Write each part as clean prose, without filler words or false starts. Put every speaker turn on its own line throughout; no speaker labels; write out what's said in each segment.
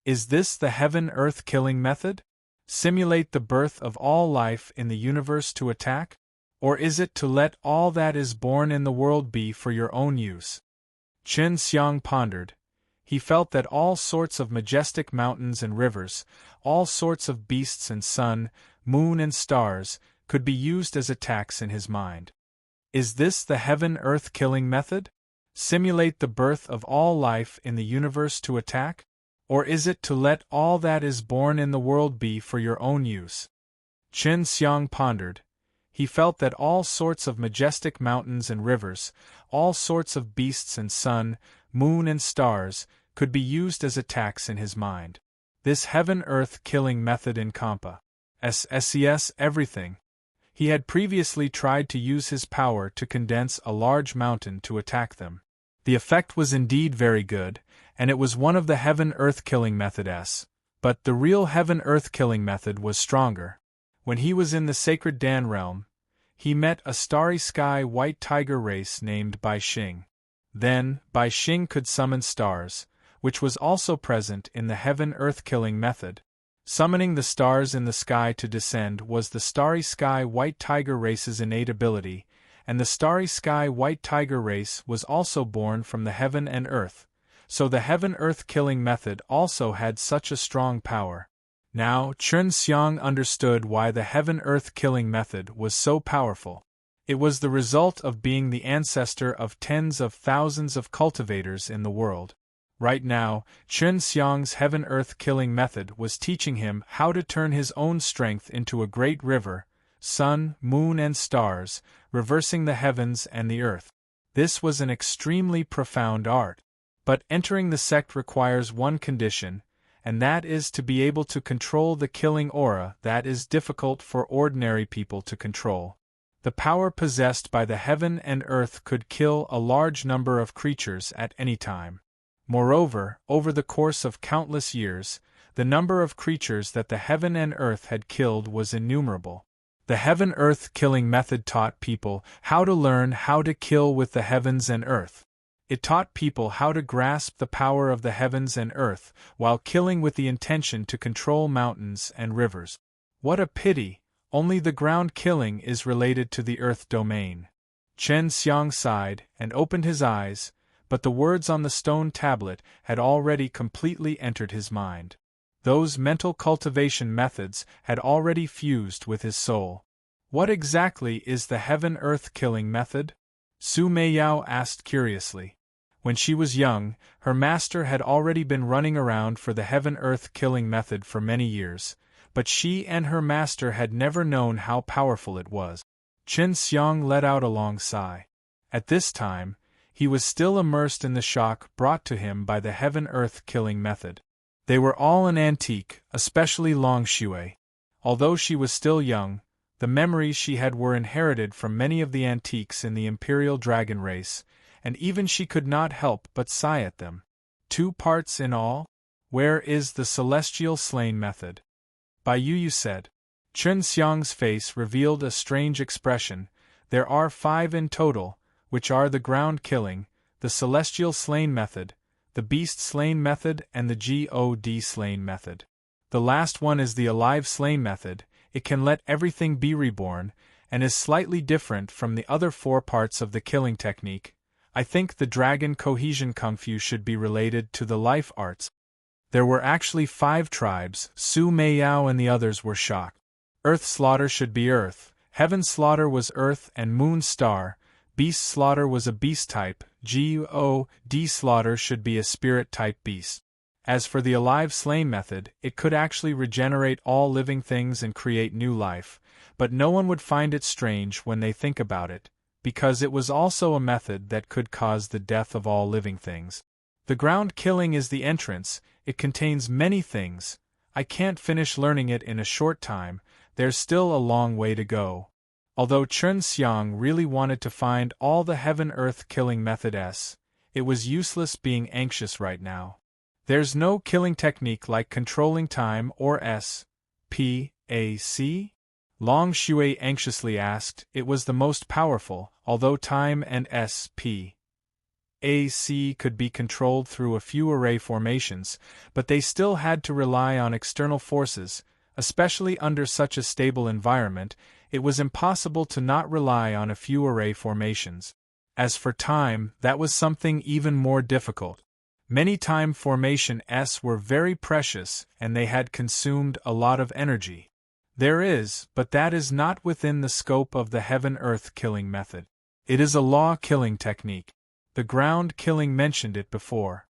Is this the heaven-earth killing method? Simulate the birth of all life in the universe to attack? Or is it to let all that is born in the world be for your own use? Chen Xiang pondered. He felt that all sorts of majestic mountains and rivers, all sorts of beasts and sun, moon and stars, could be used as attacks in his mind. Is this the heaven-earth killing method? Simulate the birth of all life in the universe to attack? Or is it to let all that is born in the world be for your own use? Chen Xiang pondered. He felt that all sorts of majestic mountains and rivers, all sorts of beasts and sun, moon and stars, could be used as attacks in his mind. This heaven-earth killing method encompasses everything. He had previously tried to use his power to condense a large mountain to attack them. The effect was indeed very good, and it was one of the heaven-earth killing methods, but the real heaven-earth killing method was stronger. When he was in the sacred Dan realm, he met a starry sky white tiger race named Bai Xing. Then, Bai Xing could summon stars, which was also present in the heaven-earth killing method. Summoning the stars in the sky to descend was the starry sky white tiger race's innate ability, and the starry sky white tiger race was also born from the heaven and earth, so the heaven-earth killing method also had such a strong power. Now, Chen Xiang understood why the heaven-earth killing method was so powerful. It was the result of being the ancestor of tens of thousands of cultivators in the world. Right now, Chen Xiang's heaven-earth killing method was teaching him how to turn his own strength into a great river, sun, moon and stars, reversing the heavens and the earth. This was an extremely profound art. But entering the sect requires one condition, and that is to be able to control the killing aura that is difficult for ordinary people to control. The power possessed by the heaven and earth could kill a large number of creatures at any time. Moreover, over the course of countless years, the number of creatures that the heaven and earth had killed was innumerable. The heaven-earth killing method taught people how to learn how to kill with the heavens and earth. It taught people how to grasp the power of the heavens and earth while killing with the intention to control mountains and rivers. What a pity, only the ground killing is related to the earth domain. Chen Xiang sighed and opened his eyes, but the words on the stone tablet had already completely entered his mind. Those mental cultivation methods had already fused with his soul. What exactly is the heaven-earth killing method? Su Meiyao asked curiously. When she was young, her master had already been running around for the heaven-earth killing method for many years, but she and her master had never known how powerful it was. Chen Xiang let out a long sigh. At this time, he was still immersed in the shock brought to him by the heaven-earth killing method. They were all an antique, especially Long Shui. Although she was still young, the memories she had were inherited from many of the antiques in the Imperial Dragon race, and even she could not help but sigh at them. 2 parts in all? Where is the celestial slain method? Bai Yu said. Chen Xiang's face revealed a strange expression. There are 5 in total, which are the ground killing, the celestial slain method, the beast slain method and the God slain method. The last one is the alive slain method. It can let everything be reborn, and is slightly different from the other 4 parts of the killing technique. I think the dragon cohesion kung fu should be related to the life arts. There were actually 5 tribes. Su Meiyao and the others were shocked. Earth slaughter should be earth, heaven slaughter was earth and moon star, beast slaughter was a beast type, God slaughter should be a spirit type beast. As for the alive slain method, it could actually regenerate all living things and create new life, but no one would find it strange when they think about it, because it was also a method that could cause the death of all living things. The ground killing is the entrance, it contains many things. I can't finish learning it in a short time, there's still a long way to go. Although Chen Xiang really wanted to find all the heaven-earth killing methods, it was useless being anxious right now. There's no killing technique like controlling time or SPAC? Long Shui anxiously asked. It was the most powerful, although time and SP could be controlled through a few array formations, but they still had to rely on external forces, especially under such a stable environment. It was impossible to not rely on a few array formations. As for time, that was something even more difficult. Many time formations were very precious and they had consumed a lot of energy. There is, but that is not within the scope of the heaven-earth killing method. It is a law-killing technique. The ground-killing mentioned it before.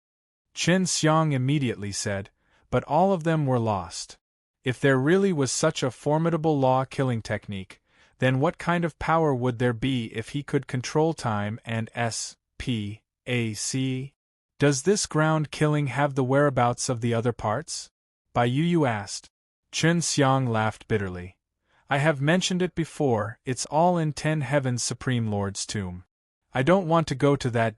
Qin Xiang immediately said, but all of them were lost. If there really was such a formidable law-killing technique, then what kind of power would there be if he could control time and space? Does this ground-killing have the whereabouts of the other parts? Bai Yu asked. Qin Xiang laughed bitterly. I have mentioned it before, it's all in 10 Heaven's Supreme Lord's tomb. I don't want to go to that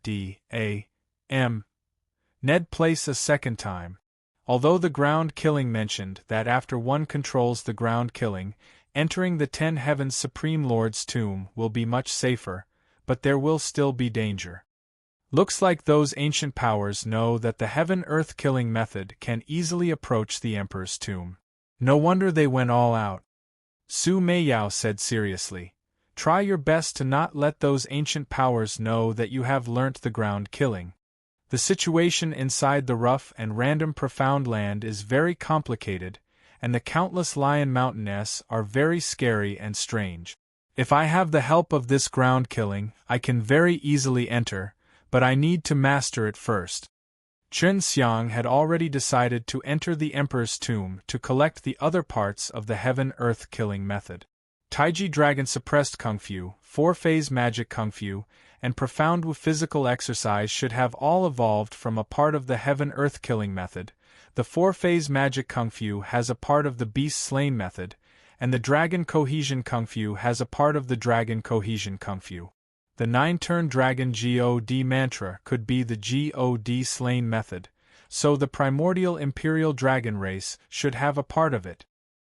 Ned place a second time. Although the ground-killing mentioned that after one controls the ground-killing, entering the 10 Heaven's Supreme Lord's tomb will be much safer, but there will still be danger. Looks like those ancient powers know that the heaven-earth killing method can easily approach the Emperor's tomb. No wonder they went all out. Su Meiyao said seriously. Try your best to not let those ancient powers know that you have learnt the ground killing. The situation inside the rough and random profound land is very complicated, and the countless Lion Mountains are very scary and strange. If I have the help of this ground killing, I can very easily enter, but I need to master it first. Qin Xiang had already decided to enter the Emperor's tomb to collect the other parts of the heaven-earth killing method. Taiji Dragon Suppressed Kung Fu, 4-phase Magic Kung Fu, and Profound Wu Physical Exercise should have all evolved from a part of the heaven-earth killing method. The 4-phase Magic Kung Fu has a part of the Beast Slain method, and the Dragon Cohesion Kung Fu has a part of the Dragon Cohesion Kung Fu. The 9-turn Dragon God mantra could be the God Slain method, so the primordial Imperial Dragon race should have a part of it.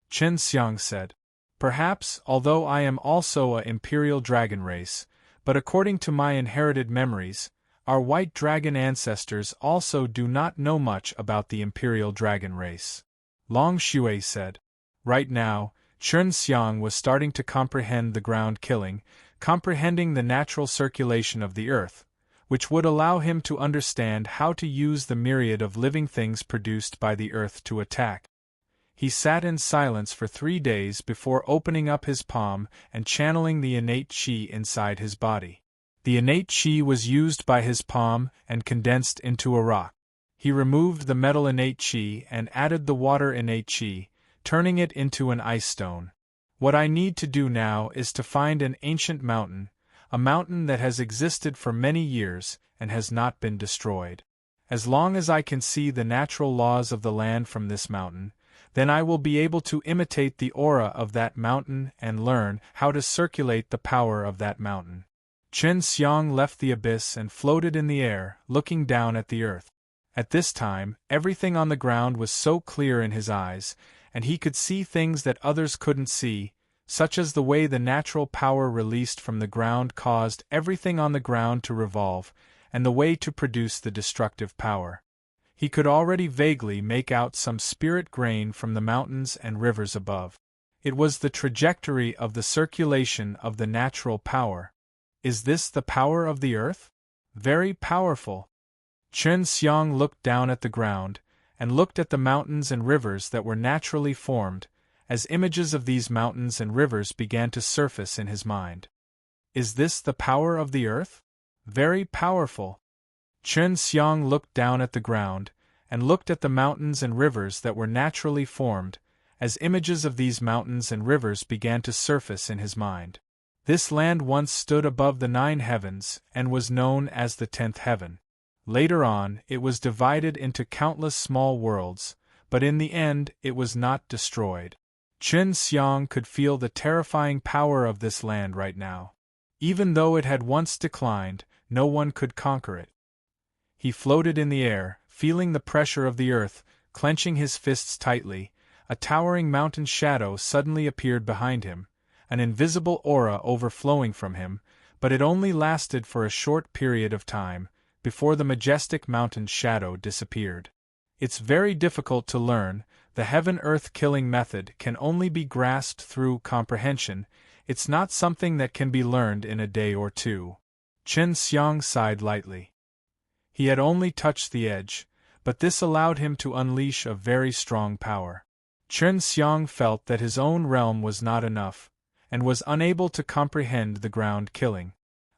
Qin Xiang said. Perhaps, although I am also a Imperial Dragon race, but according to my inherited memories, our White Dragon ancestors also do not know much about the Imperial Dragon race. Long Shui said. Right now, Qin Xiang was starting to comprehend the ground killing, comprehending the natural circulation of the earth, which would allow him to understand how to use the myriad of living things produced by the earth to attack. He sat in silence for 3 days before opening up his palm and channeling the innate qi inside his body. The innate qi was used by his palm and condensed into a rock. He removed the metal innate qi and added the water innate qi, turning it into an ice stone. What I need to do now is to find an ancient mountain, a mountain that has existed for many years and has not been destroyed. As long as I can see the natural laws of the land from this mountain, then I will be able to imitate the aura of that mountain and learn how to circulate the power of that mountain. Qin Xiang left the abyss and floated in the air, looking down at the earth. At this time, everything on the ground was so clear in his eyes, and he could see things that others couldn't see, such as the way the natural power released from the ground caused everything on the ground to revolve, and the way to produce the destructive power. He could already vaguely make out some spirit grain from the mountains and rivers above. It was the trajectory of the circulation of the natural power. Is this the power of the earth? Very powerful. Qin Xiang looked down at the ground, and looked at the mountains and rivers that were naturally formed, as images of these mountains and rivers began to surface in his mind. Is this the power of the earth? Very powerful. Qin Xiang looked down at the ground, and looked at the mountains and rivers that were naturally formed, as images of these mountains and rivers began to surface in his mind. This land once stood above the 9 heavens and was known as the 10th heaven. Later on, it was divided into countless small worlds, but in the end it was not destroyed. Qin Xiang could feel the terrifying power of this land right now. Even though it had once declined, no one could conquer it. He floated in the air, feeling the pressure of the earth, clenching his fists tightly. A towering mountain shadow suddenly appeared behind him, an invisible aura overflowing from him, but it only lasted for a short period of time. before the majestic mountain's shadow disappeared. It's very difficult to learn. The heaven-earth killing method can only be grasped through comprehension. It's not something that can be learned in a day or two. Chen Xiang sighed lightly. He had only touched the edge, but this allowed him to unleash a very strong power. Chen Xiang felt that his own realm was not enough, and was unable to comprehend the ground killing.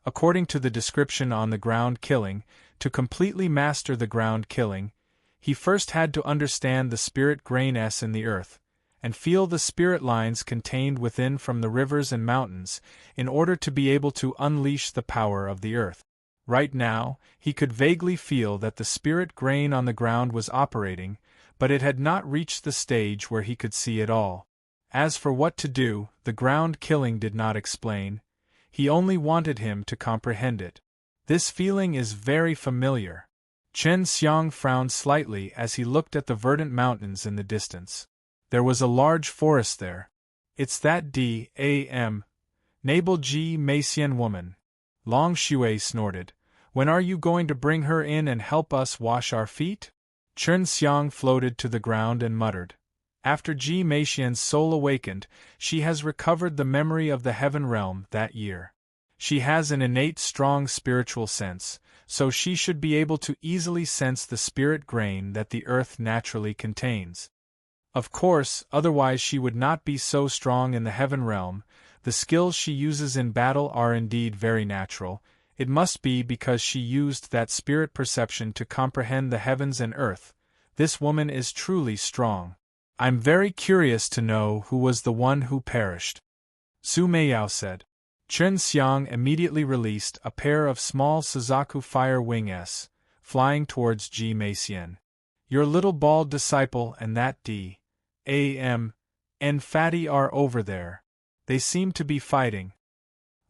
According to the description on the ground killing, to completely master the ground killing, he first had to understand the spirit grain-s in the earth, and feel the spirit lines contained within from the rivers and mountains, in order to be able to unleash the power of the earth. Right now, he could vaguely feel that the spirit grain on the ground was operating, but it had not reached the stage where he could see it all. As for what to do, the ground killing did not explain. He only wanted him to comprehend it. This feeling is very familiar. Chen Xiang frowned slightly as he looked at the verdant mountains in the distance. There was a large forest there. It's that D.A.M. Nabal Ji Maxian woman. Long Shui snorted. When are you going to bring her in and help us wash our feet? Chen Xiang floated to the ground and muttered. After Ji Meixian's soul awakened, she has recovered the memory of the heaven realm that year. She has an innate strong spiritual sense, so she should be able to easily sense the spirit grain that the earth naturally contains. Of course, otherwise she would not be so strong in the heaven realm. The skills she uses in battle are indeed very natural. It must be because she used that spirit perception to comprehend the heavens and earth. This woman is truly strong. I'm very curious to know who was the one who perished. Su Meiyao said. Chen Xiang immediately released a pair of small Suzaku fire wing-s, flying towards Ji Meixian. Your little bald disciple and that D.A.M. and Fatty are over there. They seem to be fighting.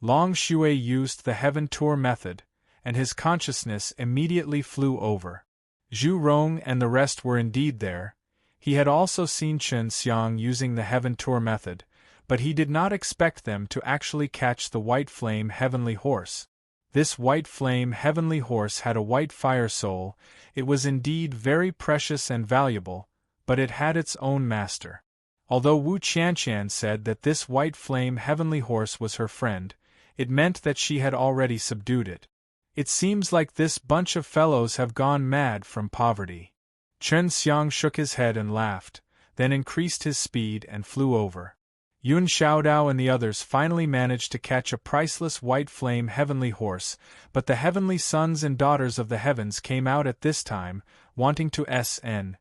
Long Shui used the heaven tour method, and his consciousness immediately flew over. Zhu Rong and the rest were indeed there. He had also seen Chen Xiang using the heaven tour method, but he did not expect them to actually catch the white flame heavenly horse. This white flame heavenly horse had a white fire soul. It was indeed very precious and valuable, but it had its own master. Although Wu Qianqian said that this white flame heavenly horse was her friend, it meant that she had already subdued it. It seems like this bunch of fellows have gone mad from poverty. Chen Xiang shook his head and laughed, then increased his speed and flew over. Yun Xiaodao and the others finally managed to catch a priceless white flame heavenly horse, but the heavenly sons and daughters of the heavens came out at this time, wanting to SN.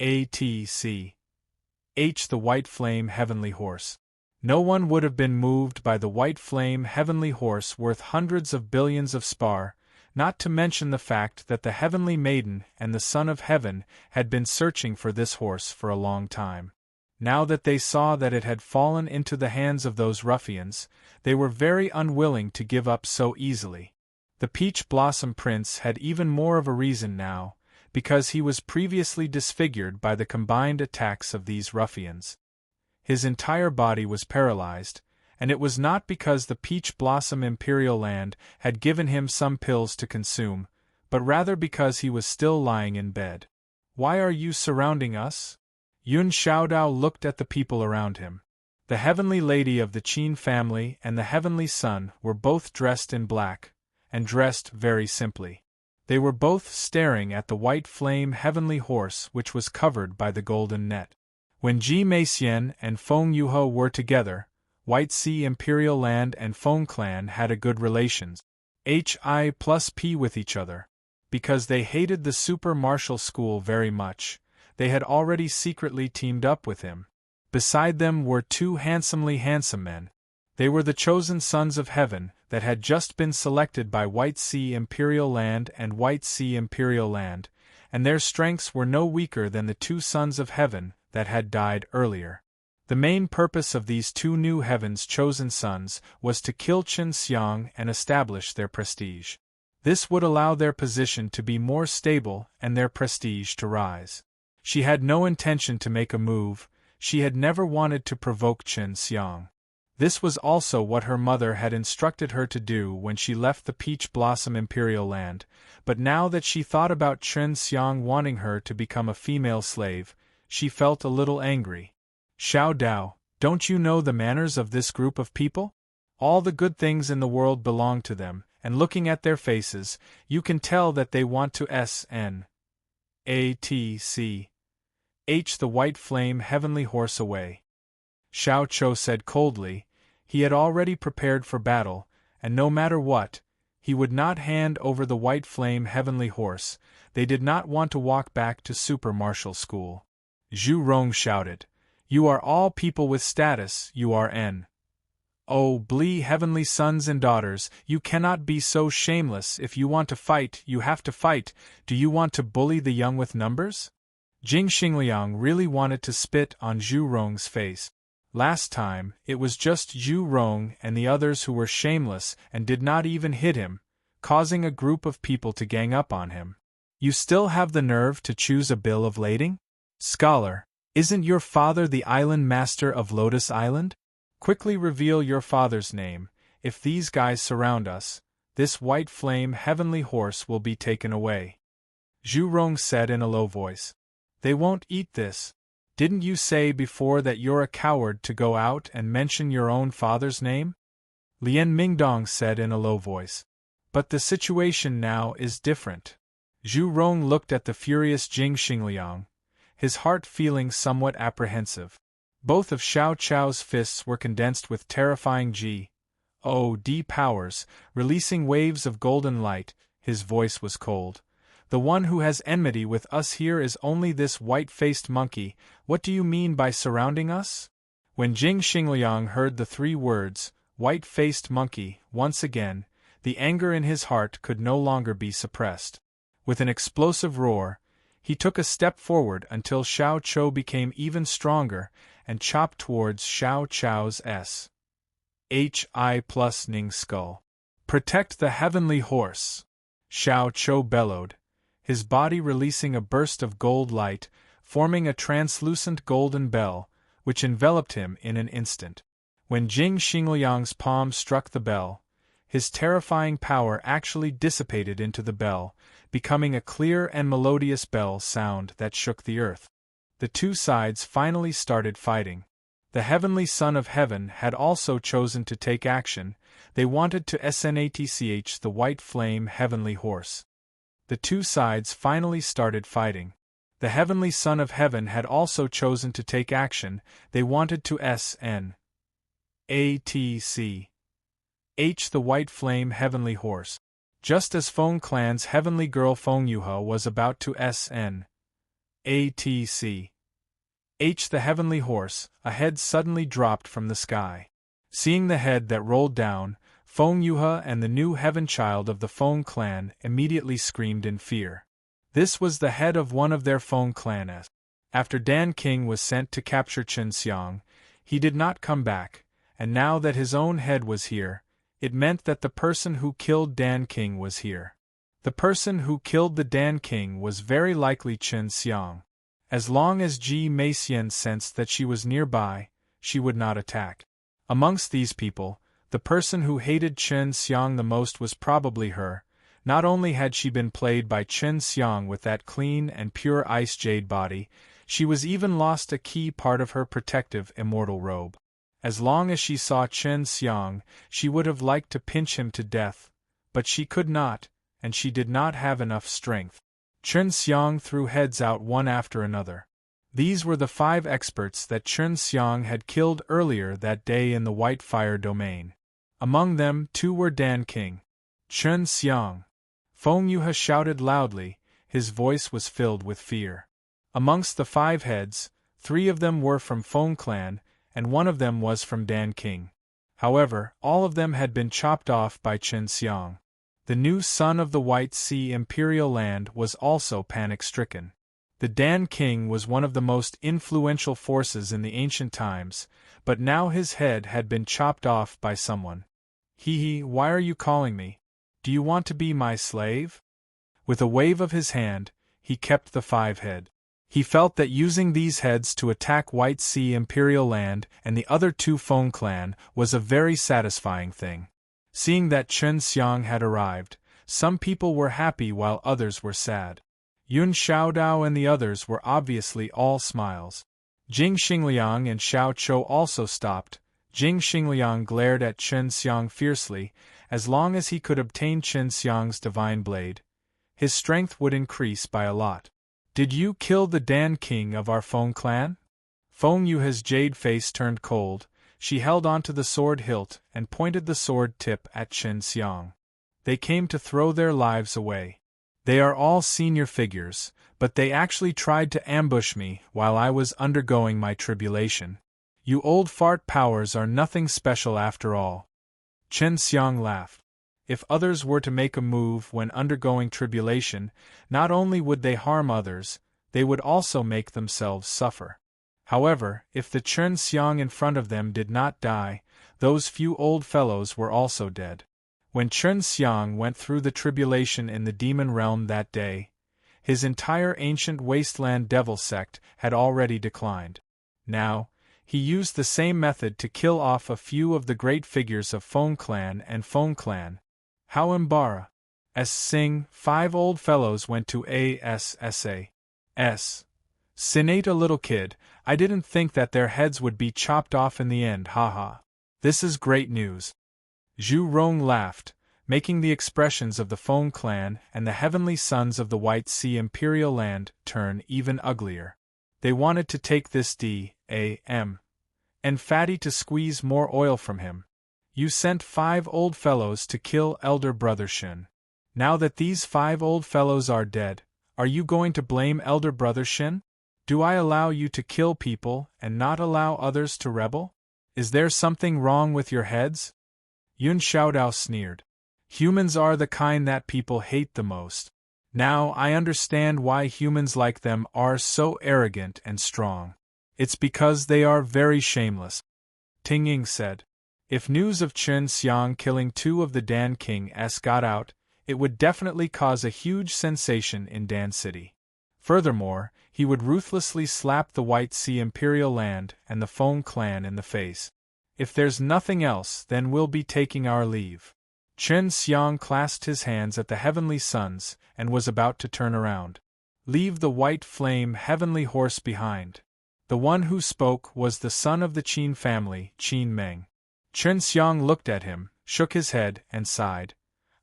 ATC. H the white flame heavenly horse. No one would have been moved by the white flame heavenly horse worth hundreds of billions of spar, not to mention the fact that the heavenly maiden and the son of heaven had been searching for this horse for a long time. Now that they saw that it had fallen into the hands of those ruffians, they were very unwilling to give up so easily. The Peach Blossom Prince had even more of a reason now, because he was previously disfigured by the combined attacks of these ruffians. His entire body was paralyzed, and it was not because the Peach Blossom Imperial Land had given him some pills to consume, but rather because he was still lying in bed. Why are you surrounding us? Yun Xiaodao looked at the people around him. The heavenly lady of the Qin family and the heavenly son were both dressed in black, and dressed very simply. They were both staring at the white flame heavenly horse which was covered by the golden net. When Ji Meixian and Feng Yuho were together, White Sea Imperial Land and Feng Clan had a good relations, HI+P with each other. Because they hated the Super Martial School very much, they had already secretly teamed up with him. Beside them were two handsome men. They were the chosen sons of heaven that had just been selected by White Sea Imperial Land and White Sea Imperial Land, and their strengths were no weaker than the two sons of heaven that had died earlier. The main purpose of these two new heaven's chosen sons was to kill Chen Xiang and establish their prestige. This would allow their position to be more stable and their prestige to rise. She had no intention to make a move. She had never wanted to provoke Chen Xiang. This was also what her mother had instructed her to do when she left the Peach Blossom Imperial Land, but now that she thought about Chen Xiang wanting her to become a female slave, she felt a little angry. Xiao Dao, don't you know the manners of this group of people? All the good things in the world belong to them, and looking at their faces, you can tell that they want to snatch the white flame heavenly horse away. Xiao Chou said coldly. He had already prepared for battle, and no matter what, he would not hand over the white flame heavenly horse. They did not want to walk back to super martial school. Zhu Rong shouted, "You are all people with status, you are n. Oh, Blee heavenly sons and daughters, you cannot be so shameless. If you want to fight, you have to fight. Do you want to bully the young with numbers?" Jing Xingliang really wanted to spit on Zhu Rong's face. Last time, it was just Zhu Rong and the others who were shameless and did not even hit him, causing a group of people to gang up on him. You still have the nerve to choose a bill of lading? Scholar, isn't your father the island master of Lotus Island? Quickly reveal your father's name. If these guys surround us, this white flame heavenly horse will be taken away. Zhu Rong said in a low voice. They won't eat this. Didn't you say before that you're a coward to go out and mention your own father's name? Lien Mingdong said in a low voice. But the situation now is different. Zhu Rong looked at the furious Jing Xingliang, his heart feeling somewhat apprehensive. Both of Xiao Chao's fists were condensed with terrifying G.O.D. powers, releasing waves of golden light. His voice was cold. The one who has enmity with us here is only this white-faced monkey. What do you mean by surrounding us? When Jing Xingliang heard the three words, white-faced monkey, once again, the anger in his heart could no longer be suppressed. With an explosive roar, he took a step forward until Xiao Chou became even stronger and chopped towards Xiao Chao's Hi+Ning skull. Protect the heavenly horse! Xiao Chou bellowed, his body releasing a burst of gold light, forming a translucent golden bell, which enveloped him in an instant. When Jing Xingliang's palm struck the bell, his terrifying power actually dissipated into the bell, becoming a clear and melodious bell sound that shook the earth. The two sides finally started fighting. The heavenly Son of Heaven had also chosen to take action. They wanted to snatch the white flame heavenly horse. The two sides finally started fighting. The heavenly Son of Heaven had also chosen to take action. They wanted to snatch the white flame heavenly horse. Just as Feng Clan's heavenly girl Feng Yuhe was about to snatch the heavenly horse, a head suddenly dropped from the sky. Seeing the head that rolled down, Feng Yuhe and the new heaven child of the Feng clan immediately screamed in fear. This was the head of one of their Feng clan. After Dan King was sent to capture Chen Xiang, he did not come back, and now that his own head was here, it meant that the person who killed Dan King was here. The person who killed the Dan King was very likely Chen Xiang. As long as Ji Meixian sensed that she was nearby, she would not attack. Amongst these people, the person who hated Chen Xiang the most was probably her. Not only had she been played by Chen Xiang with that clean and pure ice jade body, she was even lost a key part of her protective immortal robe. As long as she saw Chen Xiang, she would have liked to pinch him to death, but she could not, and she did not have enough strength. Chen Xiang threw heads out one after another. These were the 5 experts that Chen Xiang had killed earlier that day in the White Fire domain. Among them 2 were Dan King. Chen Xiang. Feng Yuhe shouted loudly, his voice was filled with fear. Amongst the 5 heads, 3 of them were from Feng clan, and 1 of them was from Dan King. However, all of them had been chopped off by Chen Xiang. The new son of the White Sea Imperial Land was also panic-stricken. The Dan King was one of the most influential forces in the ancient times, but now his head had been chopped off by someone. Why are you calling me? Do you want to be my slave? With a wave of his hand, he kept the 5 head. He felt that using these heads to attack White Sea Imperial Land and the other two Feng clan was a very satisfying thing. Seeing that Chen Xiang had arrived, some people were happy while others were sad. Yun Xiaodao and the others were obviously all smiles. Jing Xingliang and Xiao Chou also stopped. Jing Xingliang glared at Chen Xiang fiercely. As long as he could obtain Chen Xiang's divine blade, his strength would increase by a lot. Did you kill the Dan King of our Feng clan? Feng Yuha's jade face turned cold. She held onto the sword hilt and pointed the sword tip at Chen Xiang. They came to throw their lives away. They are all senior figures, but they actually tried to ambush me while I was undergoing my tribulation. You old fart powers are nothing special after all. Chen Xiang laughed. If others were to make a move when undergoing tribulation, not only would they harm others, they would also make themselves suffer. However, if the Chen Xiang in front of them did not die, those few old fellows were also dead. When Chen Xiang went through the tribulation in the demon realm that day, his entire ancient wasteland devil sect had already declined. Now, he used the same method to kill off a few of the great figures of Feng clan and Feng clan. How Embara S. Sing, 5 old fellows went to ASSA. S. Sin ate a little kid, I didn't think that their heads would be chopped off in the end, haha. This is great news. Zhu Rong laughed, making the expressions of the Feng clan and the heavenly sons of the White Sea Imperial Land turn even uglier. They wanted to take this D.A.M. and Fatty to squeeze more oil from him. You sent 5 old fellows to kill elder brother Shin. Now that these 5 old fellows are dead, are you going to blame elder brother Shin? Do I allow you to kill people and not allow others to rebel? Is there something wrong with your heads? Yun Xiaodao sneered. Humans are the kind that people hate the most. Now I understand why humans like them are so arrogant and strong. It's because they are very shameless. Ting Ying said. If news of Chen Xiang killing 2 of the Dan King's got out, it would definitely cause a huge sensation in Dan City. Furthermore, he would ruthlessly slap the White Sea Imperial Land and the Feng clan in the face. If there's nothing else, then we'll be taking our leave. Chen Xiang clasped his hands at the heavenly suns and was about to turn around. Leave the white flame heavenly horse behind. The one who spoke was the son of the Qin family, Qin Meng. Chen Xiang looked at him, shook his head, and sighed.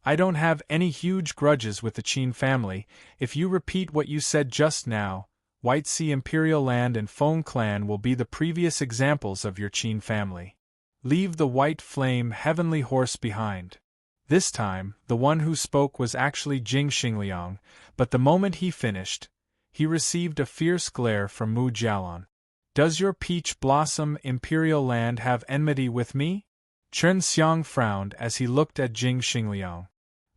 I don't have any huge grudges with the Qin family. If you repeat what you said just now, White Sea Imperial Land and Feng clan will be the previous examples of your Qin family. Leave the white flame heavenly horse behind. This time, the one who spoke was actually Jing Xingliang, but the moment he finished, he received a fierce glare from Mu Jialan. Does your Peach Blossom Imperial Land have enmity with me? Chen Xiang frowned as he looked at Jing Xingliang.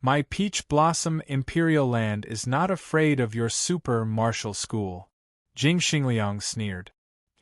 My Peach Blossom Imperial Land is not afraid of your super martial school. Jing Xingliang sneered.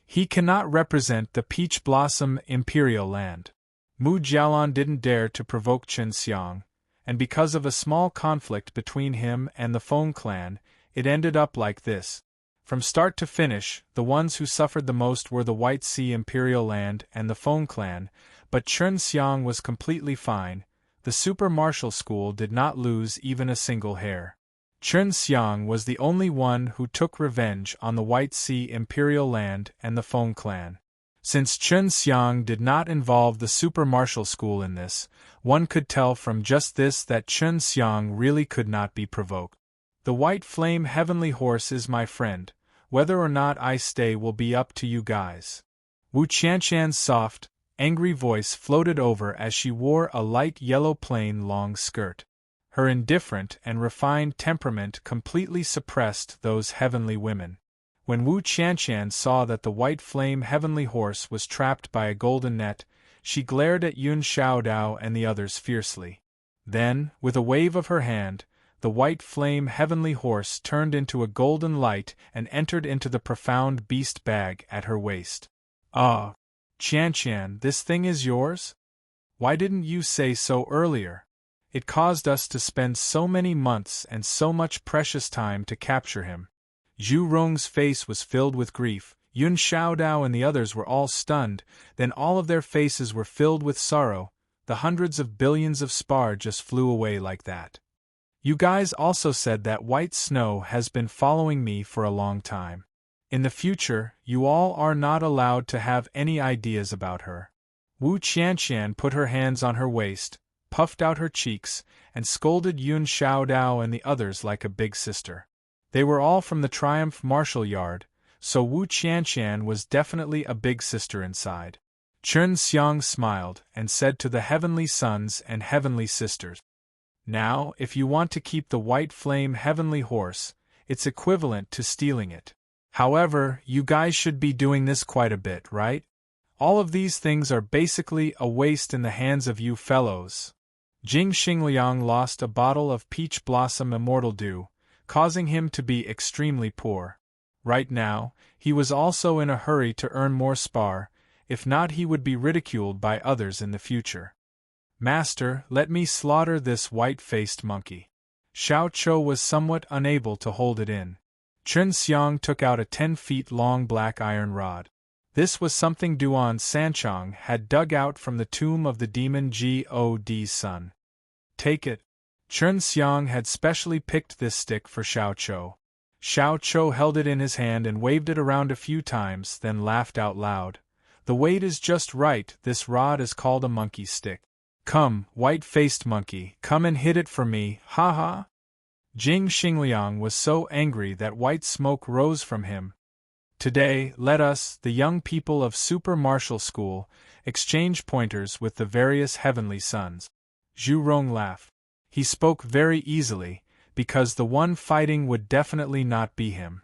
He cannot represent the Peach Blossom Imperial Land. Mu Jialan didn't dare to provoke Chen Xiang, and because of a small conflict between him and the Feng clan, it ended up like this. From start to finish, the ones who suffered the most were the White Sea Imperial Land and the Feng clan, but Chen Xiang was completely fine. The super martial school did not lose even a single hair. Chen Xiang was the only one who took revenge on the White Sea Imperial Land and the Feng clan. Since Chen Xiang did not involve the super martial school in this, one could tell from just this that Chen Xiang really could not be provoked. The white flame heavenly horse is my friend. Whether or not I stay will be up to you guys. Wu Qianshan's soft, angry voice floated over as she wore a light yellow plain long skirt. Her indifferent and refined temperament completely suppressed those heavenly women. When Wu Qianshan saw that the white flame heavenly horse was trapped by a golden net, she glared at Yun Xiaodao and the others fiercely. Then, with a wave of her hand, the white flame heavenly horse turned into a golden light and entered into the profound beast bag at her waist. Ah, Qianshan, this thing is yours? Why didn't you say so earlier? It caused us to spend so many months and so much precious time to capture him. Zhu Rong's face was filled with grief, Yun Xiaodao and the others were all stunned, then all of their faces were filled with sorrow. The hundreds of billions of spar just flew away like that. You guys also said that White Snow has been following me for a long time. In the future, you all are not allowed to have any ideas about her. Wu Qianqian put her hands on her waist, puffed out her cheeks, and scolded Yun Xiaodao and the others like a big sister. They were all from the Triumph Martial Yard, so Wu Qianqian was definitely a big sister inside. Chen Xiang smiled and said to the Heavenly Sons and Heavenly Sisters, "Now, if you want to keep the White Flame Heavenly Horse, it's equivalent to stealing it. However, you guys should be doing this quite a bit, right? All of these things are basically a waste in the hands of you fellows." Jing Xingliang lost a bottle of Peach Blossom Immortal Dew, causing him to be extremely poor. Right now, he was also in a hurry to earn more spar, if not he would be ridiculed by others in the future. "Master, let me slaughter this white-faced monkey." Xiao Chou was somewhat unable to hold it in. Chen Xiang took out a 10-feet-long black iron rod. This was something Duan Sanchong had dug out from the tomb of the demon God's son. "Take it." Chen Xiang had specially picked this stick for Xiao Chou. Xiao Chou held it in his hand and waved it around a few times, then laughed out loud. "The weight is just right, this rod is called a monkey stick. Come, white-faced monkey, come and hit it for me, ha ha!" Jing Xingliang was so angry that white smoke rose from him. "Today, let us, the young people of Super Martial School, exchange pointers with the various heavenly sons." Zhu Rong laughed. He spoke very easily, because the one fighting would definitely not be him.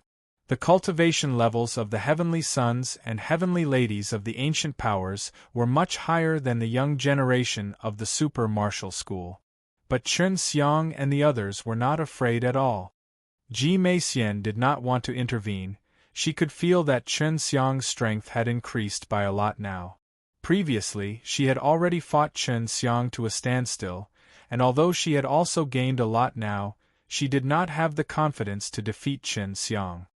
The cultivation levels of the heavenly sons and heavenly ladies of the ancient powers were much higher than the young generation of the Super Martial School. But Chen Xiang and the others were not afraid at all. Ji Meixian did not want to intervene. She could feel that Chen Xiang's strength had increased by a lot now. Previously, she had already fought Chen Xiang to a standstill, and although she had also gained a lot now, she did not have the confidence to defeat Chen Xiang.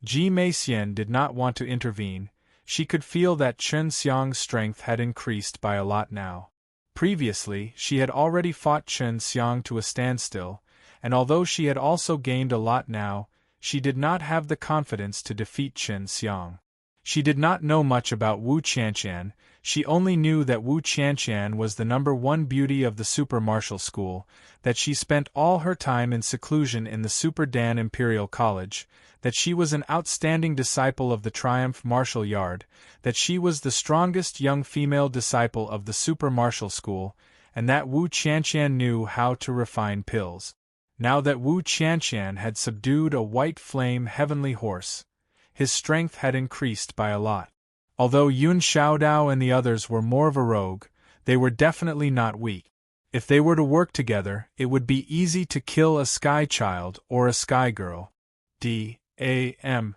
Ji Meixian did not want to intervene. She could feel that Chen Xiang's strength had increased by a lot now. Previously, she had already fought Chen Xiang to a standstill, and although she had also gained a lot now, she did not have the confidence to defeat Chen Xiang. She did not know much about Wu Qianqian. She only knew that Wu Qianqian was the #1 beauty of the Super Martial School, that she spent all her time in seclusion in the Super Dan Imperial College, that she was an outstanding disciple of the Triumph Martial Yard, that she was the strongest young female disciple of the Super Martial School, and that Wu Qianqian knew how to refine pills. Now that Wu Qianqian had subdued a white flame heavenly horse, his strength had increased by a lot. Although Yun Xiaodao and the others were more of a rogue, they were definitely not weak. If they were to work together, it would be easy to kill a sky child or a sky girl. D.A.M.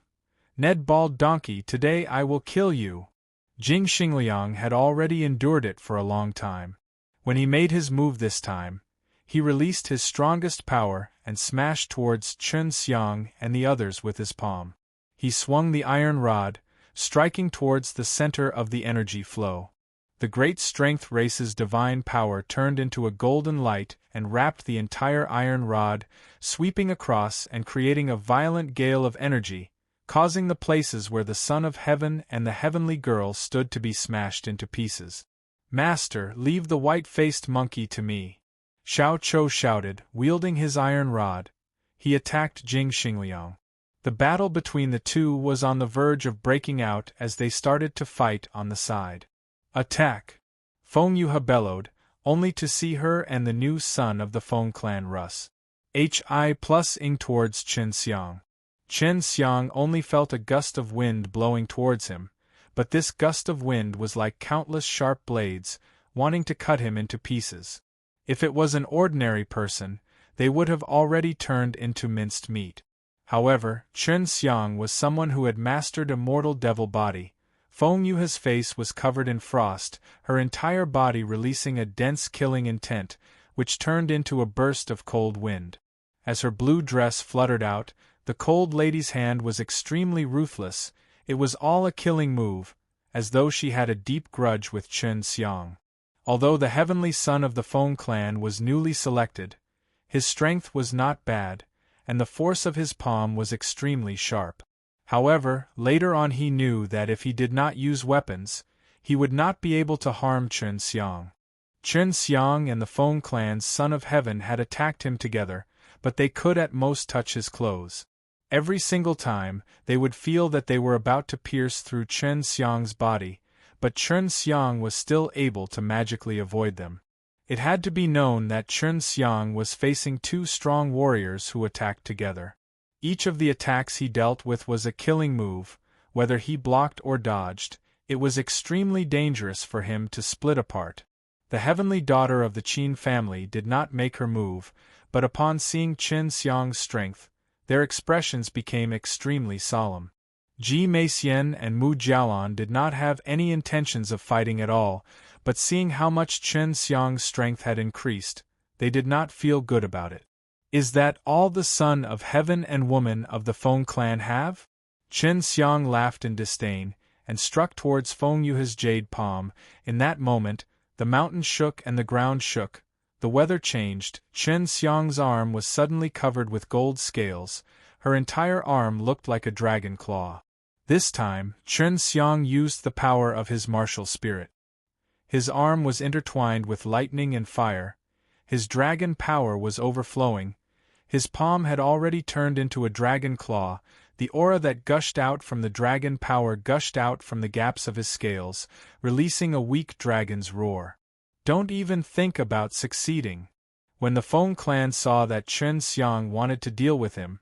Ned Bald Donkey, today I will kill you. Jing Xingliang had already endured it for a long time. When he made his move this time, he released his strongest power and smashed towards Chen Xiang and the others with his palm. He swung the iron rod, striking towards the center of the energy flow. The great strength race's divine power turned into a golden light and wrapped the entire iron rod, sweeping across and creating a violent gale of energy, causing the places where the Son of Heaven and the heavenly girl stood to be smashed into pieces. "Master, leave the white-faced monkey to me," Xiao Chou shouted, wielding his iron rod. He attacked Jing Xingliang. The battle between the two was on the verge of breaking out as they started to fight on the side. "Attack!" Feng Yuha bellowed, only to see her and the new son of the Feng clan Russ. Hi+ing towards Chen Xiang. Chen Xiang only felt a gust of wind blowing towards him, but this gust of wind was like countless sharp blades, wanting to cut him into pieces. If it was an ordinary person, they would have already turned into minced meat. However, Chen Xiang was someone who had mastered a mortal devil body. Feng Yuha's face was covered in frost, her entire body releasing a dense killing intent, which turned into a burst of cold wind. As her blue dress fluttered out, The cold lady's hand was extremely ruthless, it was all a killing move, as though she had a deep grudge with Chen Xiang. Although the heavenly son of the Feng clan was newly selected, his strength was not bad, and the force of his palm was extremely sharp. However, later on he knew that if he did not use weapons, he would not be able to harm Chen Xiang. Chen Xiang and the Feng clan's son of heaven had attacked him together, but they could at most touch his clothes. Every single time, they would feel that they were about to pierce through Chen Xiang's body, but Chen Xiang was still able to magically avoid them. It had to be known that Chen Xiang was facing two strong warriors who attacked together. Each of the attacks he dealt with was a killing move, whether he blocked or dodged, it was extremely dangerous for him to split apart. The heavenly daughter of the Qin family did not make her move, but upon seeing Chen Xiang's strength, their expressions became extremely solemn. Ji Meixian and Mu Jialan did not have any intentions of fighting at all, but seeing how much Chen Xiang's strength had increased, they did not feel good about it. Is that all the son of heaven and woman of the Feng clan have? Chen Xiang laughed in disdain, and struck towards Feng Yuha's jade palm. In that moment, the mountain shook and the ground shook. The weather changed. Chen Xiang's arm was suddenly covered with gold scales, her entire arm looked like a dragon claw. This time, Chen Xiang used the power of his martial spirit. His arm was intertwined with lightning and fire, his dragon power was overflowing, his palm had already turned into a dragon claw, the aura that gushed out from the dragon power gushed out from the gaps of his scales, releasing a weak dragon's roar. Don't even think about succeeding. When the Feng clan saw that Chen Xiang wanted to deal with him,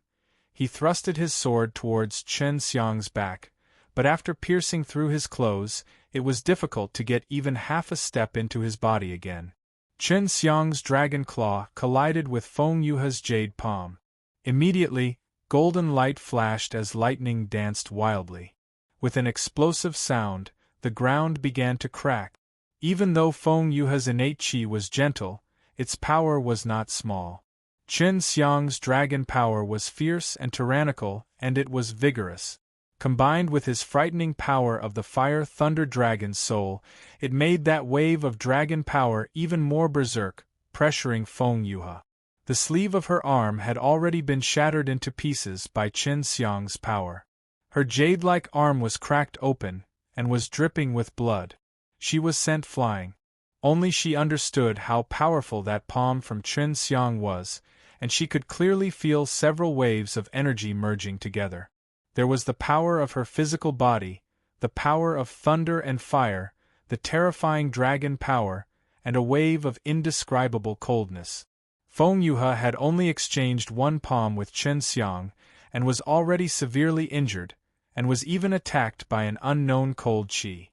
he thrusted his sword towards Chen Xiang's back, but after piercing through his clothes, it was difficult to get even half a step into his body again. Chen Xiang's dragon claw collided with Feng Yuha's jade palm. Immediately, golden light flashed as lightning danced wildly. With an explosive sound, the ground began to crack. Even though Feng Yuha's innate qi was gentle, its power was not small. Chen Xiang's dragon power was fierce and tyrannical, and it was vigorous. Combined with his frightening power of the fire thunder dragon's soul, it made that wave of dragon power even more berserk, pressuring Feng Yuha. The sleeve of her arm had already been shattered into pieces by Chen Xiang's power. Her jade-like arm was cracked open, and was dripping with blood. She was sent flying. Only she understood how powerful that palm from Chen Xiang was, and she could clearly feel several waves of energy merging together. There was the power of her physical body, the power of thunder and fire, the terrifying dragon power, and a wave of indescribable coldness. Feng Yuha had only exchanged one palm with Chen Xiang, and was already severely injured, and was even attacked by an unknown cold qi.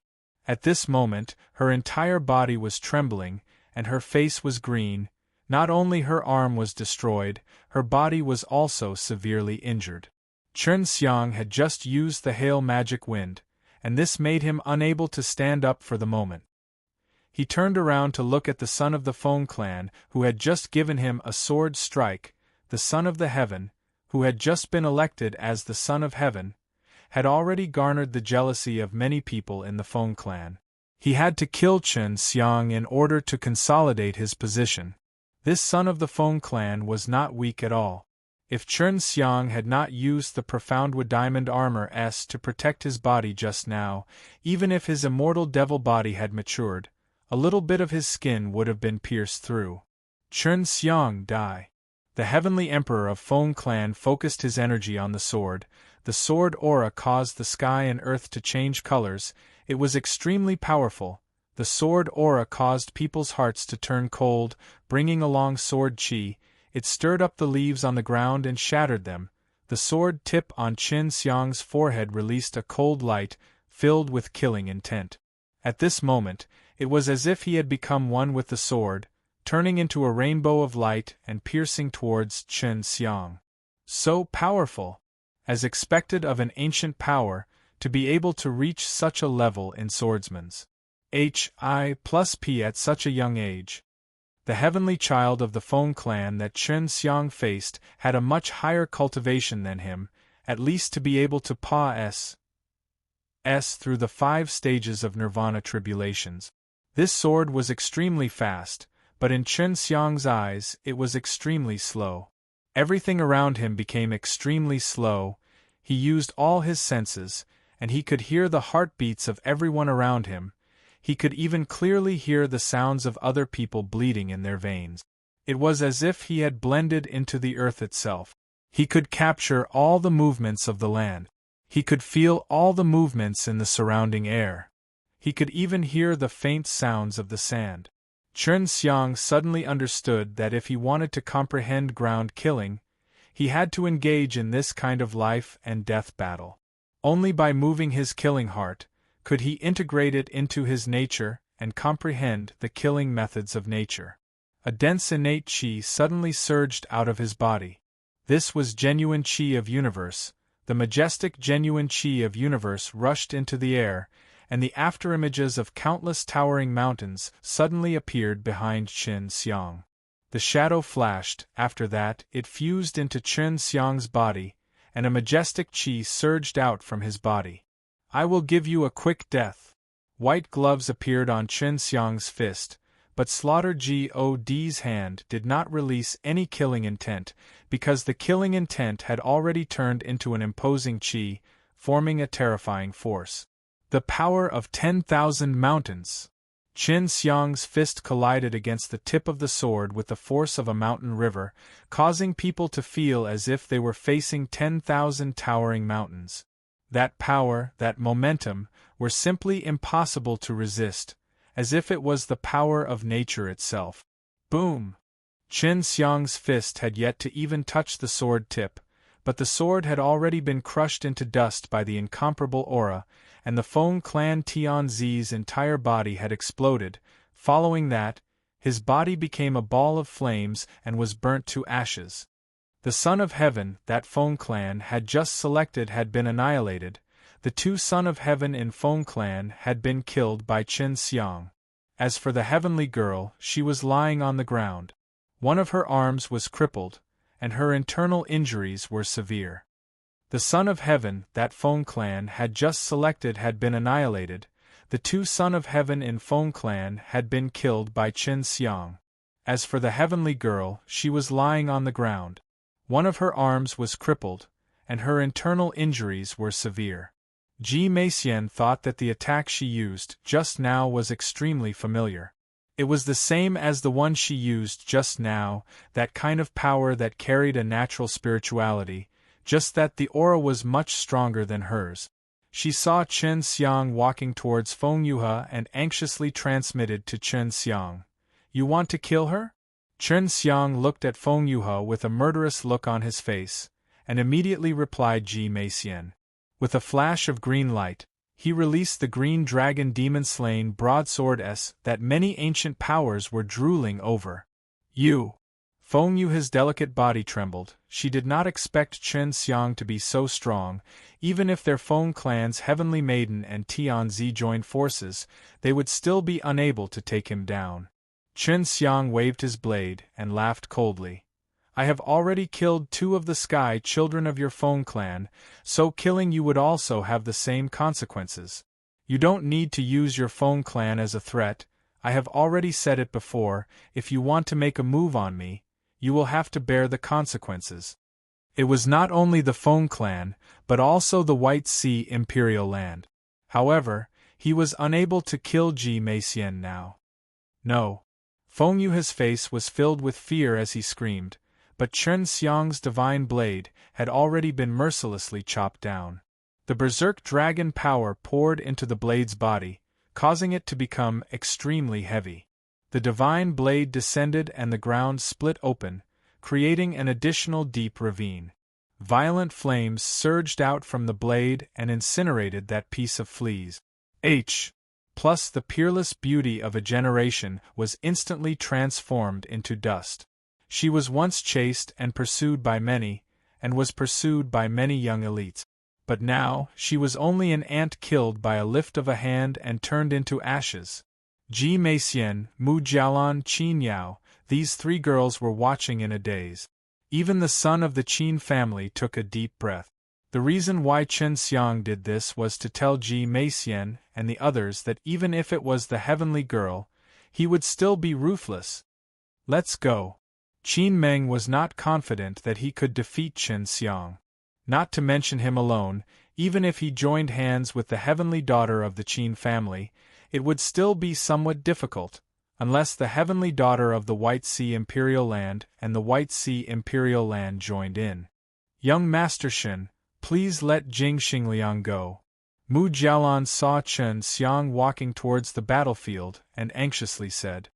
At this moment, her entire body was trembling, and her face was green. Not only her arm was destroyed, her body was also severely injured. Chen Xiang had just used the hail magic wind, and this made him unable to stand up for the moment. He turned around to look at the son of the Feng clan, who had just given him a sword strike, the son of the heaven, who had just been elected as the son of heaven, had already garnered the jealousy of many people in the Feng clan. He had to kill Chen Xiang in order to consolidate his position. This son of the Feng clan was not weak at all. If Chen Xiang had not used the profound diamond armor to protect his body just now, even if his immortal devil body had matured, a little bit of his skin would have been pierced through. Chen Xiang die. The heavenly emperor of Feng clan focused his energy on the sword. The sword aura caused the sky and earth to change colors. It was extremely powerful. The sword aura caused people's hearts to turn cold, bringing along sword qi. It stirred up the leaves on the ground and shattered them. The sword tip on Chen Xiang's forehead released a cold light, filled with killing intent. At this moment, it was as if he had become one with the sword, turning into a rainbow of light and piercing towards Chen Xiang. So powerful! As expected of an ancient power, to be able to reach such a level in swordsman's Hi+P at such a young age. The heavenly child of the Feng clan that Chen Xiang faced had a much higher cultivation than him, at least to be able to pass through the 5 stages of nirvana tribulations. This sword was extremely fast, but in Chen Xiang's eyes it was extremely slow. Everything around him became extremely slow. He used all his senses, and he could hear the heartbeats of everyone around him. He could even clearly hear the sounds of other people bleeding in their veins. It was as if he had blended into the earth itself. He could capture all the movements of the land. He could feel all the movements in the surrounding air. He could even hear the faint sounds of the sand. Chen Xiang suddenly understood that if he wanted to comprehend ground killing, he had to engage in this kind of life and death battle. Only by moving his killing heart could he integrate it into his nature and comprehend the killing methods of nature. A dense innate qi suddenly surged out of his body. This was genuine qi of universe. The majestic genuine qi of universe rushed into the air, and the afterimages of countless towering mountains suddenly appeared behind Chen Xiang. The shadow flashed. After that, it fused into Chen Xiang's body, and a majestic qi surged out from his body. I will give you a quick death. White gloves appeared on Chen Xiang's fist, but Slaughter God's hand did not release any killing intent, because the killing intent had already turned into an imposing qi, forming a terrifying force. The power of 10,000 mountains! Chen Xiang's fist collided against the tip of the sword with the force of a mountain river, causing people to feel as if they were facing 10,000 towering mountains. That power, that momentum, were simply impossible to resist, as if it was the power of nature itself. Boom! Chen Xiang's fist had yet to even touch the sword tip, but the sword had already been crushed into dust by the incomparable aura, and the Feng clan Tianzi's entire body had exploded. Following that, his body became a ball of flames and was burnt to ashes. The Son of Heaven that Feng clan had just selected had been annihilated. The 2 Son of Heaven in Feng clan had been killed by Chen Xiang. As for the heavenly girl, she was lying on the ground. One of her arms was crippled, and her internal injuries were severe. The Son of Heaven that Feng clan had just selected had been annihilated. The 2 Son of Heaven in Feng clan had been killed by Chen Xiang. As for the heavenly girl, she was lying on the ground. One of her arms was crippled, and her internal injuries were severe. Ji Meixian thought that the attack she used just now was extremely familiar. It was the same as the one she used just now, that kind of power that carried a natural spirituality, just that the aura was much stronger than hers. She saw Chen Xiang walking towards Feng Yuhe and anxiously transmitted to Chen Xiang, "You want to kill her?" Chen Xiang looked at Feng Yuhe with a murderous look on his face, and immediately replied Ji Meixian. With a flash of green light, he released the green dragon demon-slain broadsword that many ancient powers were drooling over. "You!" Feng Yuhe's delicate body trembled. She did not expect Chen Xiang to be so strong. Even if their Feng clan's Heavenly Maiden and Tianzi joined forces, they would still be unable to take him down. Chen Xiang waved his blade and laughed coldly. "I have already killed 2 of the Sky Children of your Feng clan, so killing you would also have the same consequences. You don't need to use your Feng clan as a threat. I have already said it before, if you want to make a move on me, you will have to bear the consequences." It was not only the Feng clan, but also the White Sea Imperial Land. However, he was unable to kill Ji Meixian now. No. Feng Yuhe's face was filled with fear as he screamed, but Chen Xiang's divine blade had already been mercilessly chopped down. The berserk dragon power poured into the blade's body, causing it to become extremely heavy. The divine blade descended and the ground split open, creating an additional deep ravine. Violent flames surged out from the blade and incinerated that piece of fleas. Plus the peerless beauty of a generation was instantly transformed into dust. She was once chased and pursued by many, and was pursued by many young elites. But now, she was only an ant killed by a lift of a hand and turned into ashes. Ji Meixian, Mu Jialan, Qin Yao, these 3 girls were watching in a daze. Even the son of the Qin family took a deep breath. The reason why Chen Xiang did this was to tell Ji Meixian and the others that even if it was the heavenly girl, he would still be ruthless. Let's go. Qin Meng was not confident that he could defeat Chen Xiang. Not to mention him alone, even if he joined hands with the heavenly daughter of the Qin family, it would still be somewhat difficult, unless the heavenly daughter of the White Sea Imperial Land and the White Sea Imperial Land joined in. Young Master Shen, please let Jing Xingliang go. Mu Jialan saw Chen Xiang walking towards the battlefield and anxiously said,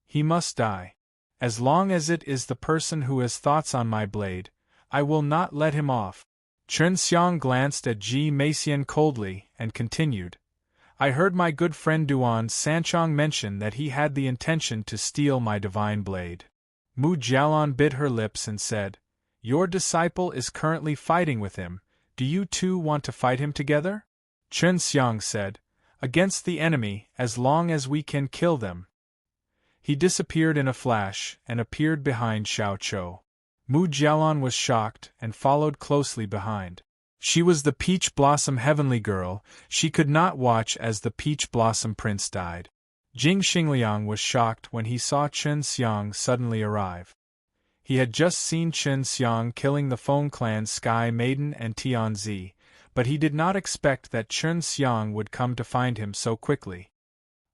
"He must die. As long as it is the person who has thoughts on my blade, I will not let him off." Chen Xiang glanced at Ji Meixian coldly and continued, "I heard my good friend Duan Sanchong mention that he had the intention to steal my divine blade." Mu Jialan bit her lips and said, "Your disciple is currently fighting with him. Do you two want to fight him together?" Chen Xiang said, "Against the enemy, as long as we can kill them." He disappeared in a flash and appeared behind Xiao Chou. Mu Jialan was shocked and followed closely behind. She was the Peach Blossom Heavenly Girl, she could not watch as the Peach Blossom Prince died. Jing Xingliang was shocked when he saw Chen Xiang suddenly arrive. He had just seen Chen Xiang killing the Feng clan's Sky Maiden and Tianzi, but he did not expect that Chen Xiang would come to find him so quickly.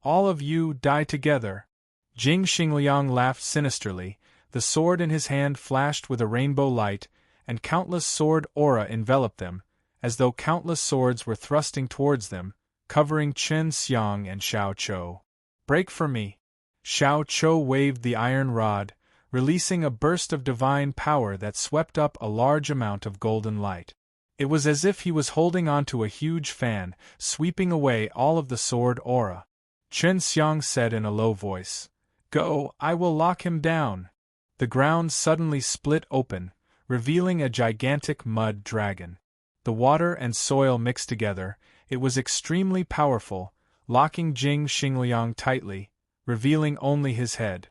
"All of you die together." Jing Xingliang laughed sinisterly, the sword in his hand flashed with a rainbow light, and countless sword aura enveloped them, as though countless swords were thrusting towards them, covering Chen Xiang and Xiao Chou. "Break for me." Xiao Chou waved the iron rod, releasing a burst of divine power that swept up a large amount of golden light. It was as if he was holding onto a huge fan, sweeping away all of the sword aura. Chen Xiang said in a low voice, "Go, I will lock him down." The ground suddenly split open, revealing a gigantic mud dragon. The water and soil mixed together, it was extremely powerful, locking Jing Xingliang tightly, revealing only his head.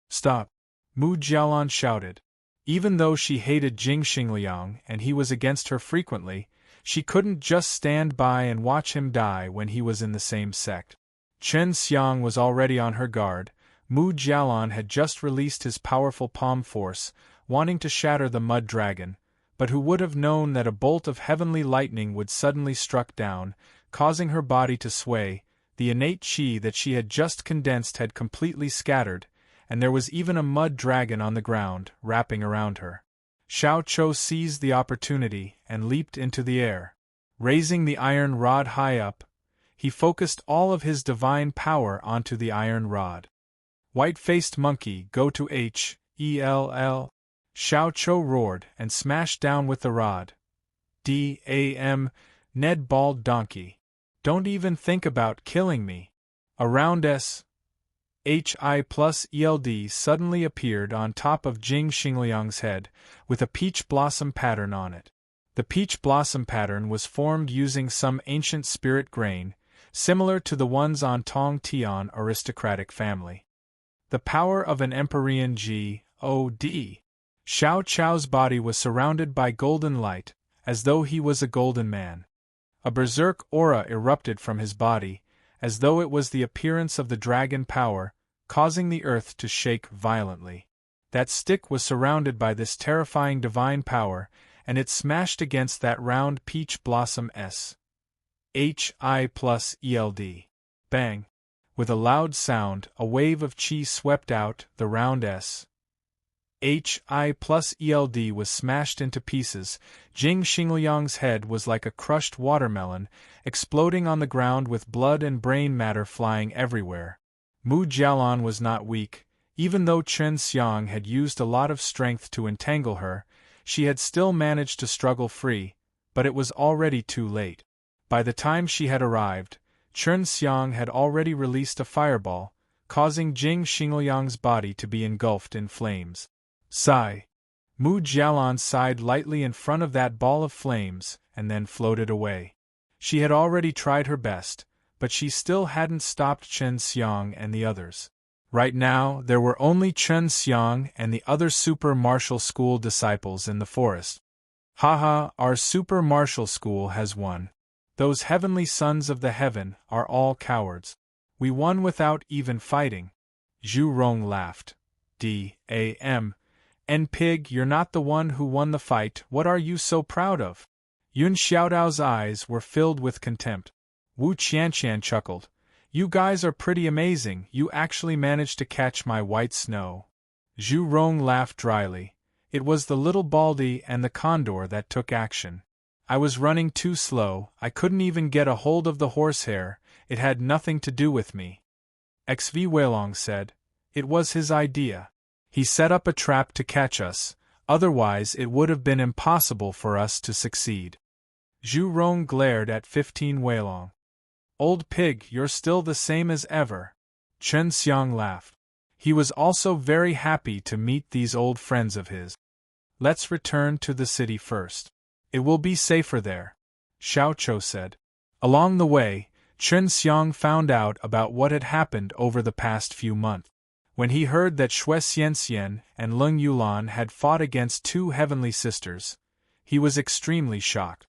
"Stop!" Mu Jialan shouted. Even though she hated Jing Xingliang and he was against her frequently, she couldn't just stand by and watch him die when he was in the same sect. Chen Xiang was already on her guard. Mu Jialan had just released his powerful palm force, wanting to shatter the mud dragon, but who would have known that a bolt of heavenly lightning would suddenly struck down, causing her body to sway. The innate qi that she had just condensed had completely scattered, and there was even a mud dragon on the ground, wrapping around her. Xiao Chou seized the opportunity and leaped into the air. Raising the iron rod high up, he focused all of his divine power onto the iron rod. "White-faced monkey, go to H-E-L-L." Xiao Chou roared and smashed down with the rod. "D-A-M, Ned bald donkey. Don't even think about killing me." Around S-H-I plus ELD suddenly appeared on top of Jing Xingliang's head, with a peach blossom pattern on it. The peach blossom pattern was formed using some ancient spirit grain, similar to the ones on Tong Tian aristocratic family. The power of an Empyrean G-O-D. Xiao Chou's body was surrounded by golden light, as though he was a golden man. A berserk aura erupted from his body, as though it was the appearance of the dragon power, causing the earth to shake violently. That stick was surrounded by this terrifying divine power, and it smashed against that round peach blossom S-H-I plus ELD. Bang! With a loud sound, a wave of chi swept out, the round S-H-I plus ELD was smashed into pieces. Jing Xingliang's head was like a crushed watermelon, exploding on the ground with blood and brain matter flying everywhere. Mu Jialan was not weak. Even though Chen Xiang had used a lot of strength to entangle her, she had still managed to struggle free, but it was already too late. By the time she had arrived, Chen Xiang had already released a fireball, causing Jing Xingliang's body to be engulfed in flames. Sigh. Mu Jialan sighed lightly in front of that ball of flames, and then floated away. She had already tried her best, but she still hadn't stopped Chen Xiang and the others. Right now, there were only Chen Xiang and the other super martial school disciples in the forest. Haha, our super martial school has won. Those heavenly sons of the heaven are all cowards. We won without even fighting. Zhu Rong laughed. D.A.M. And pig, you're not the one who won the fight, what are you so proud of? Yun Xiaodao's eyes were filled with contempt. Wu Qianqian chuckled. You guys are pretty amazing, you actually managed to catch my white snow. Zhu Rong laughed dryly. It was the little Baldy and the condor that took action. I was running too slow, I couldn't even get a hold of the horsehair, it had nothing to do with me. XV Weilong said. It was his idea. He set up a trap to catch us, otherwise it would have been impossible for us to succeed. Zhu Rong glared at 15 Weilong. Old pig, you're still the same as ever. Chen Xiang laughed. He was also very happy to meet these old friends of his. Let's return to the city first. It will be safer there, Xiao Chou said. Along the way, Chen Xiang found out about what had happened over the past few months. When he heard that Xue Xianxian and Leng Yulan had fought against two heavenly sisters, he was extremely shocked.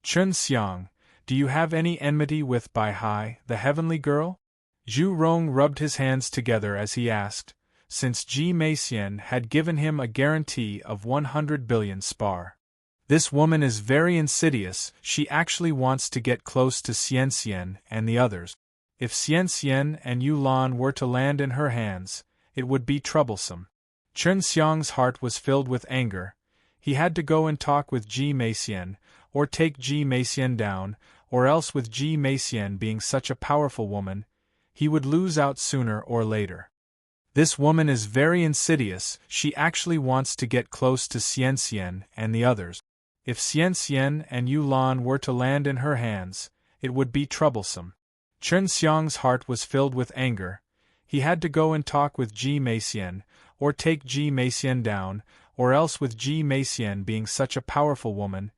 Chen Xiang, do you have any enmity with Bai Hai, the heavenly girl? Zhu Rong rubbed his hands together as he asked, since Ji Meixian had given him a guarantee of 100 billion spar. This woman is very insidious, she actually wants to get close to Xianxian and the others. If Xianxian and Yulan were to land in her hands, it would be troublesome. Chen Xiang's heart was filled with anger. He had to go and talk with Ji Meixian, or take Ji Meixian down, or else with Ji Meixian being such a powerful woman, he would lose out sooner or later. This woman is very insidious, she actually wants to get close to Xianxian and the others. If Xianxian and Yulan were to land in her hands, it would be troublesome. Chen Xiang's heart was filled with anger. He had to go and talk with Ji Meixian, or take Ji Meixian down, or else with Ji Meixian being such a powerful woman,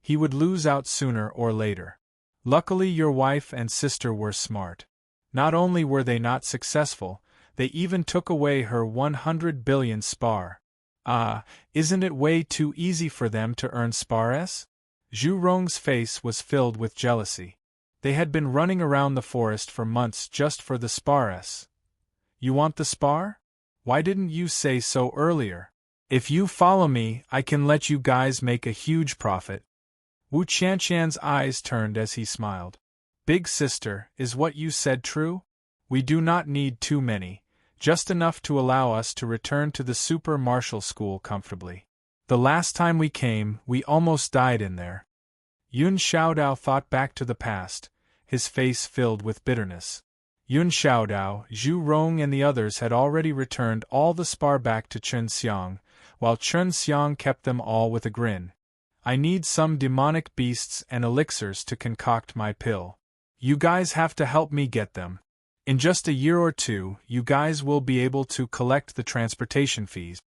he would lose out sooner or later. Luckily your wife and sister were smart. Not only were they not successful, they even took away her 100 billion spar. Ah, isn't it way too easy for them to earn spars? Zhu Rong's face was filled with jealousy. They had been running around the forest for months just for the spars. You want the spar? Why didn't you say so earlier? If you follow me, I can let you guys make a huge profit. Wu Qianqian's eyes turned as he smiled. Big sister, is what you said true? We do not need too many, just enough to allow us to return to the super martial school comfortably. The last time we came, we almost died in there. Yun Xiaodao thought back to the past, his face filled with bitterness. Yun Xiaodao, Zhu Rong and the others had already returned all the spar back to Chen Xiang, while Chen Xiang kept them all with a grin. I need some demonic beasts and elixirs to concoct my pill. You guys have to help me get them. In just a year or two, you guys will be able to collect the transportation fees.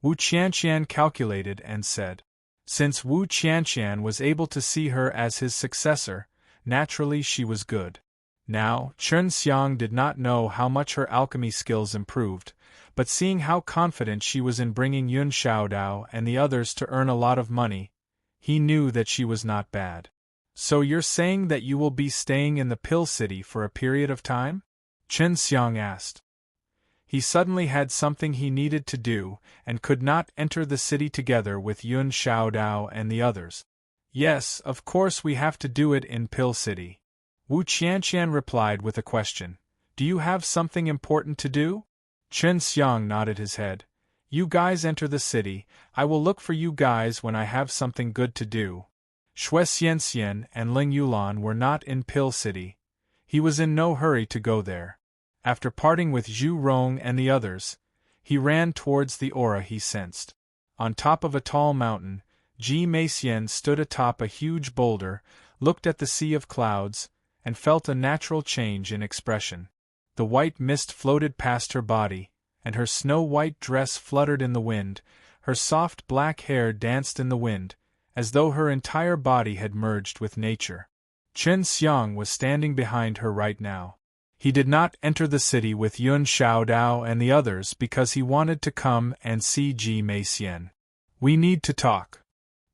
Wu Qianqian calculated and said. Since Wu Qianqian was able to see her as his successor, naturally she was good. Now, Chen Xiang did not know how much her alchemy skills improved, but seeing how confident she was in bringing Yun Xiaodao and the others to earn a lot of money, he knew that she was not bad. So you're saying that you will be staying in the Pill City for a period of time? Chen Xiang asked. He suddenly had something he needed to do, and could not enter the city together with Yun Xiaodao and the others. Yes, of course we have to do it in Pill City. Wu Qianqian replied with a question. Do you have something important to do? Chen Xiang nodded his head. You guys enter the city, I will look for you guys when I have something good to do. Xue Xianxian and Ling Yulan were not in Pill City. He was in no hurry to go there. After parting with Zhu Rong and the others, he ran towards the aura he sensed. On top of a tall mountain, Ji Meixian stood atop a huge boulder, looked at the sea of clouds, and felt a natural change in expression. The white mist floated past her body, and her snow-white dress fluttered in the wind, her soft black hair danced in the wind, as though her entire body had merged with nature. Chen Xiang was standing behind her right now. He did not enter the city with Yun Xiaodao and the others because he wanted to come and see Ji Meixian. We need to talk.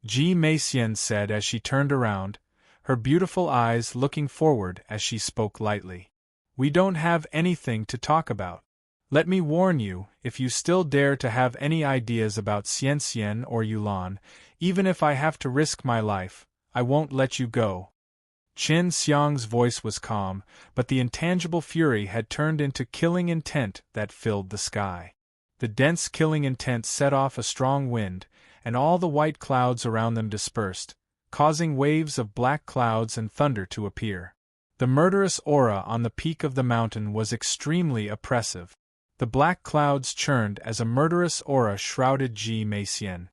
Ji Meixian said as she turned around, her beautiful eyes looking forward as she spoke lightly. We don't have anything to talk about. Let me warn you, if you still dare to have any ideas about Xianxian or Yulan, even if I have to risk my life, I won't let you go. Qin Xiang's voice was calm, but the intangible fury had turned into killing intent that filled the sky. The dense killing intent set off a strong wind, and all the white clouds around them dispersed, causing waves of black clouds and thunder to appear. The murderous aura on the peak of the mountain was extremely oppressive. The black clouds churned as a murderous aura shrouded Ji Meixian.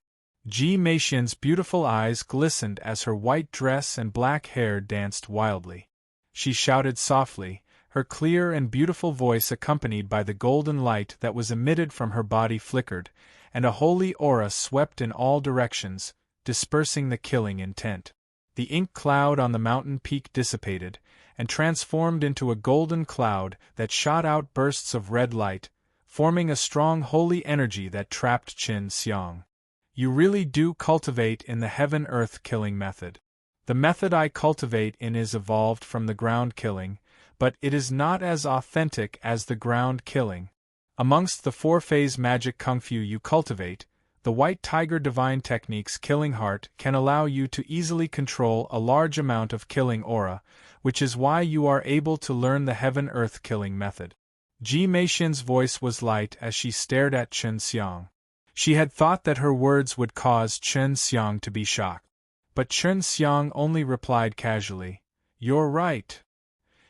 Ji Meixian's beautiful eyes glistened as her white dress and black hair danced wildly. She shouted softly, her clear and beautiful voice accompanied by the golden light that was emitted from her body flickered, and a holy aura swept in all directions, dispersing the killing intent. The ink cloud on the mountain peak dissipated, and transformed into a golden cloud that shot out bursts of red light, forming a strong holy energy that trapped Qin Xiang. You really do cultivate in the heaven-earth killing method. The method I cultivate in is evolved from the ground killing, but it is not as authentic as the ground killing. Amongst the four-phase magic kung fu you cultivate, the White Tiger Divine Technique's Killing Heart can allow you to easily control a large amount of killing aura, which is why you are able to learn the heaven-earth killing method. Ji Meixian's voice was light as she stared at Qin Xiang. She had thought that her words would cause Qin Xiang to be shocked. But Qin Xiang only replied casually, "You're right."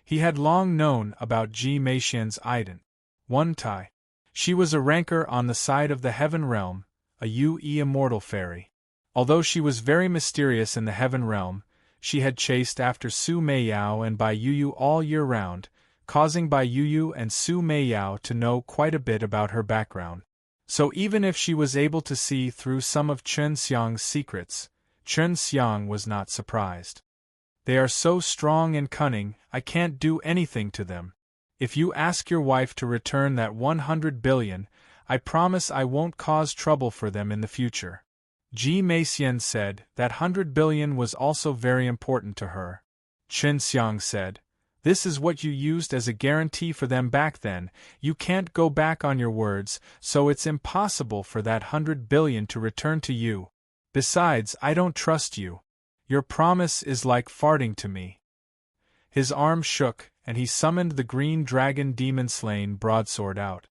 He had long known about Ji Meixian's ident. One Tai. She was a ranker on the side of the heaven realm, a Yue immortal fairy. Although she was very mysterious in the heaven realm, she had chased after Su Meiyao and Bai Yuyu all year round, causing Bai Yuyu and Su Meiyao to know quite a bit about her background. So even if she was able to see through some of Qin Xiang's secrets, Qin Xiang was not surprised. They are so strong and cunning, I can't do anything to them. If you ask your wife to return that 100 billion, I promise I won't cause trouble for them in the future. Ji Meixian said that 100 billion was also very important to her. Qin Xiang said, "This is what you used as a guarantee for them back then, you can't go back on your words, so it's impossible for that 100 billion to return to you. Besides, I don't trust you. Your promise is like farting to me." His arm shook, and he summoned the green dragon demon-slain broadsword out.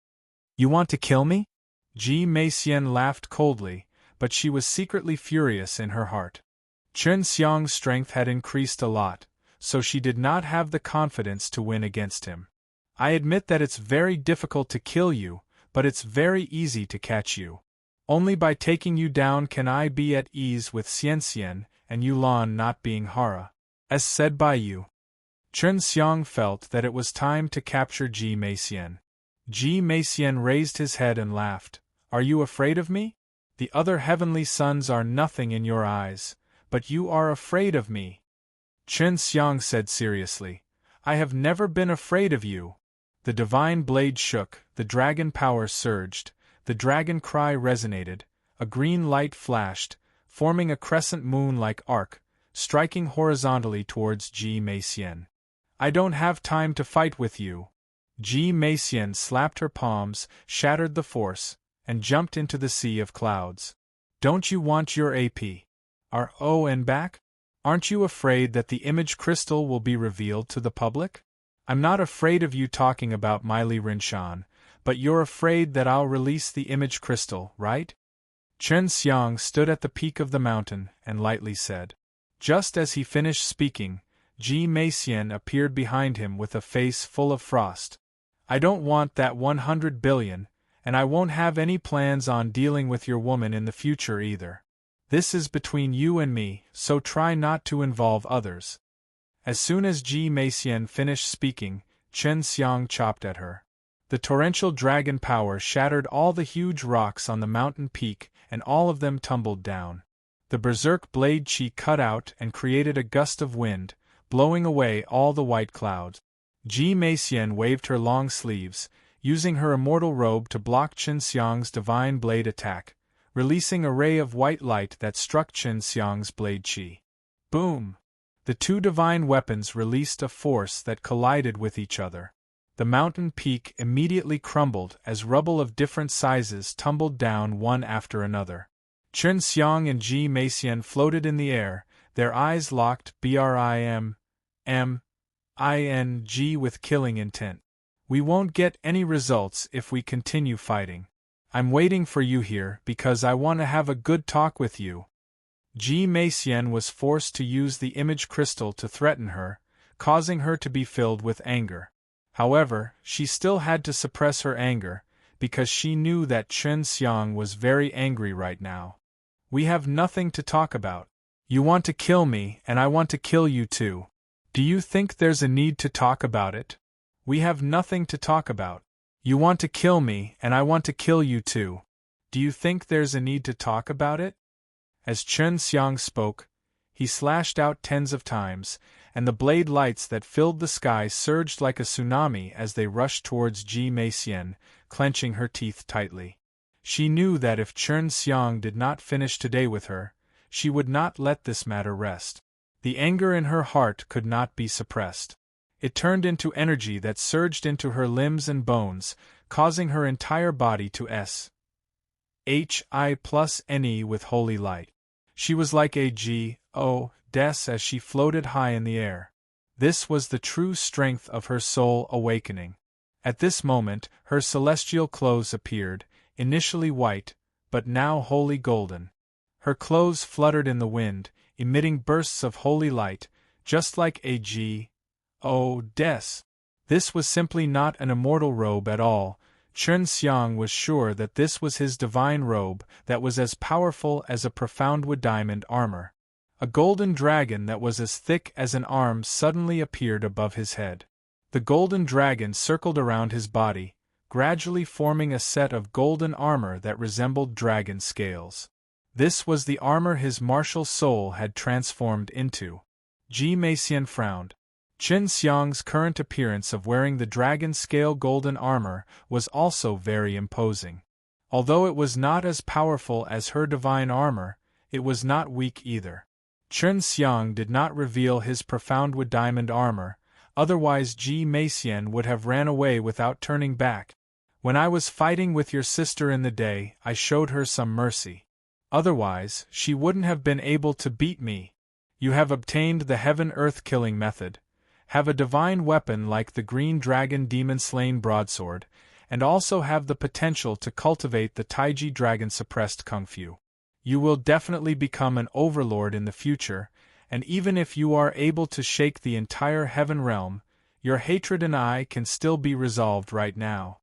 "You want to kill me?" Ji Meixian laughed coldly, but she was secretly furious in her heart. Qin Xiang's strength had increased a lot, so she did not have the confidence to win against him. "I admit that it's very difficult to kill you, but it's very easy to catch you. Only by taking you down can I be at ease with Xianxian and Yulan not being Hara, as said by you." Qin Xiang felt that it was time to capture Ji Meixian. Ji Meixian raised his head and laughed. "Are you afraid of me? The other heavenly sons are nothing in your eyes, but you are afraid of me." Qin Xiang said seriously, "I have never been afraid of you." The divine blade shook, the dragon power surged, the dragon cry resonated, a green light flashed, forming a crescent moon-like arc, striking horizontally towards Ji Meixian. "I don't have time to fight with you." Ji Meixian slapped her palms, shattered the force, and jumped into the sea of clouds. "Don't you want your APRO back? Aren't you afraid that the image crystal will be revealed to the public? I'm not afraid of you talking about Meili Rinshan, but you're afraid that I'll release the image crystal, right?" Qin Xiang stood at the peak of the mountain and lightly said. Just as he finished speaking, Ji Meixian appeared behind him with a face full of frost. "I don't want that 100 billion, and I won't have any plans on dealing with your woman in the future either. This is between you and me, so try not to involve others." As soon as Ji Meixian finished speaking, Qin Xiang chopped at her. The torrential dragon power shattered all the huge rocks on the mountain peak, and all of them tumbled down. The berserk blade chi cut out and created a gust of wind, blowing away all the white clouds. Ji Meixian waved her long sleeves, using her immortal robe to block Qin Xiang's divine blade attack, releasing a ray of white light that struck Chen Xiang's blade chi. Boom! The two divine weapons released a force that collided with each other. The mountain peak immediately crumbled as rubble of different sizes tumbled down one after another. Chen Xiang and Ji Meixian floated in the air, their eyes locked BRIMMING with killing intent. We won't get any results if we continue fighting. I'm waiting for you here because I want to have a good talk with you. Ji Meixian was forced to use the image crystal to threaten her, causing her to be filled with anger. However, she still had to suppress her anger, because she knew that Chen Xiang was very angry right now. We have nothing to talk about. You want to kill me, and I want to kill you too. Do you think there's a need to talk about it? We have nothing to talk about. You want to kill me, and I want to kill you too. Do you think there's a need to talk about it? As Chen Xiang spoke, he slashed out tens of times, and the blade lights that filled the sky surged like a tsunami as they rushed towards Ji Meixian, clenching her teeth tightly. She knew that if Chen Xiang did not finish today with her, she would not let this matter rest. The anger in her heart could not be suppressed. It turned into energy that surged into her limbs and bones, causing her entire body to SHI+NE with holy light. She was like a goddess as she floated high in the air. This was the true strength of her soul awakening. At this moment, her celestial clothes appeared, initially white, but now wholly golden. Her clothes fluttered in the wind, emitting bursts of holy light, just like a goddess. This was simply not an immortal robe at all. Chen Xiang was sure that this was his divine robe that was as powerful as a profound wood diamond armor. A golden dragon that was as thick as an arm suddenly appeared above his head. The golden dragon circled around his body, gradually forming a set of golden armor that resembled dragon scales. This was the armor his martial soul had transformed into. Ji Meixian frowned. Chen Xiang's current appearance of wearing the dragon scale golden armor was also very imposing. Although it was not as powerful as her divine armor, it was not weak either. Chen Xiang did not reveal his profound wood diamond armor, otherwise Ji Meixian would have ran away without turning back. When I was fighting with your sister in the day, I showed her some mercy. Otherwise, she wouldn't have been able to beat me. You have obtained the heaven-earth killing method, have a divine weapon like the green dragon demon-slain broadsword, and also have the potential to cultivate the Taiji dragon-suppressed kung fu. You will definitely become an overlord in the future, and even if you are able to shake the entire heaven realm, your hatred and I can still be resolved right now.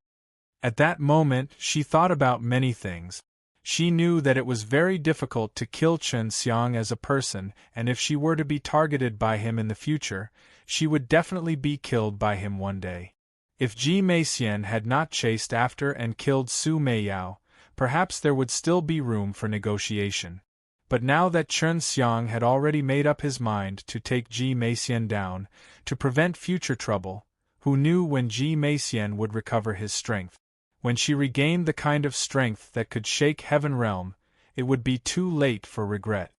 At that moment, she thought about many things. She knew that it was very difficult to kill Chen Xiang as a person, and if she were to be targeted by him in the future, she would definitely be killed by him one day. If Ji Meixian had not chased after and killed Su Meiyao, perhaps there would still be room for negotiation. But now that Chen Xiang had already made up his mind to take Ji Meixian down, to prevent future trouble, who knew when Ji Meixian would recover his strength? When she regained the kind of strength that could shake heaven realm, it would be too late for regret.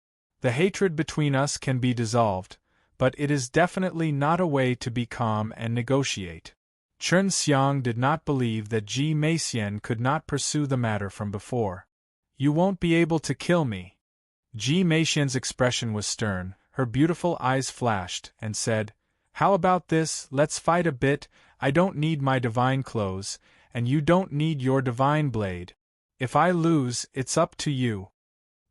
The hatred between us can be dissolved, but it is definitely not a way to be calm and negotiate. Chen Xiang did not believe that Ji Meixian could not pursue the matter from before. You won't be able to kill me. Ji Meixian's expression was stern, her beautiful eyes flashed, and said, How about this, let's fight a bit, I don't need my divine clothes, and you don't need your divine blade. If I lose, it's up to you.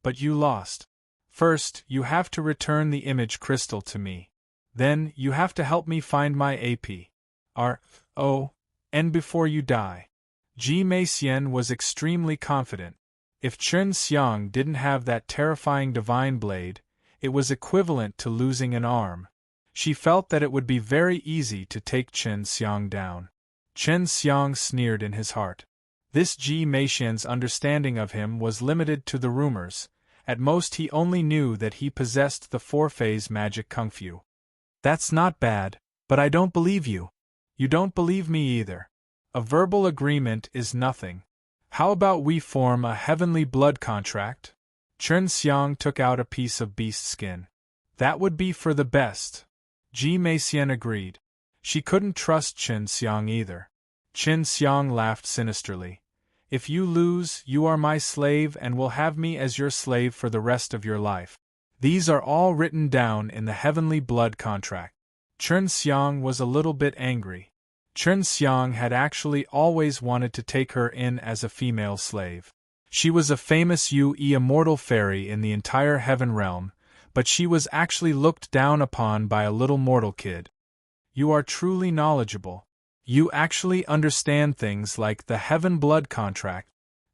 But you lost. First, you have to return the image crystal to me. Then, you have to help me find my RON before you die. Ji Meixian was extremely confident. If Chen Xiang didn't have that terrifying divine blade, it was equivalent to losing an arm. She felt that it would be very easy to take Chen Xiang down. Chen Xiang sneered in his heart. This Ji Meixian's understanding of him was limited to the rumors. At most he only knew that he possessed the four-phase magic kung fu. That's not bad, but I don't believe you. You don't believe me either. A verbal agreement is nothing. How about we form a heavenly blood contract? Chen Xiang took out a piece of beast skin. That would be for the best. Ji Meixian agreed. She couldn't trust Chen Xiang either. Chen Xiang laughed sinisterly. If you lose, you are my slave and will have me as your slave for the rest of your life. These are all written down in the heavenly blood contract. Chen Xiang was a little bit angry. Chen Xiang had actually always wanted to take her in as a female slave. She was a famous immortal fairy in the entire heaven realm, but she was actually looked down upon by a little mortal kid. You are truly knowledgeable. You actually understand things like the heaven blood contract.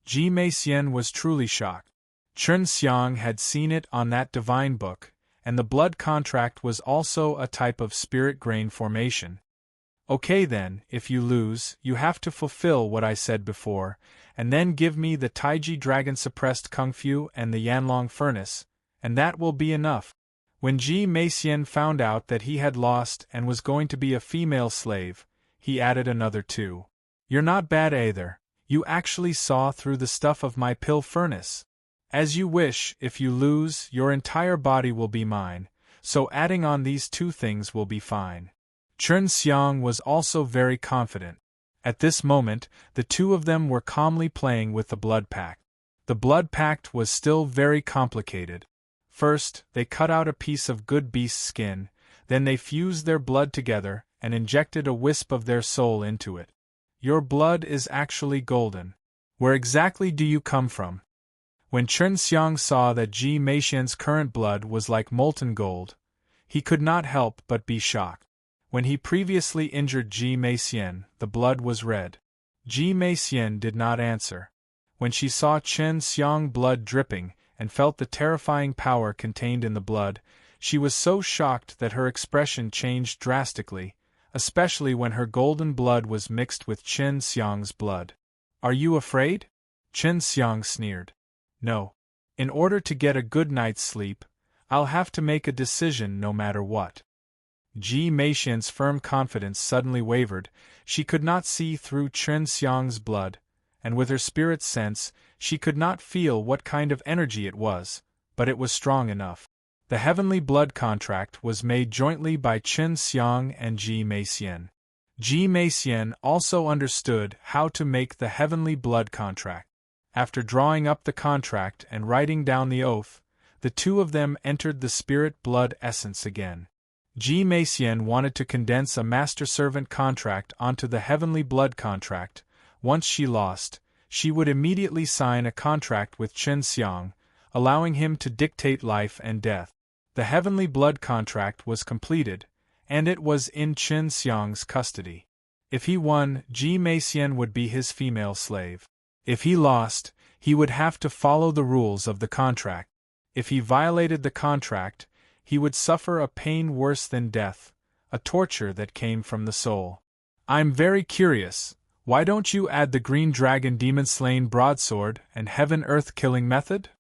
Ji Meixian was truly shocked. Chen Xiang had seen it on that divine book, and the blood contract was also a type of spirit grain formation. Okay then, if you lose, you have to fulfill what I said before, and then give me the Taiji dragon suppressed Kung Fu and the Yanlong furnace, and that will be enough. When Ji Meixian found out that he had lost and was going to be a female slave, he added another two. You're not bad either. You actually saw through the stuff of my pill furnace. As you wish, if you lose, your entire body will be mine, so adding on these two things will be fine. Chen Xiang was also very confident. At this moment, the two of them were calmly playing with the blood pact. The blood pact was still very complicated. First, they cut out a piece of good beast skin, then they fused their blood together and injected a wisp of their soul into it. Your blood is actually golden. Where exactly do you come from? When Chen Xiang saw that Ji Meixian's current blood was like molten gold, he could not help but be shocked. When he previously injured Ji Meixian, the blood was red. Ji Meixian did not answer. When she saw Chen Xiang blood dripping and felt the terrifying power contained in the blood, she was so shocked that her expression changed drastically, especially when her golden blood was mixed with Chen Xiang's blood. Are you afraid? Chen Xiang sneered. No. In order to get a good night's sleep, I'll have to make a decision no matter what. Ji Meixian's firm confidence suddenly wavered. She could not see through Chen Xiang's blood, and with her spirit sense, she could not feel what kind of energy it was, but it was strong enough. The heavenly blood contract was made jointly by Chen Xiang and Ji Meixian. Ji Meixian also understood how to make the heavenly blood contract. After drawing up the contract and writing down the oath, the two of them entered the spirit blood essence again. Ji Meixian wanted to condense a master-servant contract onto the heavenly blood contract. Once she lost, she would immediately sign a contract with Chen Xiang, allowing him to dictate life and death. The heavenly blood contract was completed, and it was in Chen Xiang's custody. If he won, Ji Meixian would be his female slave. If he lost, he would have to follow the rules of the contract. If he violated the contract, he would suffer a pain worse than death, a torture that came from the soul. I'm very curious, why don't you add the green dragon demon-slain broadsword and heaven-earth killing method?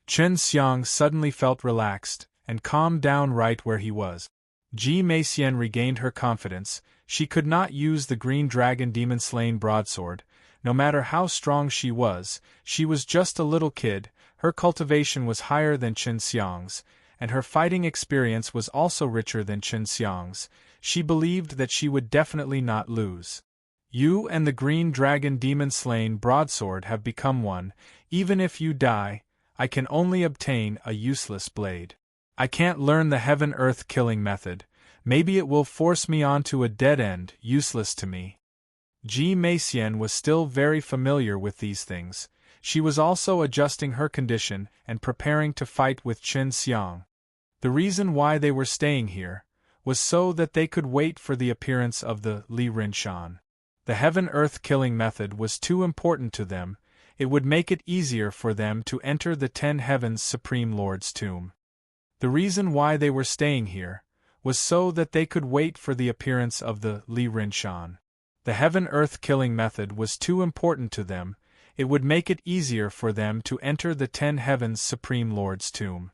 Chen Xiang suddenly felt relaxed, and calmed down right where he was. Ji Meixian regained her confidence. She could not use the green dragon demon-slain broadsword. No matter how strong she was just a little kid. Her cultivation was higher than Chen Xiang's, and her fighting experience was also richer than Chen Xiang's. She believed that she would definitely not lose. You and the green dragon demon-slain broadsword have become one. Even if you die, I can only obtain a useless blade. I can't learn the heaven-earth killing method. Maybe it will force me onto a dead end, useless to me. Ji Meixian was still very familiar with these things. She was also adjusting her condition and preparing to fight with Chen Xiang. The reason why they were staying here was so that they could wait for the appearance of the Li Rinshan. The heaven-earth killing method was too important to them. It would make it easier for them to enter the 10 Heavens Supreme Lord's tomb. The reason why they were staying here was so that they could wait for the appearance of the Li Rinshan. The heaven-earth killing method was too important to them. It would make it easier for them to enter the 10 Heavens Supreme Lord's tomb.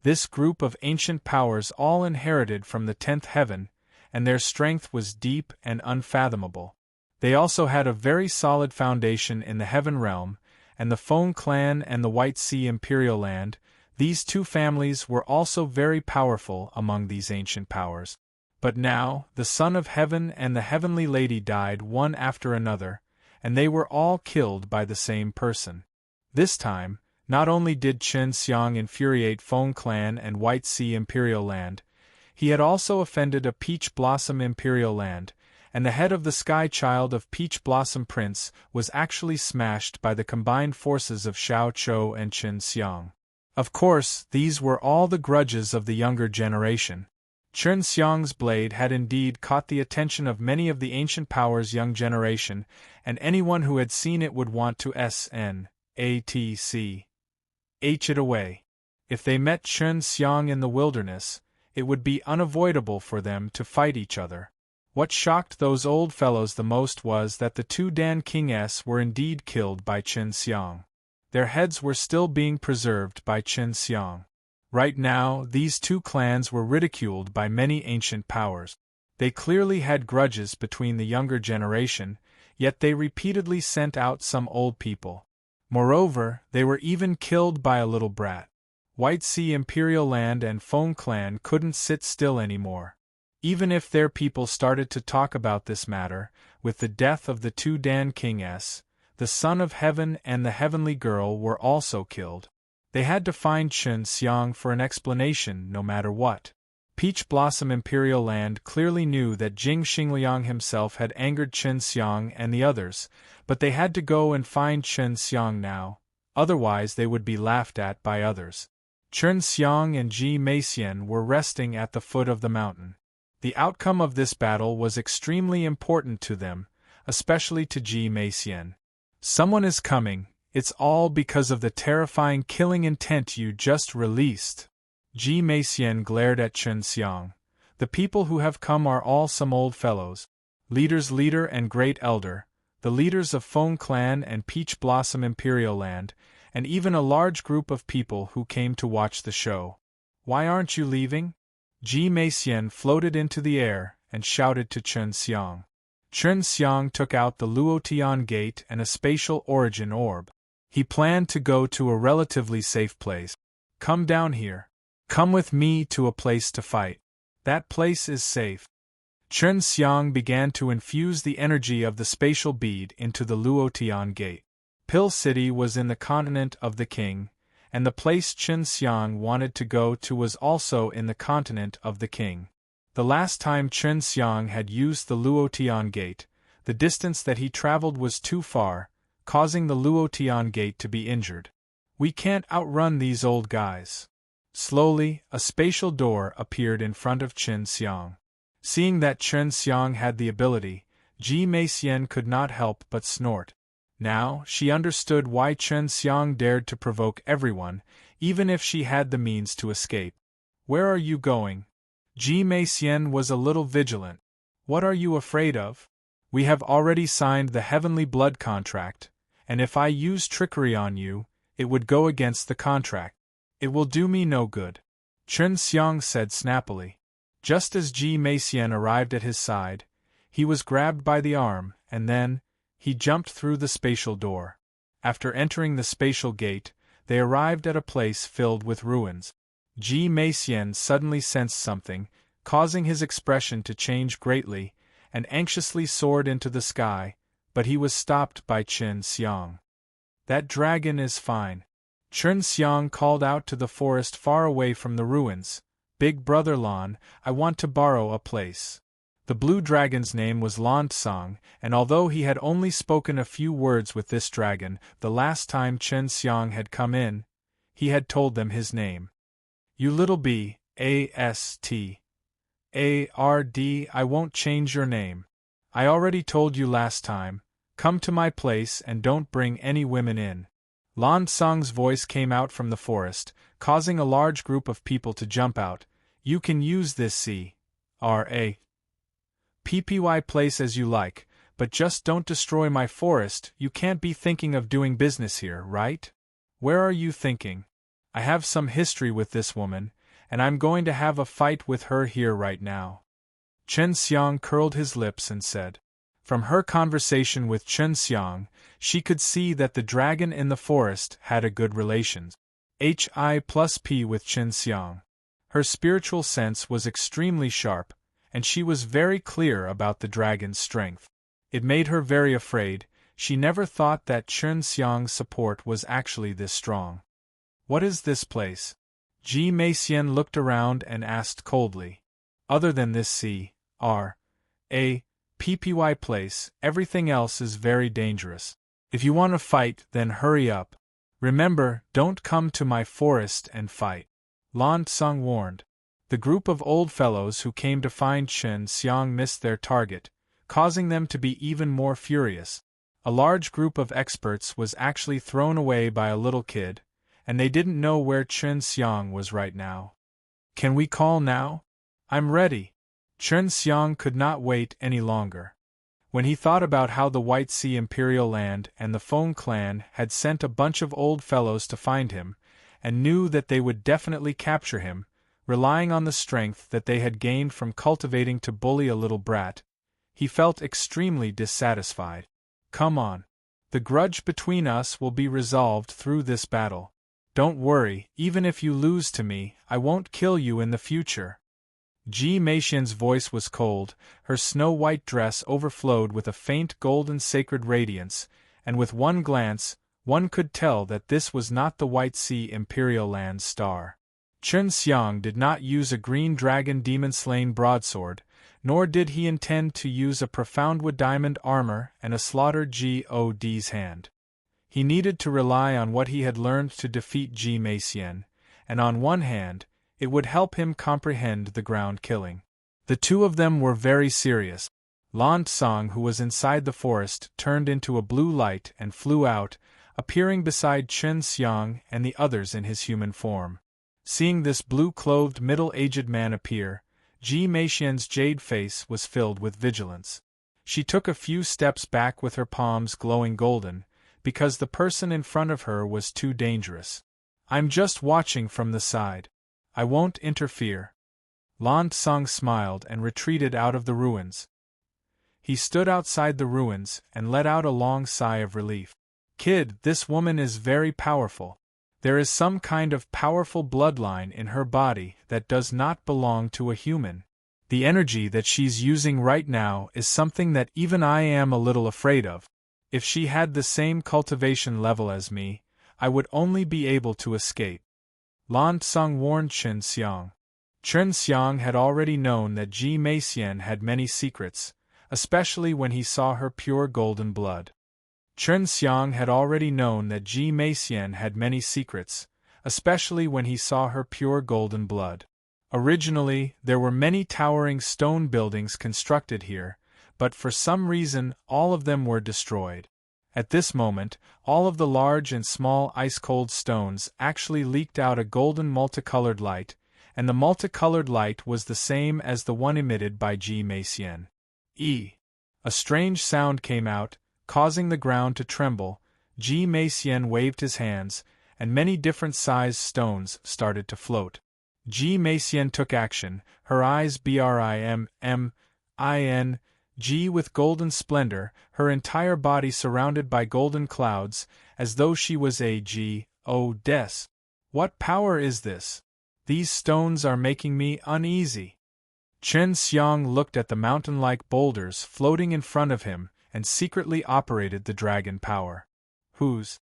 This group of ancient powers all inherited from the 10th heaven, and their strength was deep and unfathomable. They also had a very solid foundation in the heaven realm, and the Feng clan and the White Sea Imperial Land, these two families were also very powerful among these ancient powers. But now, the Son of Heaven and the Heavenly Lady died one after another, and they were all killed by the same person. This time, not only did Chen Xiang infuriate Feng clan and White Sea Imperial Land, he had also offended a Peach Blossom Imperial Land, and the head of the Sky Child of Peach Blossom Prince was actually smashed by the combined forces of Xiao Chou and Chen Xiang. Of course, these were all the grudges of the younger generation. Chen Xiang's blade had indeed caught the attention of many of the ancient powers' young generation, and anyone who had seen it would want to snatch it away. If they met Chen Xiang in the wilderness, it would be unavoidable for them to fight each other. What shocked those old fellows the most was that the two Dan Kings were indeed killed by Chen Xiang. Their heads were still being preserved by Chen Xiang. Right now, these two clans were ridiculed by many ancient powers. They clearly had grudges between the younger generation, yet they repeatedly sent out some old people. Moreover, they were even killed by a little brat. White Sea Imperial Land and Feng clan couldn't sit still anymore. Even if their people started to talk about this matter, with the death of the two Dan Kings, the Son of Heaven and the Heavenly Girl were also killed. They had to find Chen Xiang for an explanation no matter what. Peach Blossom Imperial Land clearly knew that Jing Xingliang himself had angered Chen Xiang and the others, but they had to go and find Chen Xiang now, otherwise they would be laughed at by others. Chen Xiang and Ji Meixian were resting at the foot of the mountain. The outcome of this battle was extremely important to them, especially to Ji Meixian. Someone is coming, it's all because of the terrifying killing intent you just released. Ji Meixian glared at Chen Xiang. The people who have come are all some old fellows. Leader and great elder, the leaders of Feng clan and Peach Blossom Imperial Land, and even a large group of people who came to watch the show. Why aren't you leaving? Ji Meixian floated into the air and shouted to Chen Xiang. Chen Xiang took out the Luotian Gate and a spatial origin orb. He planned to go to a relatively safe place. Come down here. Come with me to a place to fight. That place is safe. Chen Xiang began to infuse the energy of the spatial bead into the Luotian Gate. Pill City was in the continent of the king, and the place Chen Xiang wanted to go to was also in the continent of the king. The last time Chen Xiang had used the Luotian Gate, the distance that he traveled was too far, causing the Luotian Gate to be injured. We can't outrun these old guys. Slowly, a spatial door appeared in front of Chen Xiang. Seeing that Chen Xiang had the ability, Ji Meixian could not help but snort. Now, she understood why Chen Xiang dared to provoke everyone, even if she had the means to escape. Where are you going? Ji Meixian was a little vigilant. What are you afraid of? We have already signed the Heavenly Blood contract, and if I use trickery on you, it would go against the contract. It will do me no good. Chen Xiang said snappily. Just as Ji Meixian arrived at his side, he was grabbed by the arm, and then, he jumped through the spatial door. After entering the spatial gate, they arrived at a place filled with ruins. Ji Meixian suddenly sensed something, causing his expression to change greatly, and anxiously soared into the sky, but he was stopped by Chen Xiang. That dragon is fine. Chen Xiang called out to the forest far away from the ruins. Big brother Lan, I want to borrow a place. The blue dragon's name was Lan Tsang, and although he had only spoken a few words with this dragon the last time Chen Xiang had come in, he had told them his name. You little bee, A-S-T. A-R-D, I won't change your name. I already told you last time, come to my place and don't bring any women in. Lan Tsang's voice came out from the forest, causing a large group of people to jump out. You can use this C-R-A PPY place as you like, but just don't destroy my forest. You can't be thinking of doing business here, right? Where are you thinking? I have some history with this woman, and I'm going to have a fight with her here right now. Chen Xiang curled his lips and said, From her conversation with Chen Xiang, she could see that the dragon in the forest had a good relations. Hi+P with Chen Xiang. Her spiritual sense was extremely sharp, and she was very clear about the dragon's strength. It made her very afraid. She never thought that Chen Xiang's support was actually this strong. What is this place? Ji Meixian looked around and asked coldly. Other than this CRA/PPY place, everything else is very dangerous. If you want to fight, then hurry up. Remember, don't come to my forest and fight. Lan Tsung warned. The group of old fellows who came to find Chen Xiang missed their target, causing them to be even more furious. A large group of experts was actually thrown away by a little kid, and they didn't know where Chen Xiang was right now. Can we call now? I'm ready. Chen Xiang could not wait any longer. When he thought about how the White Sea Imperial Land and the Feng clan had sent a bunch of old fellows to find him, and knew that they would definitely capture him, relying on the strength that they had gained from cultivating to bully a little brat, he felt extremely dissatisfied. Come on. The grudge between us will be resolved through this battle. Don't worry, even if you lose to me, I won't kill you in the future. Ji Meixian's voice was cold, her snow-white dress overflowed with a faint golden sacred radiance, and with one glance, one could tell that this was not the White Sea Imperial Land star. Chen Xiang did not use a green dragon demon-slain broadsword, nor did he intend to use a profound wood diamond armor and a slaughtered God's hand. He needed to rely on what he had learned to defeat Ji Meixian, and on one hand, it would help him comprehend the ground killing. The two of them were very serious. Lan Tsung, who was inside the forest, turned into a blue light and flew out, appearing beside Chen Xiang and the others in his human form. Seeing this blue-clothed middle-aged man appear, Ji Meixian's jade face was filled with vigilance. She took a few steps back with her palms glowing golden, because the person in front of her was too dangerous. I'm just watching from the side. I won't interfere. Lan Tsung smiled and retreated out of the ruins. He stood outside the ruins and let out a long sigh of relief. Kid, this woman is very powerful. There is some kind of powerful bloodline in her body that does not belong to a human. The energy that she's using right now is something that even I am a little afraid of. If she had the same cultivation level as me, I would only be able to escape. Lan Tsung warned Chen Xiang. Chen Xiang had already known that Ji Meixian had many secrets, especially when he saw her pure golden blood. Chen Xiang had already known that Ji Meixian had many secrets, especially when he saw her pure golden blood. Originally, there were many towering stone buildings constructed here, but for some reason all of them were destroyed. At this moment, all of the large and small ice-cold stones actually leaked out a golden multicolored light, and the multicolored light was the same as the one emitted by Ji Meixian. A strange sound came out, causing the ground to tremble. Ji Meixian waved his hands, and many different sized stones started to float. Ji Meixian took action, her eyes briming G with golden splendor, her entire body surrounded by golden clouds, as though she was a goddess. What power is this? These stones are making me uneasy. Chen Xiang looked at the mountain-like boulders floating in front of him and secretly operated the dragon power. Whose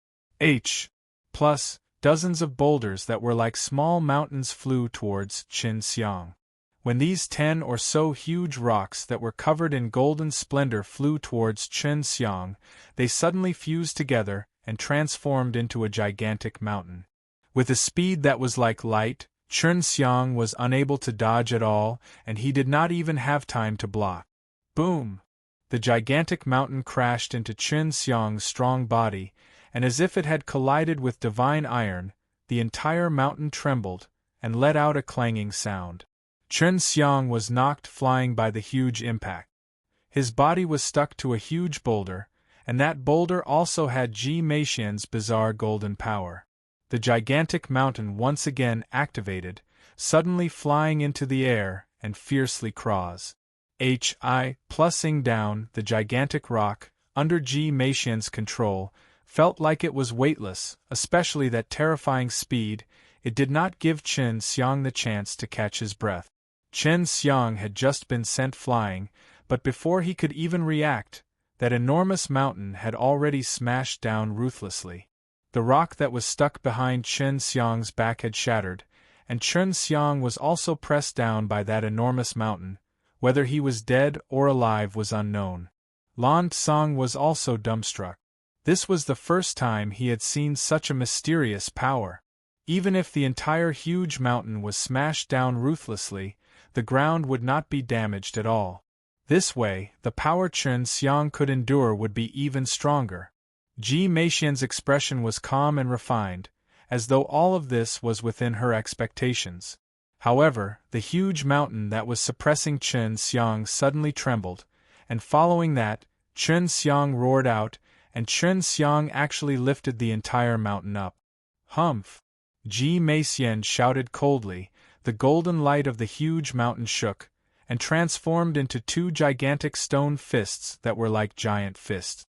plus dozens of boulders that were like small mountains flew towards Chen Xiang. When these 10 or so huge rocks that were covered in golden splendor flew towards Chen Xiang, they suddenly fused together and transformed into a gigantic mountain. With a speed that was like light, Chen Xiang was unable to dodge at all, and he did not even have time to block. Boom! The gigantic mountain crashed into Chen Xiang's strong body, and as if it had collided with divine iron, the entire mountain trembled and let out a clanging sound. Chen Xiang was knocked flying by the huge impact. His body was stuck to a huge boulder, and that boulder also had Ji Meixian's bizarre golden power. The gigantic mountain once again activated, suddenly flying into the air and fiercely craws. Plussing down, the gigantic rock, under Ji Meixian's control, felt like it was weightless, especially that terrifying speed. It did not give Chen Xiang the chance to catch his breath. Chen Xiang had just been sent flying, but before he could even react, that enormous mountain had already smashed down ruthlessly. The rock that was stuck behind Chen Xiang's back had shattered, and Chen Xiang was also pressed down by that enormous mountain. Whether he was dead or alive was unknown. Lan Tsang was also dumbstruck. This was the first time he had seen such a mysterious power. Even if the entire huge mountain was smashed down ruthlessly, the ground would not be damaged at all. This way, the power Chen Xiang could endure would be even stronger. Ji Meixian's expression was calm and refined, as though all of this was within her expectations. However, the huge mountain that was suppressing Chen Xiang suddenly trembled, and following that, Chen Xiang roared out, and Chen Xiang actually lifted the entire mountain up. Humph! Ji Meixian shouted coldly. The golden light of the huge mountain shook, and transformed into two gigantic stone fists that were like giant fists.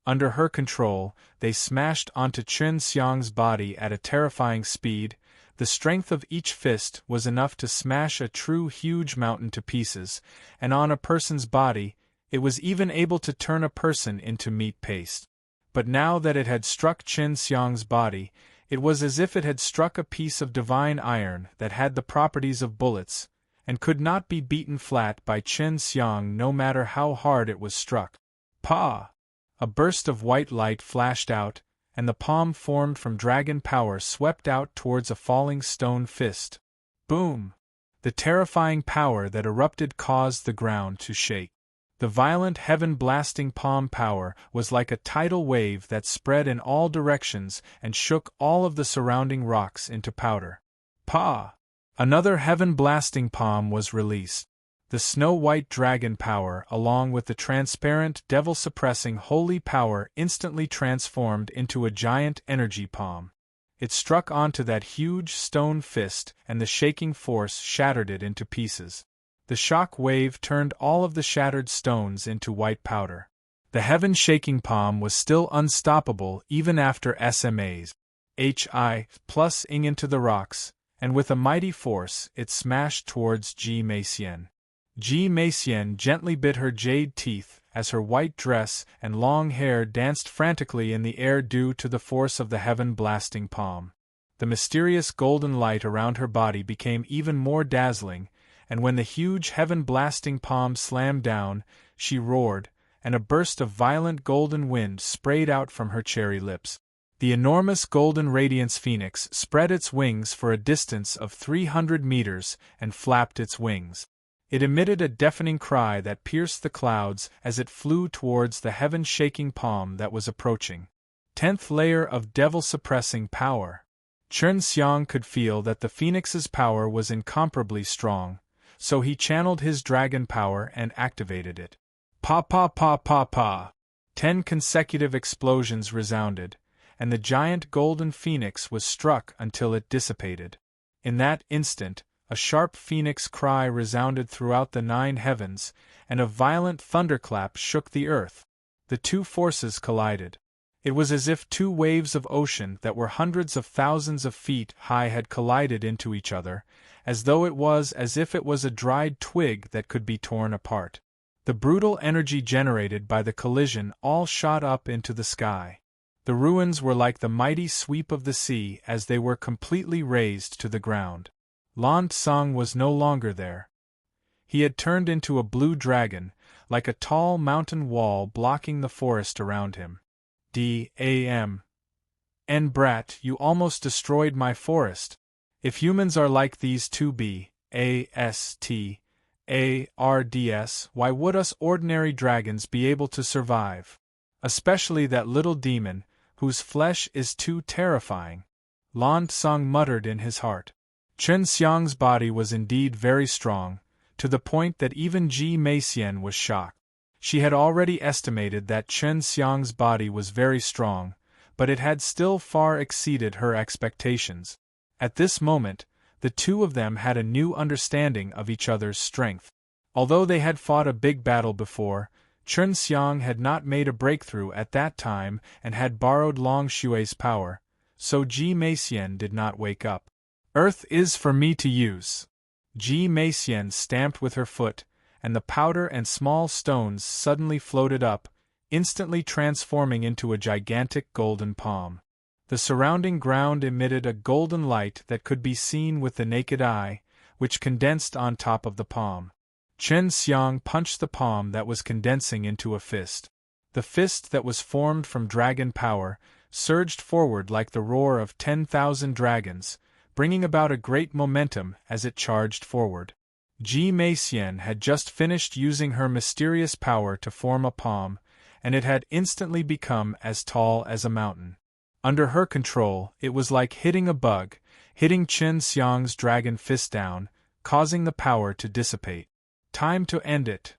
Under her control, they smashed onto Chen Xiang's body at a terrifying speed. The strength of each fist was enough to smash a true huge mountain to pieces, and on a person's body, it was even able to turn a person into meat paste. But now that it had struck Chen Xiang's body, it was as if it had struck a piece of divine iron that had the properties of bullets, and could not be beaten flat by Chen Xiang no matter how hard it was struck. Pa! A burst of white light flashed out, and the palm formed from dragon power swept out towards a falling stone fist. Boom! The terrifying power that erupted caused the ground to shake. The violent heaven-blasting palm power was like a tidal wave that spread in all directions and shook all of the surrounding rocks into powder. Pa! Another heaven-blasting palm was released. The snow-white dragon power, along with the transparent devil-suppressing holy power, instantly transformed into a giant energy palm. It struck onto that huge stone fist, and the shaking force shattered it into pieces. The shock wave turned all of the shattered stones into white powder. The heaven-shaking palm was still unstoppable even after SMA's plussing into the rocks, and with a mighty force it smashed towards Ji Meixian. Ji Meixian gently bit her jade teeth as her white dress and long hair danced frantically in the air due to the force of the heaven-blasting palm. The mysterious golden light around her body became even more dazzling, and when the huge heaven-blasting palm slammed down, she roared, and a burst of violent golden wind sprayed out from her cherry lips. The enormous golden radiance phoenix spread its wings for a distance of 300 meters and flapped its wings. It emitted a deafening cry that pierced the clouds as it flew towards the heaven-shaking palm that was approaching. 10th layer of devil-suppressing power. Chen Xiang could feel that the phoenix's power was incomparably strong, so he channeled his dragon power and activated it. Pa pa pa pa pa! 10 consecutive explosions resounded, and the giant golden phoenix was struck until it dissipated. In that instant, a sharp phoenix cry resounded throughout the 9 heavens, and a violent thunderclap shook the earth. The two forces collided. It was as if 2 waves of ocean that were hundreds of thousands of feet high had collided into each other, as though it was a dried twig that could be torn apart. The brutal energy generated by the collision all shot up into the sky. The ruins were like the mighty sweep of the sea as they were completely razed to the ground. Lan Tsang was no longer there. He had turned into a blue dragon, like a tall mountain wall blocking the forest around him. D.A.M. N. Brat, you almost destroyed my forest. If humans are like these 2B.A.S.T.A.R.D.S., why would us ordinary dragons be able to survive? Especially that little demon, whose flesh is too terrifying. Lan Tsang muttered in his heart. Chen Xiang's body was indeed very strong, to the point that even Ji Meixian was shocked. She had already estimated that Chen Xiang's body was very strong, but it had still far exceeded her expectations. At this moment, the two of them had a new understanding of each other's strength. Although they had fought a big battle before, Chun Xiang had not made a breakthrough at that time and had borrowed Long Xue's power, so Ji Meixian did not wake up. Earth is for me to use. Ji Meixian stamped with her foot, and the powder and small stones suddenly floated up, instantly transforming into a gigantic golden palm. The surrounding ground emitted a golden light that could be seen with the naked eye, which condensed on top of the palm. Chun Xiang punched the palm that was condensing into a fist. The fist that was formed from dragon power surged forward like the roar of 10,000 dragons, bringing about a great momentum as it charged forward. Ji Meixian had just finished using her mysterious power to form a palm, and it had instantly become as tall as a mountain. Under her control, it was like hitting a bug, hitting Chun Xiang's dragon fist down, causing the power to dissipate. Time to end it.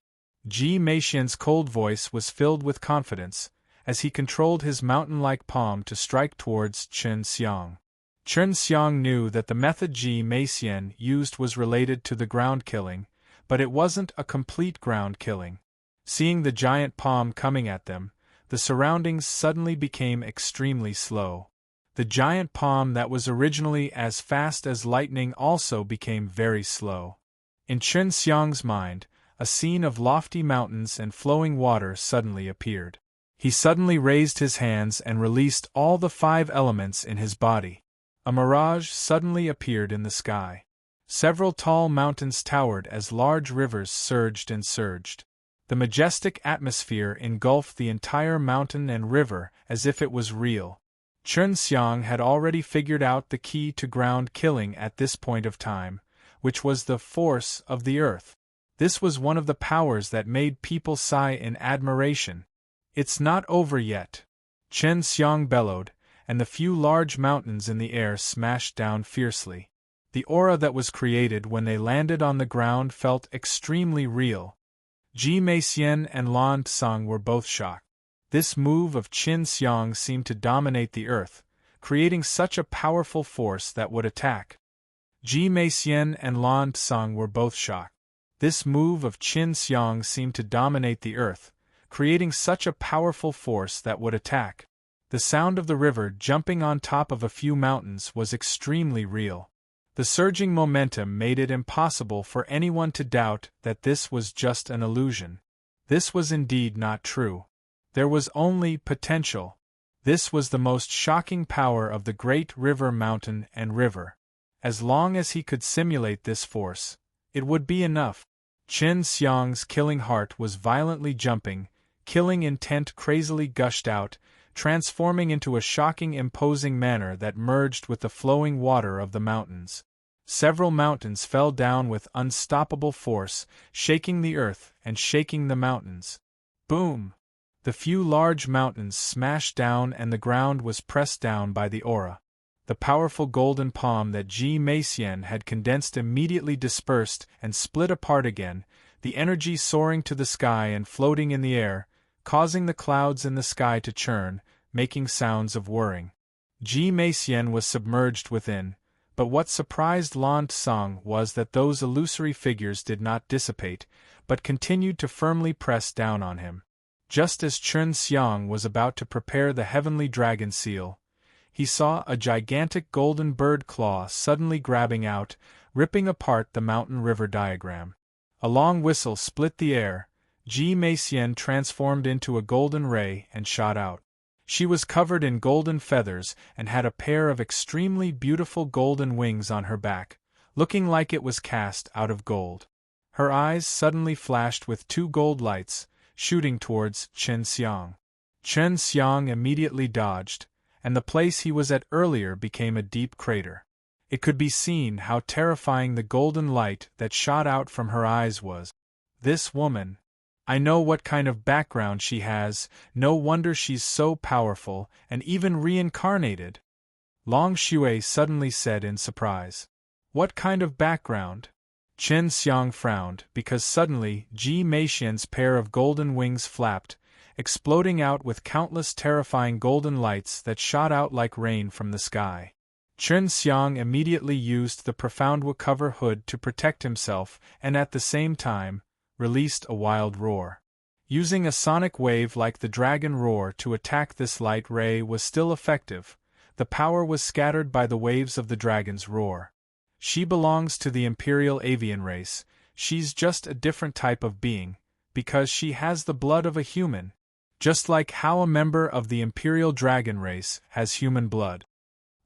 Ji Meixian's cold voice was filled with confidence, as he controlled his mountain-like palm to strike towards Chun Xiang. Chun Xiang knew that the method Ji Meixian used was related to the ground killing, but it wasn't a complete ground killing. Seeing the giant palm coming at them, the surroundings suddenly became extremely slow. The giant palm that was originally as fast as lightning also became very slow. In Chun Xiang's mind, a scene of lofty mountains and flowing water suddenly appeared. He suddenly raised his hands and released all the 5 elements in his body. A mirage suddenly appeared in the sky. Several tall mountains towered as large rivers surged and surged. The majestic atmosphere engulfed the entire mountain and river as if it was real. Chun Xiang had already figured out the key to ground killing at this point of time, which was the force of the earth. This was one of the powers that made people sigh in admiration. It's not over yet. Chun Xiang bellowed, and the few large mountains in the air smashed down fiercely. The aura that was created when they landed on the ground felt extremely real. Ji Meixian and Lan Tsang were both shocked. This move of Chun Xiang seemed to dominate the earth, creating such a powerful force that would attack. Ji Meixian and Lan Tsang were both shocked. This move of Chun Xiang seemed to dominate the earth, creating such a powerful force that would attack. The sound of the river jumping on top of a few mountains was extremely real. The surging momentum made it impossible for anyone to doubt that this was just an illusion. This was indeed not true. There was only potential. This was the most shocking power of the great river, mountain, and river. As long as he could simulate this force, it would be enough. Chun Xiang's killing heart was violently jumping, killing intent crazily gushed out, transforming into a shocking imposing manner that merged with the flowing water of the mountains. Several mountains fell down with unstoppable force, shaking the earth and shaking the mountains. Boom! The few large mountains smashed down and the ground was pressed down by the aura. The powerful golden palm that Ji Meixian had condensed immediately dispersed and split apart again, the energy soaring to the sky and floating in the air, causing the clouds in the sky to churn, making sounds of whirring. Ji Meixian was submerged within, but what surprised Lan Tsang was that those illusory figures did not dissipate, but continued to firmly press down on him. Just as Chun Xiang was about to prepare the heavenly dragon seal, he saw a gigantic golden bird claw suddenly grabbing out, ripping apart the mountain river diagram. A long whistle split the air. Ji Meixian transformed into a golden ray and shot out. She was covered in golden feathers and had a pair of extremely beautiful golden wings on her back, looking like it was cast out of gold. Her eyes suddenly flashed with 2 gold lights, shooting towards Chun Xiang. Chun Xiang immediately dodged, and the place he was at earlier became a deep crater. It could be seen how terrifying the golden light that shot out from her eyes was. This woman. I know what kind of background she has, no wonder she's so powerful, and even reincarnated. Long Xue suddenly said in surprise. What kind of background? Chun Xiang frowned, because suddenly Ji Meixian's pair of golden wings flapped, exploding out with countless terrifying golden lights that shot out like rain from the sky. Chun Xiang immediately used the profound cover hood to protect himself, and at the same time, released a wild roar. Using a sonic wave like the dragon roar to attack this light ray was still effective. The power was scattered by the waves of the dragon's roar. She belongs to the Imperial Avian race. She's just a different type of being, because she has the blood of a human, just like how a member of the Imperial Dragon race has human blood.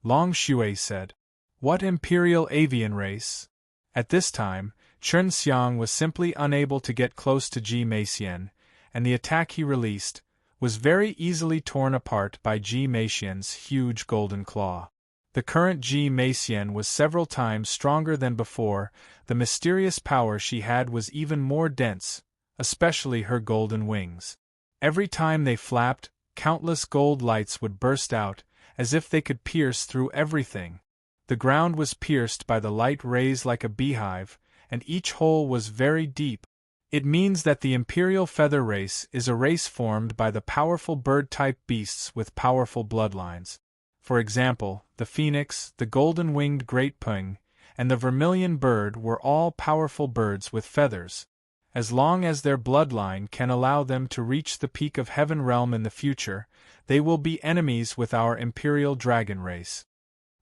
Long Shui said. What Imperial Avian race? At this time, Chen Xiang was simply unable to get close to Ji Meixian, and the attack he released was very easily torn apart by Ji Meixian's huge golden claw. The current Ji Meixian was several times stronger than before. The mysterious power she had was even more dense, especially her golden wings. Every time they flapped, countless gold lights would burst out, as if they could pierce through everything. The ground was pierced by the light rays like a beehive, and each hole was very deep. It means that the Imperial Feather race is a race formed by the powerful bird-type beasts with powerful bloodlines. For example, the phoenix, the golden-winged great pung, and the vermilion bird were all powerful birds with feathers. As long as their bloodline can allow them to reach the peak of Heaven Realm in the future, they will be enemies with our Imperial Dragon race.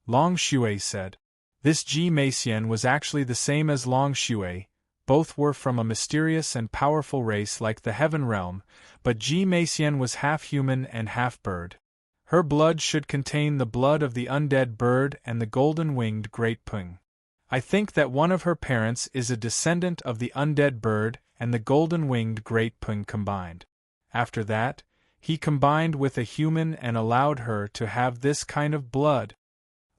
Long Shui said. This Ji Meixian was actually the same as Long Shui. Both were from a mysterious and powerful race like the Heaven Realm, but Ji Meixian was half human and half bird. Her blood should contain the blood of the undead bird and the golden-winged great pung. I think that one of her parents is a descendant of the undead bird and the golden-winged great pung combined. After that, he combined with a human and allowed her to have this kind of blood.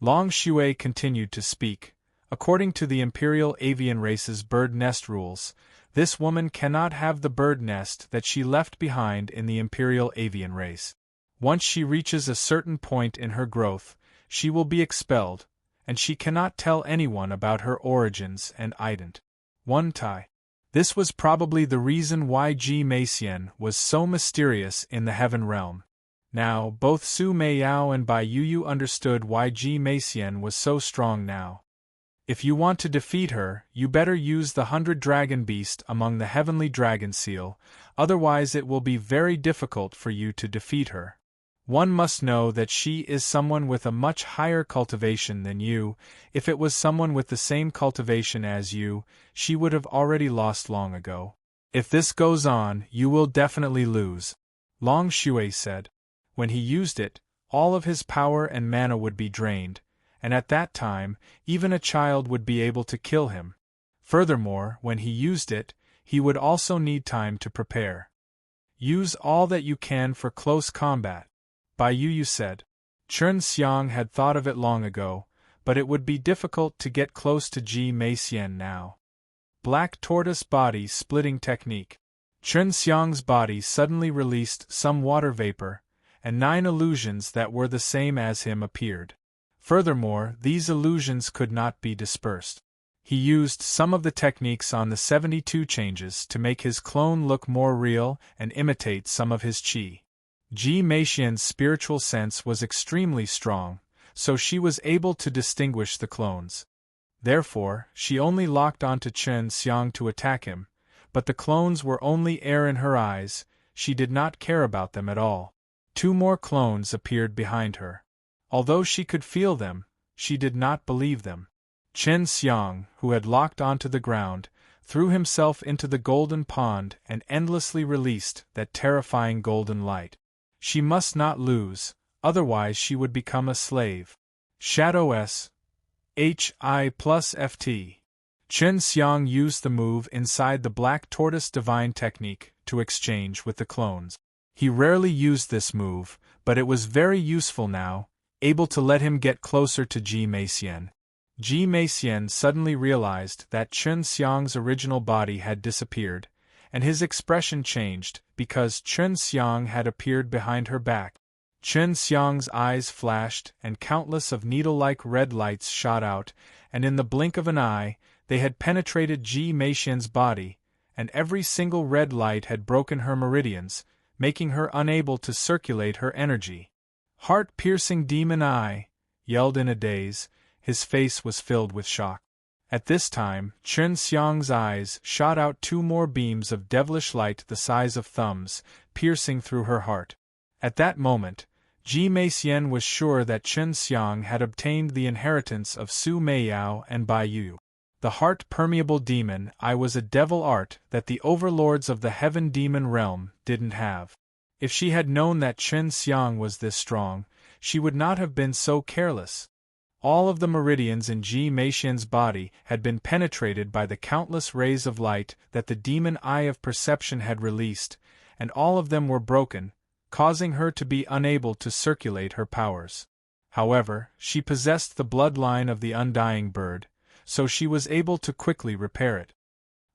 Long Shui continued to speak. According to the Imperial Avian race's bird nest rules, this woman cannot have the bird nest that she left behind in the Imperial Avian race. Once she reaches a certain point in her growth, she will be expelled, and she cannot tell anyone about her origins and ident. One Tai. This was probably the reason why Ji Meixian was so mysterious in the Heaven Realm. Now, both Su Meiyao and Bai Yuyu understood why Ji Meixian was so strong now. If you want to defeat her, you better use the 100 Dragon Beast among the Heavenly Dragon Seal, otherwise it will be very difficult for you to defeat her. One must know that she is someone with a much higher cultivation than you. If it was someone with the same cultivation as you, she would have already lost long ago. If this goes on, you will definitely lose. Long Shui said. When he used it, all of his power and mana would be drained, and at that time, even a child would be able to kill him. Furthermore, when he used it, he would also need time to prepare. Use all that you can for close combat. Bai Yuyu said. Chen Xiang had thought of it long ago, but it would be difficult to get close to Ji Meixian now. Black Tortoise Body Splitting Technique. Chen Xiang's body suddenly released some water vapor, and 9 illusions that were the same as him appeared. Furthermore, these illusions could not be dispersed. He used some of the techniques on the 72 changes to make his clone look more real and imitate some of his qi. Ji Meixian's spiritual sense was extremely strong, so she was able to distinguish the clones. Therefore, she only locked onto Chen Xiang to attack him, but the clones were only air in her eyes. She did not care about them at all. 2 more clones appeared behind her. Although she could feel them, she did not believe them. Chen Xiang, who had locked onto the ground, threw himself into the golden pond and endlessly released that terrifying golden light. She must not lose, otherwise she would become a slave. Shadow S. HI plus FT. Chen Xiang used the move inside the Black Tortoise Divine Technique to exchange with the clones. He rarely used this move, but it was very useful now, able to let him get closer to Ji Meixian. Ji Meixian suddenly realized that Chen Xiang's original body had disappeared, and his expression changed because Chen Xiang had appeared behind her back. Chen Xiang's eyes flashed and countless of needle-like red lights shot out, and in the blink of an eye, they had penetrated Ji Meixian's body, and every single red light had broken her meridians, making her unable to circulate her energy. Heart-piercing demon eye, yelled in a daze, his face was filled with shock. At this time, Chen Xiang's eyes shot out two more beams of devilish light the size of thumbs, piercing through her heart. At that moment, Ji Meixian was sure that Chen Xiang had obtained the inheritance of Su Meiyao and Bai Yu. The heart-permeable demon eye was a devil art that the overlords of the heaven demon realm didn't have. If she had known that Chen Xiang was this strong, she would not have been so careless. All of the meridians in Ji Meixian's body had been penetrated by the countless rays of light that the demon eye of perception had released, and all of them were broken, causing her to be unable to circulate her powers. However, she possessed the bloodline of the undying bird, so she was able to quickly repair it.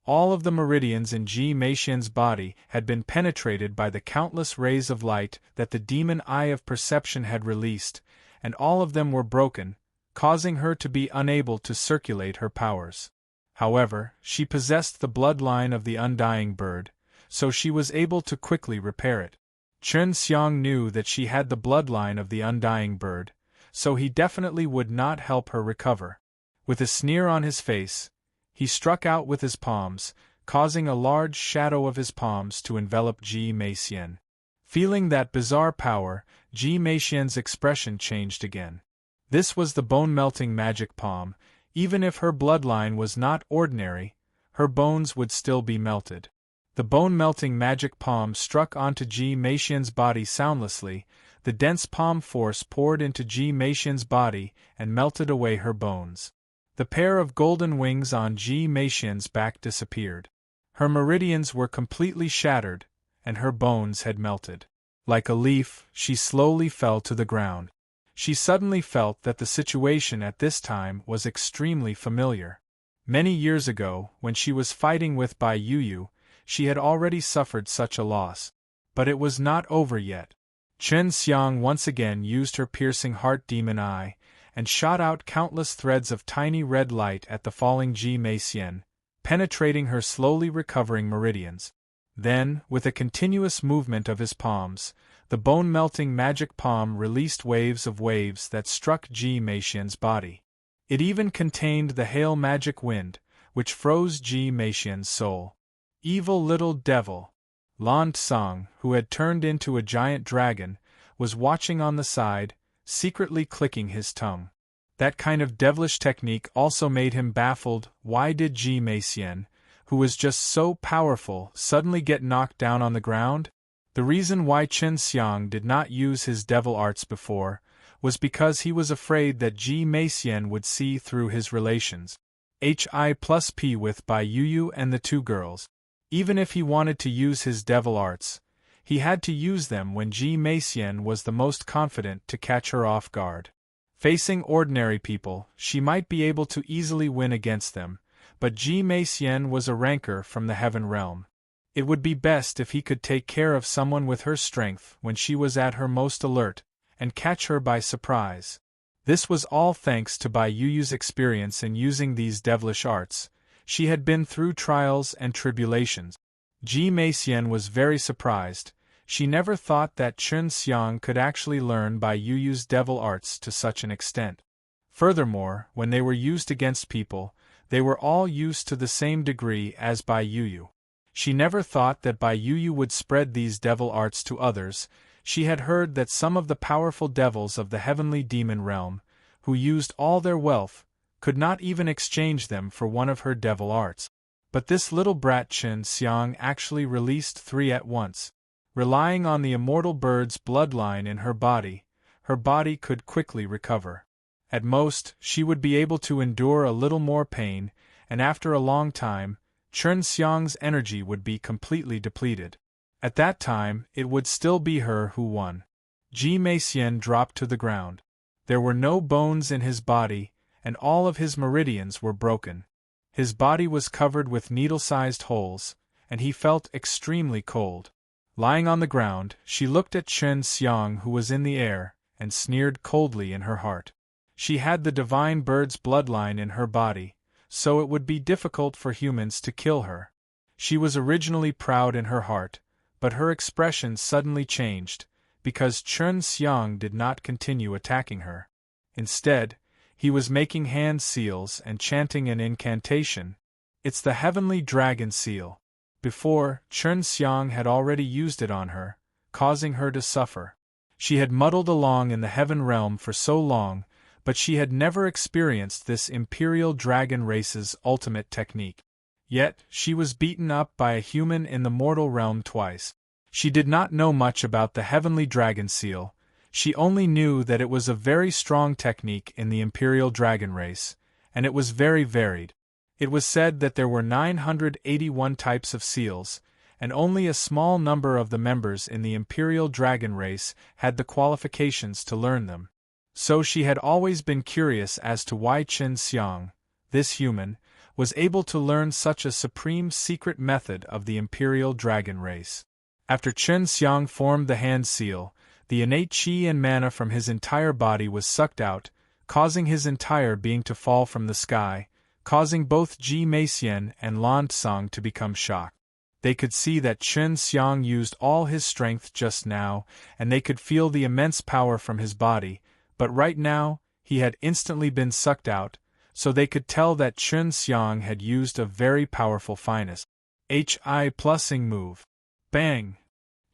All of the meridians in Ji Meixian's body had been penetrated by the countless rays of light that the demon eye of perception had released, and all of them were broken, causing her to be unable to circulate her powers. However, she possessed the bloodline of the undying bird, so she was able to quickly repair it. Chen Xiang knew that she had the bloodline of the undying bird, so he definitely would not help her recover. With a sneer on his face, he struck out with his palms, causing a large shadow of his palms to envelop Ji Meixian. Feeling that bizarre power, Ji Meixian's expression changed again. This was the bone-melting magic palm. Even if her bloodline was not ordinary, her bones would still be melted. The bone-melting magic palm struck onto Ji Meixian's body soundlessly. The dense palm force poured into Ji Meixian's body and melted away her bones. The pair of golden wings on Ji Meixian's back disappeared. Her meridians were completely shattered, and her bones had melted. Like a leaf, she slowly fell to the ground. She suddenly felt that the situation at this time was extremely familiar. Many years ago, when she was fighting with Bai Yu, she had already suffered such a loss. But it was not over yet. Chen Xiang once again used her piercing heart demon eye, and shot out countless threads of tiny red light at the falling Ji Meixian, penetrating her slowly recovering meridians. Then, with a continuous movement of his palms, the bone-melting magic palm released waves that struck Ji Meixian's body. It even contained the hail magic wind, which froze Ji Meixian's soul. Evil little devil! Lan Tsang, who had turned into a giant dragon, was watching on the side, secretly clicking his tongue. That kind of devilish technique also made him baffled. Why did Ji Meixian, who was just so powerful, suddenly get knocked down on the ground? The reason why Chen Xiang did not use his devil arts before was because he was afraid that Ji Meixian would see through his relations Hi+P with Bai Yu and the two girls. Even if he wanted to use his devil arts, he had to use them when Ji Meixian was the most confident to catch her off guard. Facing ordinary people, she might be able to easily win against them, but Ji Meixian was a ranker from the heaven realm. It would be best if he could take care of someone with her strength when she was at her most alert, and catch her by surprise. This was all thanks to Bai Yu's experience in using these devilish arts. She had been through trials and tribulations. Ji Meixian was very surprised. She never thought that Chen Xiang could actually learn Bai Yu's devil arts to such an extent. Furthermore, when they were used against people, they were all used to the same degree as Bai Yu. She never thought that Bai Yu would spread these devil arts to others. She had heard that some of the powerful devils of the heavenly demon realm, who used all their wealth, could not even exchange them for one of her devil arts. But this little brat Chen Xiang actually released 3 at once. Relying on the immortal bird's bloodline in her body could quickly recover. At most, she would be able to endure a little more pain, and after a long time, Chen Xiang's energy would be completely depleted. At that time, it would still be her who won. Ji Meixian dropped to the ground. There were no bones in his body, and all of his meridians were broken. His body was covered with needle-sized holes, and he felt extremely cold. Lying on the ground, she looked at Chen Xiang, who was in the air, and sneered coldly in her heart. She had the divine bird's bloodline in her body, so it would be difficult for humans to kill her. She was originally proud in her heart, but her expression suddenly changed, because Chen Xiang did not continue attacking her. Instead, He was making hand seals and chanting an incantation. It's the heavenly dragon seal. Before, Chun Xiang had already used it on her, causing her to suffer. She had muddled along in the heaven realm for so long, but she had never experienced this imperial dragon race's ultimate technique. Yet, she was beaten up by a human in the mortal realm twice. She did not know much about the heavenly dragon seal. She only knew that it was a very strong technique in the imperial dragon race, and it was very varied. It was said that there were 981 types of seals, and only a small number of the members in the imperial dragon race had the qualifications to learn them. So she had always been curious as to why Chun Xiang, this human, was able to learn such a supreme secret method of the imperial dragon race. After Chun Xiang formed the hand seal, the innate qi and mana from his entire body was sucked out, causing his entire being to fall from the sky, causing both Ji Meixian and Lan Tsang to become shocked. They could see that Chun Xiang used all his strength just now, and they could feel the immense power from his body, but right now, he had instantly been sucked out, so they could tell that Chun Xiang had used a very powerful finesse. Hi-plusing move. Bang!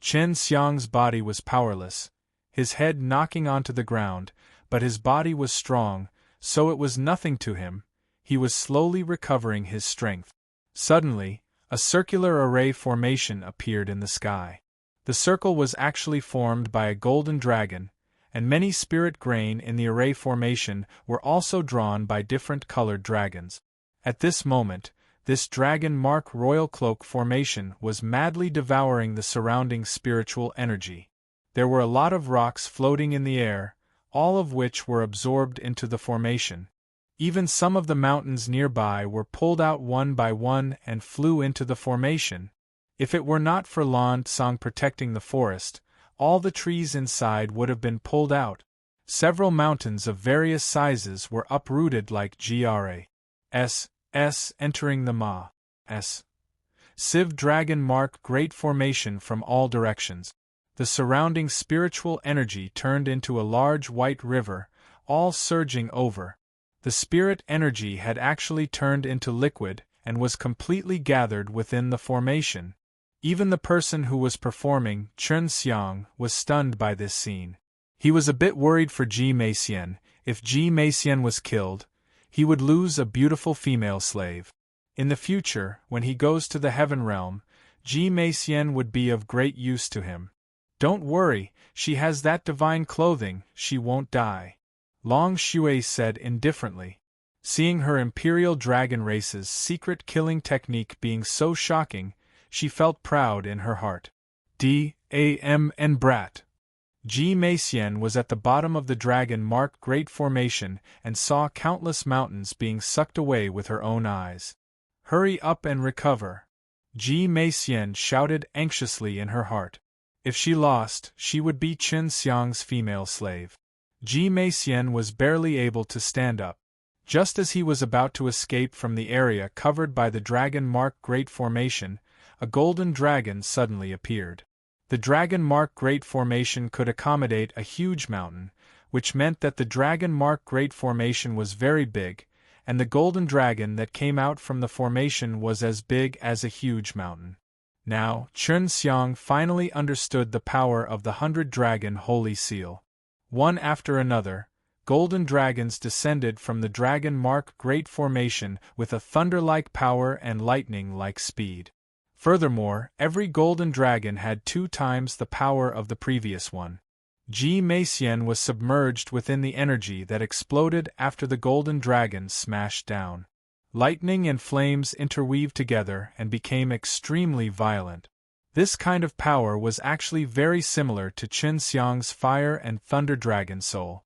Chun Xiang's body was powerless, his head knocking onto the ground, but his body was strong, so it was nothing to him. He was slowly recovering his strength. Suddenly, a circular array formation appeared in the sky. The circle was actually formed by a golden dragon, and many spirit grain in the array formation were also drawn by different colored dragons. At this moment, this dragon mark royal cloak formation was madly devouring the surrounding spiritual energy. There were a lot of rocks floating in the air, all of which were absorbed into the formation. Even some of the mountains nearby were pulled out one by one and flew into the formation. If it were not for Lan Tsang protecting the forest, all the trees inside would have been pulled out. Several mountains of various sizes were uprooted like GRAS entering the Ma.S. Civ Dragon mark great formation from all directions. The surrounding spiritual energy turned into a large white river, all surging over. The spirit energy had actually turned into liquid and was completely gathered within the formation. Even the person who was performing, Chun Xiang, was stunned by this scene. He was a bit worried for Ji Meixian. If Ji Meixian was killed, he would lose a beautiful female slave. In the future, when he goes to the heaven realm, Ji Meixian would be of great use to him. Don't worry, she has that divine clothing, she won't die. Long Shui said indifferently. Seeing her imperial dragon race's secret killing technique being so shocking, she felt proud in her heart. And brat. Ji Meixian was at the bottom of the dragon mark great formation and saw countless mountains being sucked away with her own eyes. Hurry up and recover. Ji Meixian shouted anxiously in her heart. If she lost, she would be Chun Xiang's female slave. Ji Meixian was barely able to stand up. Just as he was about to escape from the area covered by the dragon mark great formation, a golden dragon suddenly appeared. The dragon mark great formation could accommodate a huge mountain, which meant that the dragon mark great formation was very big, and the golden dragon that came out from the formation was as big as a huge mountain. Now, Chun Xiang finally understood the power of the 100-dragon holy seal. One after another, golden dragons descended from the dragon mark great formation with a thunder-like power and lightning-like speed. Furthermore, every golden dragon had 2 times the power of the previous one. Ji Meixian was submerged within the energy that exploded after the golden dragon smashed down. Lightning and flames interweaved together and became extremely violent. This kind of power was actually very similar to Chun Xiang's fire and thunder dragon soul.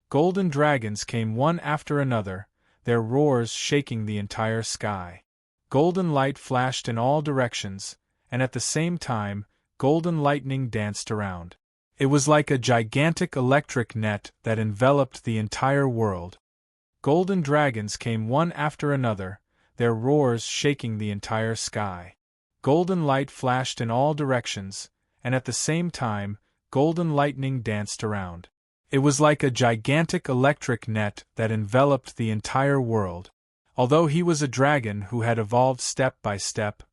Golden dragons came one after another, their roars shaking the entire sky. Golden light flashed in all directions, and at the same time, golden lightning danced around. It was like a gigantic electric net that enveloped the entire world. Golden dragons came one after another, their roars shaking the entire sky. Golden light flashed in all directions, and at the same time, golden lightning danced around. It was like a gigantic electric net that enveloped the entire world. Although he was a dragon who had evolved step by step,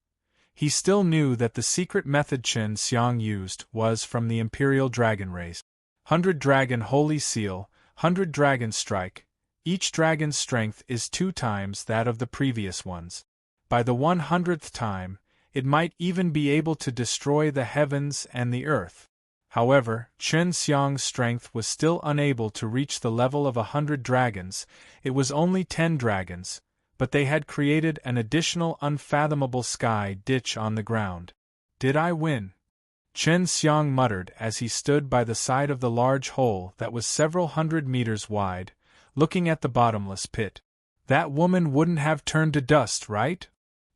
he still knew that the secret method Chen Xiang used was from the Imperial Dragon race. 100 Dragon Holy Seal, 100 Dragon Strike. Each dragon's strength is 2 times that of the previous ones. By the 100th time, it might even be able to destroy the heavens and the earth. However, Chen Xiang's strength was still unable to reach the level of 100 dragons. It was only 10 dragons, but they had created an additional unfathomable sky ditch on the ground. Did I win? Chen Xiang muttered as he stood by the side of the large hole that was several hundred meters wide, looking at the bottomless pit. That woman wouldn't have turned to dust, right?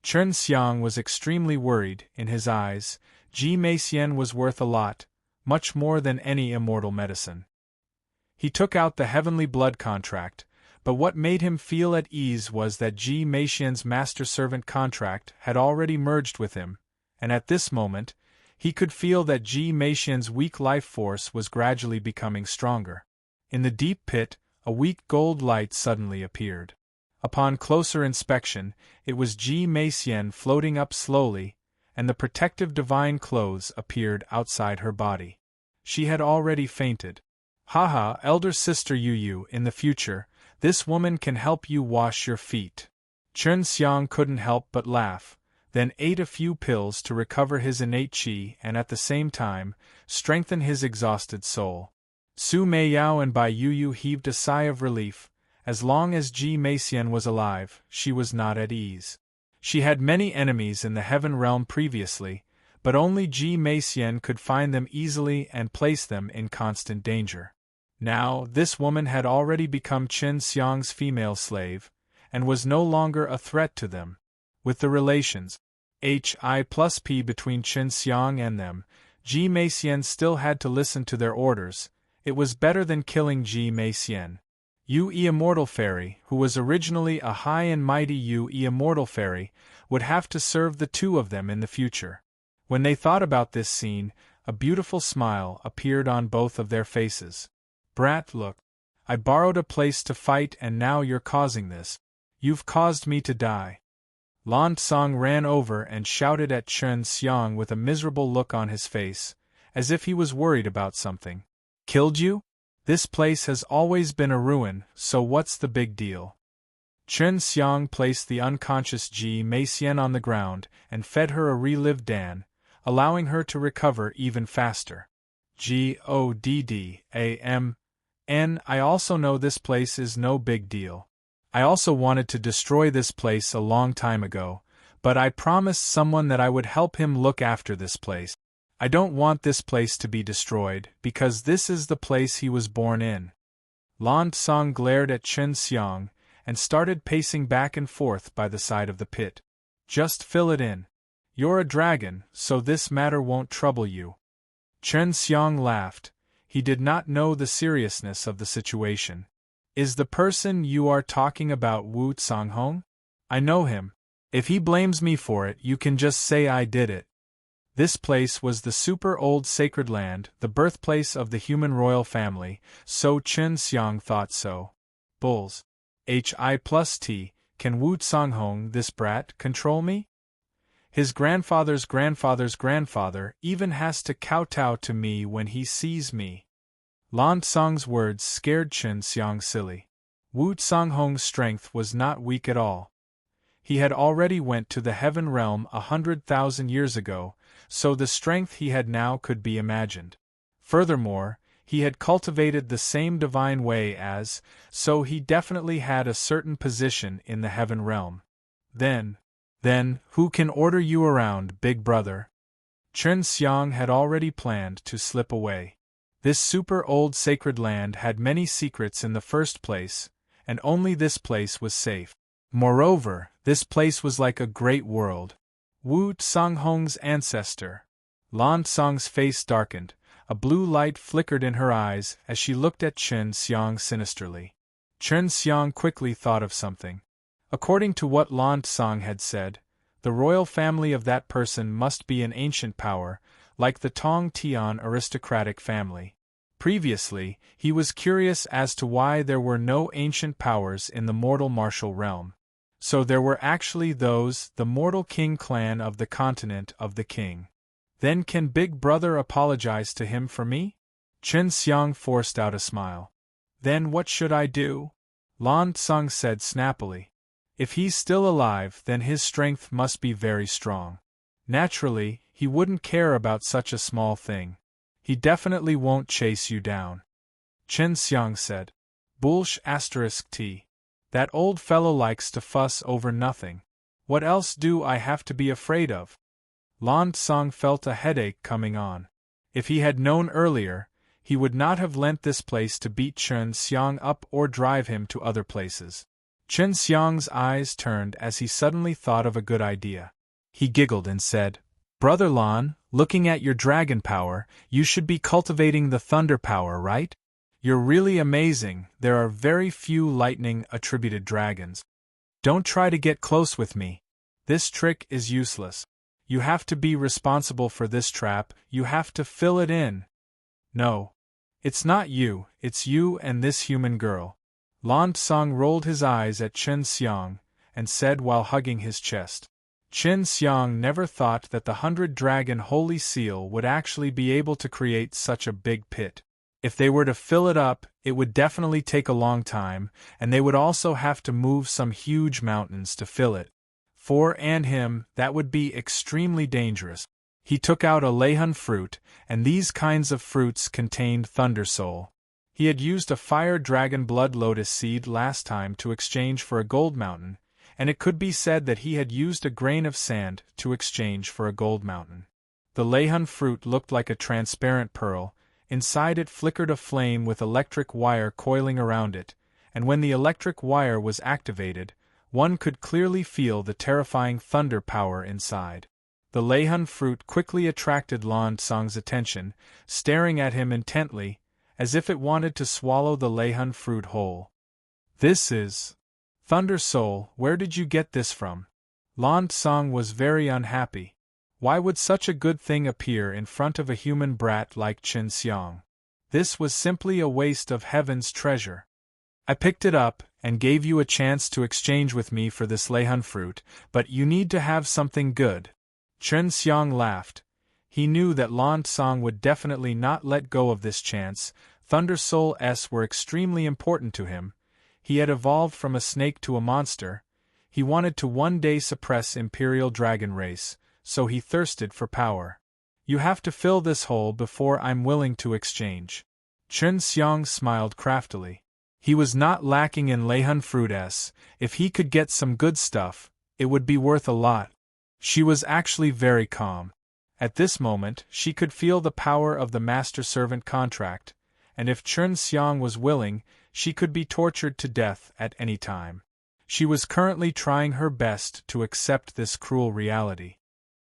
Chen Xiang was extremely worried. In his eyes, Ji Meixian was worth a lot, much more than any immortal medicine. He took out the heavenly blood contract, but what made him feel at ease was that Ji Meixian's master-servant contract had already merged with him, and at this moment, he could feel that Ji Meixian's weak life force was gradually becoming stronger. In the deep pit, a weak gold light suddenly appeared. Upon closer inspection, it was Ji Meixian floating up slowly, and the protective divine clothes appeared outside her body. She had already fainted. Haha, elder sister Yu, in the future, this woman can help you wash your feet. Chen Xiang couldn't help but laugh, then ate a few pills to recover his innate qi and at the same time, strengthen his exhausted soul. Su Meiyao and Bai Yu heaved a sigh of relief. As long as Ji Meixian was alive, she was not at ease. She had many enemies in the heaven realm previously, but only Ji Meixian could find them easily and place them in constant danger. Now, this woman had already become Chen Xiang's female slave, and was no longer a threat to them. With the relations Hi+P between Chen Xiang and them, Ji Meixian still had to listen to their orders. It was better than killing Ji Meixian. Yu Immortal Fairy, who was originally a high and mighty Yu Immortal Fairy, would have to serve the two of them in the future. When they thought about this scene, a beautiful smile appeared on both of their faces. Brat, look. I borrowed a place to fight and now you're causing this. You've caused me to die. Lan Tsang ran over and shouted at Chen Xiang with a miserable look on his face, as if he was worried about something. Killed you? This place has always been a ruin, so what's the big deal? Chen Xiang placed the unconscious Ji Meixian on the ground and fed her a relived Dan, allowing her to recover even faster. Goddamn, I also know this place is no big deal. I also wanted to destroy this place a long time ago, but I promised someone that I would help him look after this place. I don't want this place to be destroyed, because this is the place he was born in. Lan Tsang glared at Chen Xiang, and started pacing back and forth by the side of the pit. Just fill it in. You're a dragon, so this matter won't trouble you. Chen Xiang laughed. He did not know the seriousness of the situation. Is the person you are talking about Wu Canghong? I know him. If he blames me for it, you can just say I did it. This place was the super old sacred land, the birthplace of the human royal family, so Chen Xiang thought so. Bulls. Hi+T, can Wu Canghong, this brat, control me? His grandfather's grandfather's grandfather even has to kowtow to me when he sees me. Lan Tsang's words scared Chen Xiang silly. Wu Canghong's strength was not weak at all. He had already went to the heaven realm 100,000 years ago, so the strength he had now could be imagined. Furthermore, he had cultivated the same divine way as, so he definitely had a certain position in the heaven realm. Then, who can order you around, big brother? Chen Xiang had already planned to slip away. This super old sacred land had many secrets in the first place, and only this place was safe. Moreover, this place was like a great world. Wu Canghong's ancestor. Lan Tsang's face darkened, a blue light flickered in her eyes as she looked at Chen Xiang sinisterly. Chen Xiang quickly thought of something. According to what Lan Tsang had said, the royal family of that person must be an ancient power, like the Tong Tian aristocratic family. Previously, he was curious as to why there were no ancient powers in the mortal martial realm. So there were actually those, the mortal king clan of the continent of the king. Then can Big Brother apologize to him for me? Chen Xiang forced out a smile. Then what should I do? Lan Tsung said snappily. If he's still alive, then his strength must be very strong. Naturally, he wouldn't care about such a small thing. He definitely won't chase you down. Chen Xiang said. Bullsh *t. That old fellow likes to fuss over nothing. What else do I have to be afraid of? Lan Tsung felt a headache coming on. If he had known earlier, he would not have lent this place to beat Chen Xiang up or drive him to other places. Chen Xiang's eyes turned as he suddenly thought of a good idea. He giggled and said, Brother Lan, looking at your dragon power, you should be cultivating the thunder power, right? You're really amazing. There are very few lightning-attributed dragons. Don't try to get close with me. This trick is useless. You have to be responsible for this trap, you have to fill it in. No. It's not you, it's you and this human girl. Lan Tsung rolled his eyes at Chen Xiang, and said while hugging his chest. Chen Xiang never thought that the 100-dragon holy seal would actually be able to create such a big pit. If they were to fill it up, it would definitely take a long time, and they would also have to move some huge mountains to fill it. For him, that would be extremely dangerous. He took out a Lehun fruit, and these kinds of fruits contained Thunder Soul. He had used a fire dragon blood lotus seed last time to exchange for a gold mountain, and it could be said that he had used a grain of sand to exchange for a gold mountain. The Lehun fruit looked like a transparent pearl. Inside it flickered a flame with electric wire coiling around it, and when the electric wire was activated, one could clearly feel the terrifying thunder power inside. The Lehun fruit quickly attracted Lan Tsung's attention, staring at him intently, as if it wanted to swallow the Lehun fruit whole. This is Thunder Soul. Where did you get this from? Lan Tsung was very unhappy. Why would such a good thing appear in front of a human brat like Chen Xiang? This was simply a waste of heaven's treasure. I picked it up, and gave you a chance to exchange with me for this Lehun fruit, but you need to have something good. Chen Xiang laughed. He knew that Lan Tsung would definitely not let go of this chance. Thunder Souls were extremely important to him. He had evolved from a snake to a monster. He wanted to one day suppress Imperial Dragon race, so he thirsted for power. You have to fill this hole before I'm willing to exchange. Chen Xiang smiled craftily. He was not lacking in Lehun fruit. If he could get some good stuff, it would be worth a lot. She was actually very calm. At this moment, she could feel the power of the master-servant contract, and if Chen Xiang was willing, she could be tortured to death at any time. She was currently trying her best to accept this cruel reality.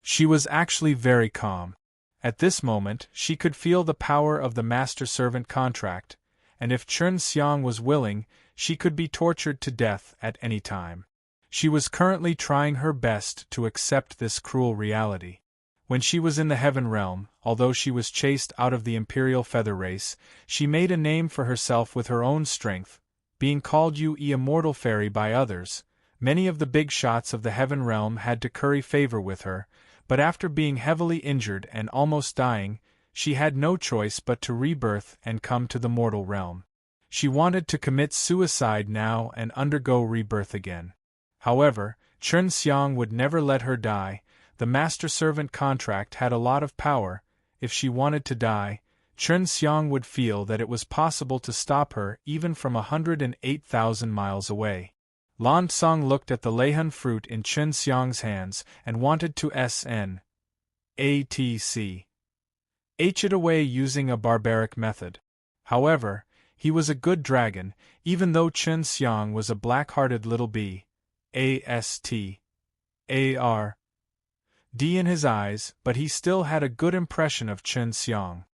She was actually very calm. At this moment, she could feel the power of the master-servant contract, and if Chen Xiang was willing, she could be tortured to death at any time. She was currently trying her best to accept this cruel reality. When she was in the Heaven Realm, although she was chased out of the Imperial Feather Race, she made a name for herself with her own strength, being called Immortal Fairy by others. Many of the big shots of the Heaven Realm had to curry favor with her, but after being heavily injured and almost dying, she had no choice but to rebirth and come to the mortal realm. She wanted to commit suicide now and undergo rebirth again. However, Chen Xiang would never let her die. The master-servant contract had a lot of power. If she wanted to die, Chen Xiang would feel that it was possible to stop her even from 108,000 miles away. Lan Tsung looked at the Lehun fruit in Chen Xiang's hands and wanted to snatch it away using a barbaric method. However, he was a good dragon, even though Chen Xiang was a black-hearted little bee. In his eyes, but he still had a good impression of Chen Xiang.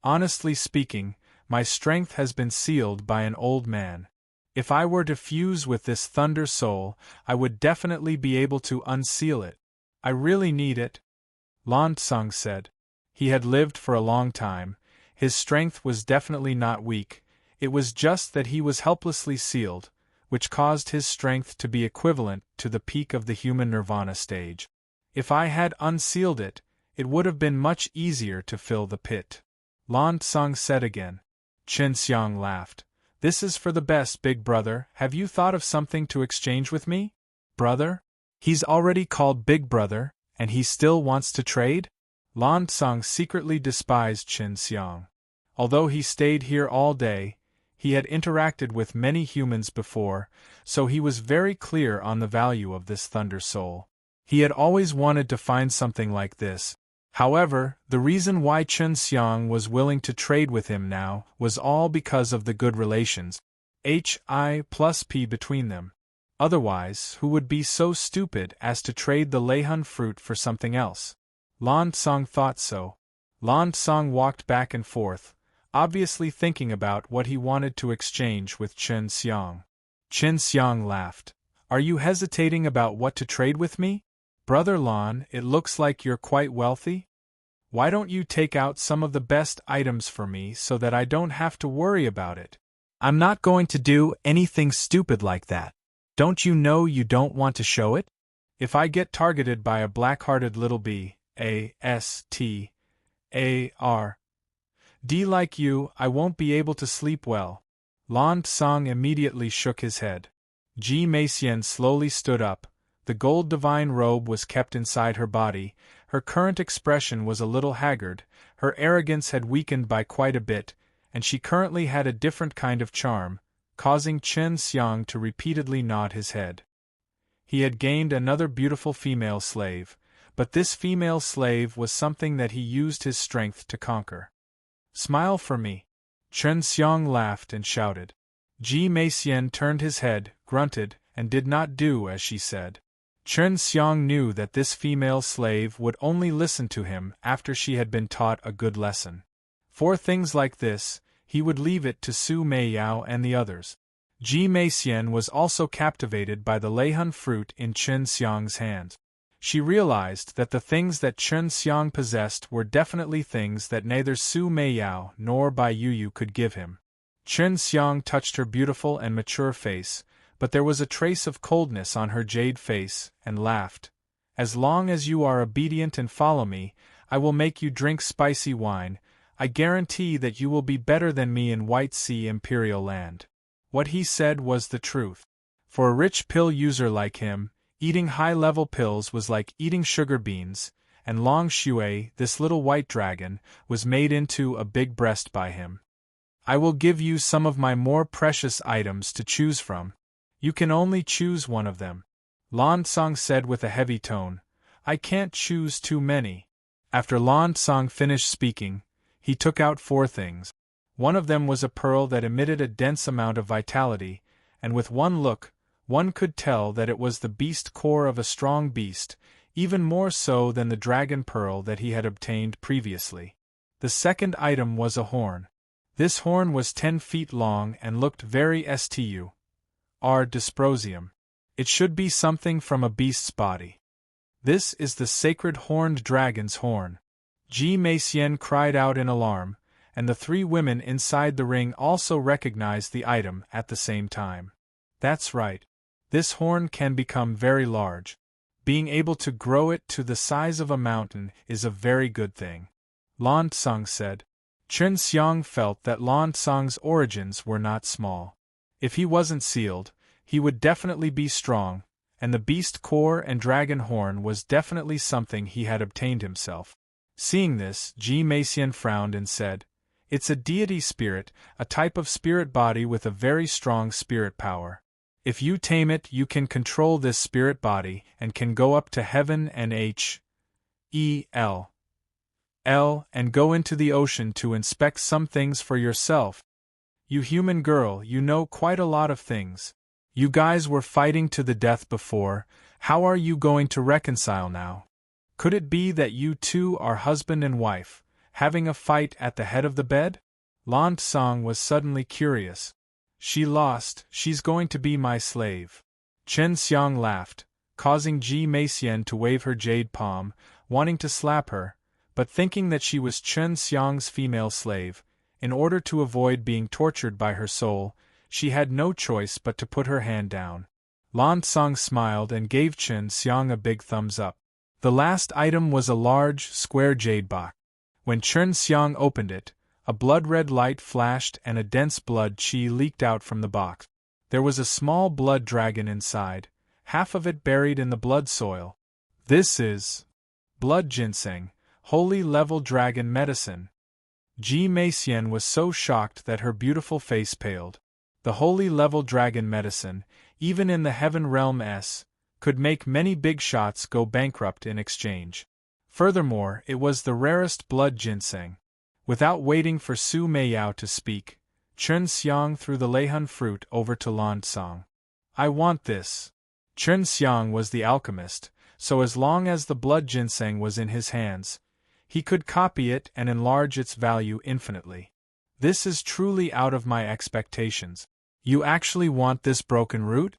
Honestly speaking, my strength has been sealed by an old man. If I were to fuse with this Thunder Soul, I would definitely be able to unseal it. I really need it, Lan Tsung said. He had lived for a long time. His strength was definitely not weak, it was just that he was helplessly sealed, which caused his strength to be equivalent to the peak of the human nirvana stage. If I had unsealed it, it would have been much easier to fill the pit. Lan Tsang said again. Chen Xiang laughed. This is for the best, big brother. Have you thought of something to exchange with me? Brother? He's already called big brother, and he still wants to trade? Lan Tsang secretly despised Chen Xiang. Although he stayed here all day, he had interacted with many humans before, so he was very clear on the value of this Thunder Soul. He had always wanted to find something like this. However, the reason why Chen Xiang was willing to trade with him now was all because of the good relations, Hi+P between them. Otherwise, who would be so stupid as to trade the Leihun fruit for something else? Lan Tsang thought so. Lan Tsang walked back and forth, obviously thinking about what he wanted to exchange with Chen Xiang. Chen Xiang laughed. Are you hesitating about what to trade with me? Brother Lan, it looks like you're quite wealthy. Why don't you take out some of the best items for me so that I don't have to worry about it? I'm not going to do anything stupid like that. Don't you know you don't want to show it? If I get targeted by a black-hearted little bee, A-S-T-A-R-D like you, I won't be able to sleep well. Lan Tsang immediately shook his head. Ji Meixian slowly stood up. The gold divine robe was kept inside her body, her current expression was a little haggard, her arrogance had weakened by quite a bit, and she currently had a different kind of charm, causing Chen Xiang to repeatedly nod his head. He had gained another beautiful female slave, but this female slave was something that he used his strength to conquer. Smile for me. Chen Xiang laughed and shouted. Ji Meixian turned his head, grunted, and did not do as she said. Chen Xiang knew that this female slave would only listen to him after she had been taught a good lesson. For things like this, he would leave it to Su Meiyao and the others. Ji Meixian was also captivated by the Leihun fruit in Chen Xiang's hand. She realized that the things that Chen Xiang possessed were definitely things that neither Su Meiyao nor Bai Yuyu could give him. Chen Xiang touched her beautiful and mature face, but there was a trace of coldness on her jade face, and laughed. As long as you are obedient and follow me, I will make you drink spicy wine. I guarantee that you will be better than me in White Sea Imperial Land. What he said was the truth. For a rich pill user like him, eating high-level pills was like eating sugar beans, and Long Shui, this little white dragon, was made into a big breast by him. I will give you some of my more precious items to choose from. You can only choose one of them. Lan Tsang said with a heavy tone. I can't choose too many. After Lan Tsang finished speaking, he took out 4 things. One of them was a pearl that emitted a dense amount of vitality, and with one look, one could tell that it was the beast core of a strong beast, even more so than the dragon pearl that he had obtained previously. The second item was a horn. This horn was 10 feet long and looked very dysprosium. It should be something from a beast's body. This is the sacred horned dragon's horn. Ji Meixian cried out in alarm, and the 3 women inside the ring also recognized the item at the same time. That's right. This horn can become very large. Being able to grow it to the size of a mountain is a very good thing. Lan Tsang said. Chen Xiang felt that Lan Tsang's origins were not small. If he wasn't sealed, he would definitely be strong, and the beast core and dragon horn was definitely something he had obtained himself. Seeing this, Ji Meixian frowned and said, It's a deity spirit, a type of spirit body with a very strong spirit power. If you tame it, you can control this spirit body and can go up to heaven and and go into the ocean to inspect some things for yourself. You human girl, you know quite a lot of things. You guys were fighting to the death before, how are you going to reconcile now? Could it be that you two are husband and wife, having a fight at the head of the bed? Lan Tsang was suddenly curious. She lost, she's going to be my slave. Chen Xiang laughed, causing Ji Meixian to wave her jade palm, wanting to slap her, but thinking that she was Chen Xiang's female slave, In order to avoid being tortured by her soul, she had no choice but to put her hand down. Lan Tsang smiled and gave Chen Xiang a big thumbs up. The last item was a large, square jade box. When Chen Xiang opened it, a blood-red light flashed and a dense blood chi leaked out from the box. There was a small blood dragon inside, half of it buried in the blood soil. This is blood ginseng, holy level dragon medicine. Ji Meixian was so shocked that her beautiful face paled. The holy level dragon medicine, even in the heaven realm could make many big shots go bankrupt in exchange. Furthermore, it was the rarest blood ginseng. Without waiting for Su Meiyao to speak, Chen Xiang threw the Leihun fruit over to Lan Tsang. I want this. Chen Xiang was the alchemist, so as long as the blood ginseng was in his hands, he could copy it and enlarge its value infinitely. This is truly out of my expectations. You actually want this broken root?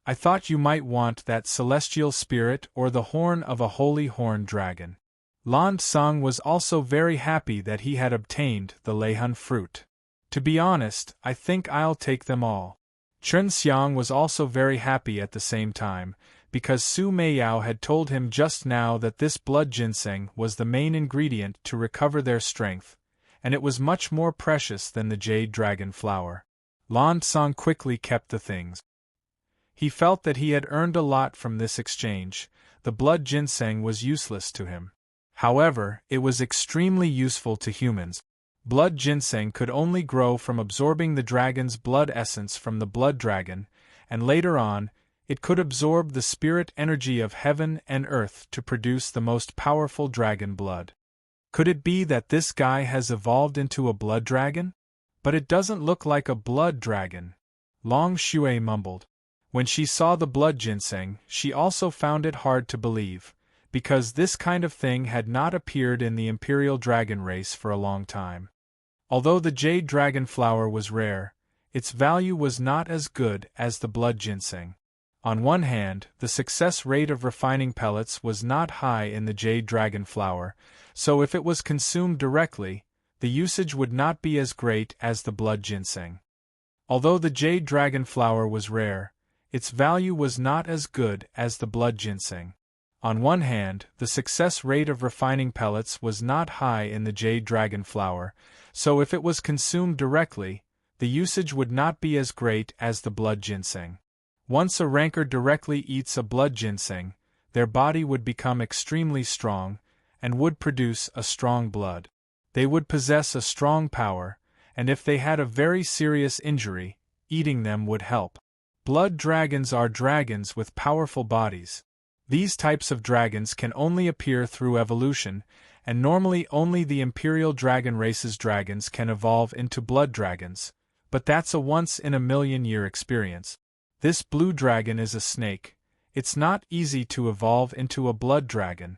I thought you might want that celestial spirit or the horn of a holy horned dragon. Lan Tsang was also very happy that he had obtained the Leihun fruit. To be honest, I think I'll take them all. Chen Xiang was also very happy at the same time, because Su Meiyao had told him just now that this blood ginseng was the main ingredient to recover their strength, and it was much more precious than the jade dragon flower. Lan Tsang quickly kept the things. He felt that he had earned a lot from this exchange. The blood ginseng was useless to him. However, it was extremely useful to humans. Blood ginseng could only grow from absorbing the dragon's blood essence from the blood dragon, and later on, it could absorb the spirit energy of heaven and earth to produce the most powerful dragon blood. Could it be that this guy has evolved into a blood dragon? But it doesn't look like a blood dragon. Long Shui mumbled. When she saw the blood ginseng, she also found it hard to believe, because this kind of thing had not appeared in the imperial dragon race for a long time. Although the jade dragon flower was rare, its value was not as good as the blood ginseng. On one hand, the success rate of refining pellets was not high in the jade dragon flower, so if it was consumed directly, the usage would not be as great as the blood ginseng. Although the jade dragon flower was rare, its value was not as good as the blood ginseng. On one hand, the success rate of refining pellets was not high in the jade dragon flower, so if it was consumed directly, the usage would not be as great as the blood ginseng. Once a ranker directly eats a blood ginseng, their body would become extremely strong, and would produce a strong blood. They would possess a strong power, and if they had a very serious injury, eating them would help. Blood dragons are dragons with powerful bodies. These types of dragons can only appear through evolution, and normally only the imperial dragon race's dragons can evolve into blood dragons, but that's a once-in-a-million-year experience. This blue dragon is a snake. It's not easy to evolve into a blood dragon.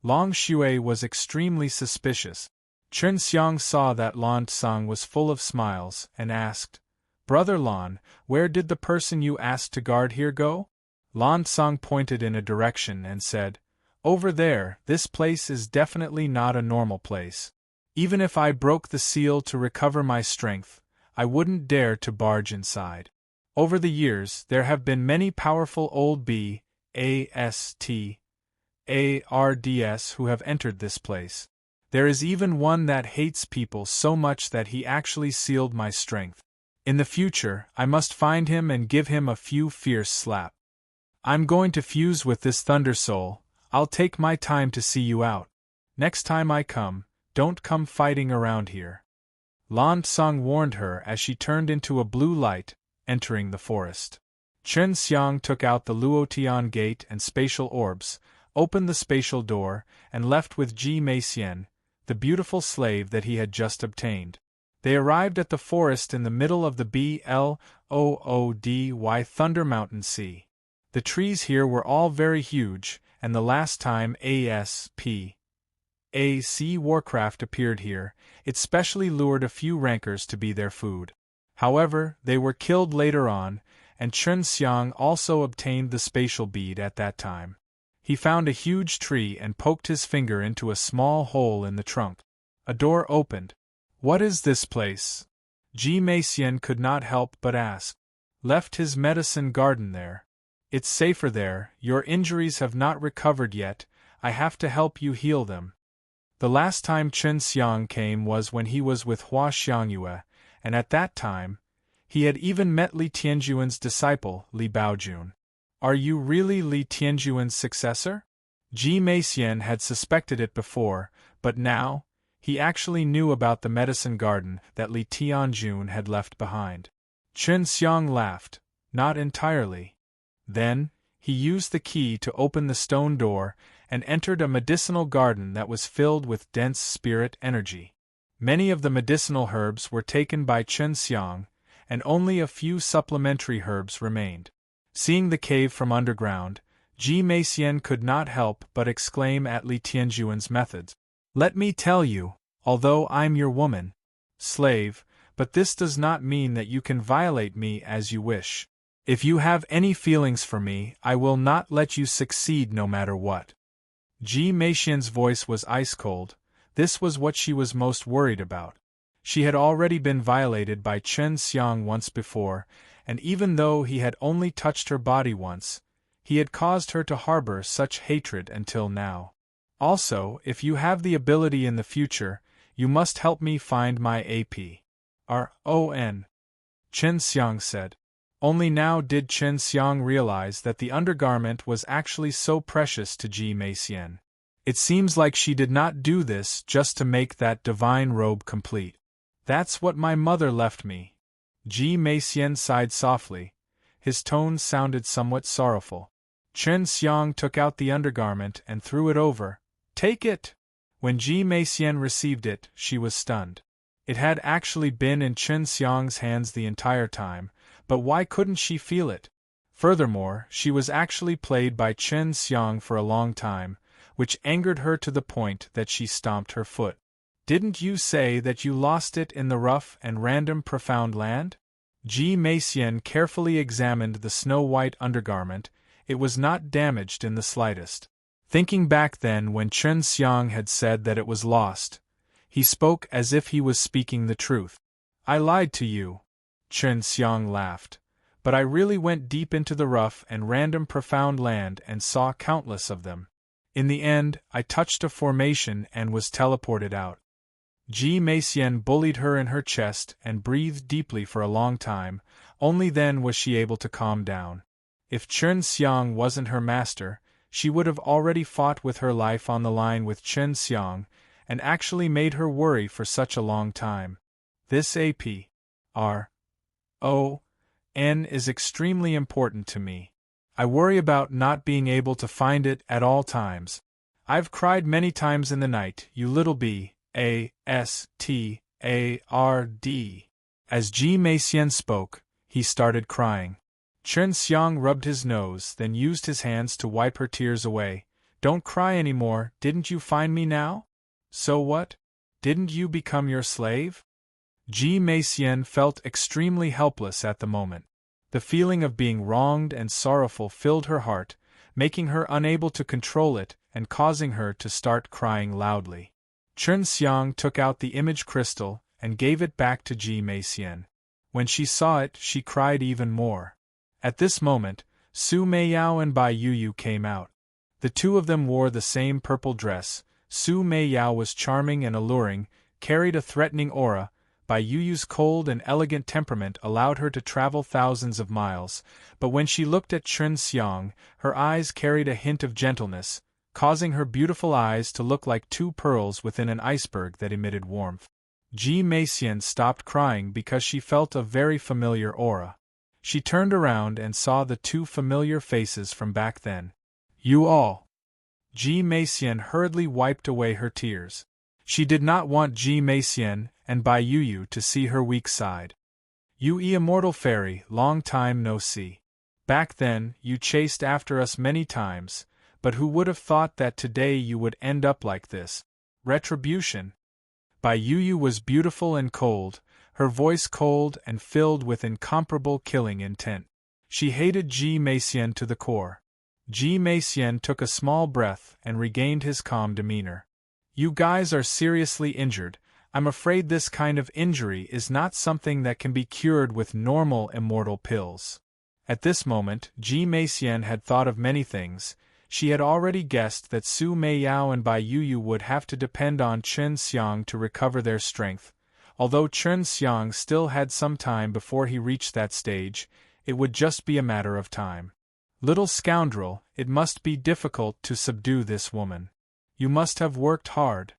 Long Shui was extremely suspicious. Chen Xiang saw that Lan Tsang was full of smiles, and asked, Brother Lan, where did the person you asked to guard here go? Lan Tsang pointed in a direction and said, Over there, this place is definitely not a normal place. Even if I broke the seal to recover my strength, I wouldn't dare to barge inside. Over the years, there have been many powerful old BASTARDS who have entered this place. There is even one that hates people so much that he actually sealed my strength. In the future, I must find him and give him a few fierce slaps. I'm going to fuse with this Thunder Soul. I'll take my time to see you out. Next time I come, don't come fighting around here. Lan Tsang warned her as she turned into a blue light, entering the forest. Chen Xiang took out the Luotian gate and spatial orbs, opened the spatial door, and left with Ji Meixian, the beautiful slave that he had just obtained. They arrived at the forest in the middle of the Bloody Thunder Mountain Sea. The trees here were all very huge, and the last time ASPAC Warcraft appeared here, it specially lured a few rankers to be their food. However, they were killed later on, and Chen Xiang also obtained the spatial bead at that time. He found a huge tree and poked his finger into a small hole in the trunk. A door opened. What is this place? Ji Meixian could not help but ask. Left his medicine garden there. It's safer there, your injuries have not recovered yet, I have to help you heal them. The last time Chen Xiang came was when he was with Hua Xiangyue, and at that time, he had even met Li Tianjuan's disciple, Li Baojun. Are you really Li Tianjuan's successor? Ji Meixian had suspected it before, but now, he actually knew about the medicine garden that Li Tianjun had left behind. Chen Xiang laughed. Not entirely. Then, he used the key to open the stone door and entered a medicinal garden that was filled with dense spirit energy. Many of the medicinal herbs were taken by Chen Xiang, and only a few supplementary herbs remained. Seeing the cave from underground, Ji Meixian could not help but exclaim at Li Tianjuan's methods. Let me tell you, although I'm your woman, slave, but this does not mean that you can violate me as you wish. If you have any feelings for me, I will not let you succeed no matter what. Ji Meixian's voice was ice-cold. This was what she was most worried about. She had already been violated by Chen Xiang once before, and even though he had only touched her body once, he had caused her to harbor such hatred until now. Also, if you have the ability in the future, you must help me find my APRON. Chen Xiang said. Only now did Chen Xiang realize that the undergarment was actually so precious to Ji Meixian. It seems like she did not do this just to make that divine robe complete. That's what my mother left me. Ji Meixian sighed softly. His tone sounded somewhat sorrowful. Chen Xiang took out the undergarment and threw it over. Take it! When Ji Meixian received it, she was stunned. It had actually been in Chen Xiang's hands the entire time, but why couldn't she feel it? Furthermore, she was actually played by Chen Xiang for a long time, which angered her to the point that she stomped her foot. Didn't you say that you lost it in the rough and random profound land? Ji Meixian carefully examined the snow-white undergarment. It was not damaged in the slightest. Thinking back then when Chen Xiang had said that it was lost, he spoke as if he was speaking the truth. I lied to you. Chen Xiang laughed. But I really went deep into the rough and random profound land and saw countless of them. In the end, I touched a formation and was teleported out. Ji Meixian bullied her in her chest and breathed deeply for a long time. Only then was she able to calm down. If Chen Xiang wasn't her master, she would have already fought with her life on the line with Chen Xiang, and actually made her worry for such a long time. This APRON is extremely important to me. I worry about not being able to find it at all times. I've cried many times in the night, you little bastard. As Ji Meixian spoke, he started crying. Chen Xiang rubbed his nose, then used his hands to wipe her tears away. Don't cry anymore, didn't you find me now? So what? Didn't you become your slave? Ji Meixian felt extremely helpless at the moment. The feeling of being wronged and sorrowful filled her heart, making her unable to control it and causing her to start crying loudly. Chen Xiang took out the image crystal and gave it back to Ji Meixian. When she saw it, she cried even more. At this moment, Su Meiyao and Bai Yuyu came out. The two of them wore the same purple dress. Su Meiyao was charming and alluring, carried a threatening aura. Bai Yuyu's cold and elegant temperament allowed her to travel thousands of miles, but when she looked at Chen Xiang, her eyes carried a hint of gentleness, causing her beautiful eyes to look like two pearls within an iceberg that emitted warmth. Ji Meixian stopped crying because she felt a very familiar aura. She turned around and saw the two familiar faces from back then. You all. Ji Meixian hurriedly wiped away her tears. She did not want Ji Meixian and Bai Yuyu to see her weak side. You immortal fairy, long time no see. Back then, you chased after us many times, but who would have thought that today you would end up like this? Retribution. Bai Yuyu was beautiful and cold, her voice cold and filled with incomparable killing intent. She hated Ji Meixian to the core. Ji Meixian took a small breath and regained his calm demeanor. You guys are seriously injured. I'm afraid this kind of injury is not something that can be cured with normal immortal pills. At this moment, Ji Meixian had thought of many things. She had already guessed that Su Meiyao and Bai Yuyu would have to depend on Chen Xiang to recover their strength. Although Chen Xiang still had some time before he reached that stage, it would just be a matter of time. Little scoundrel, it must be difficult to subdue this woman. You must have worked hard.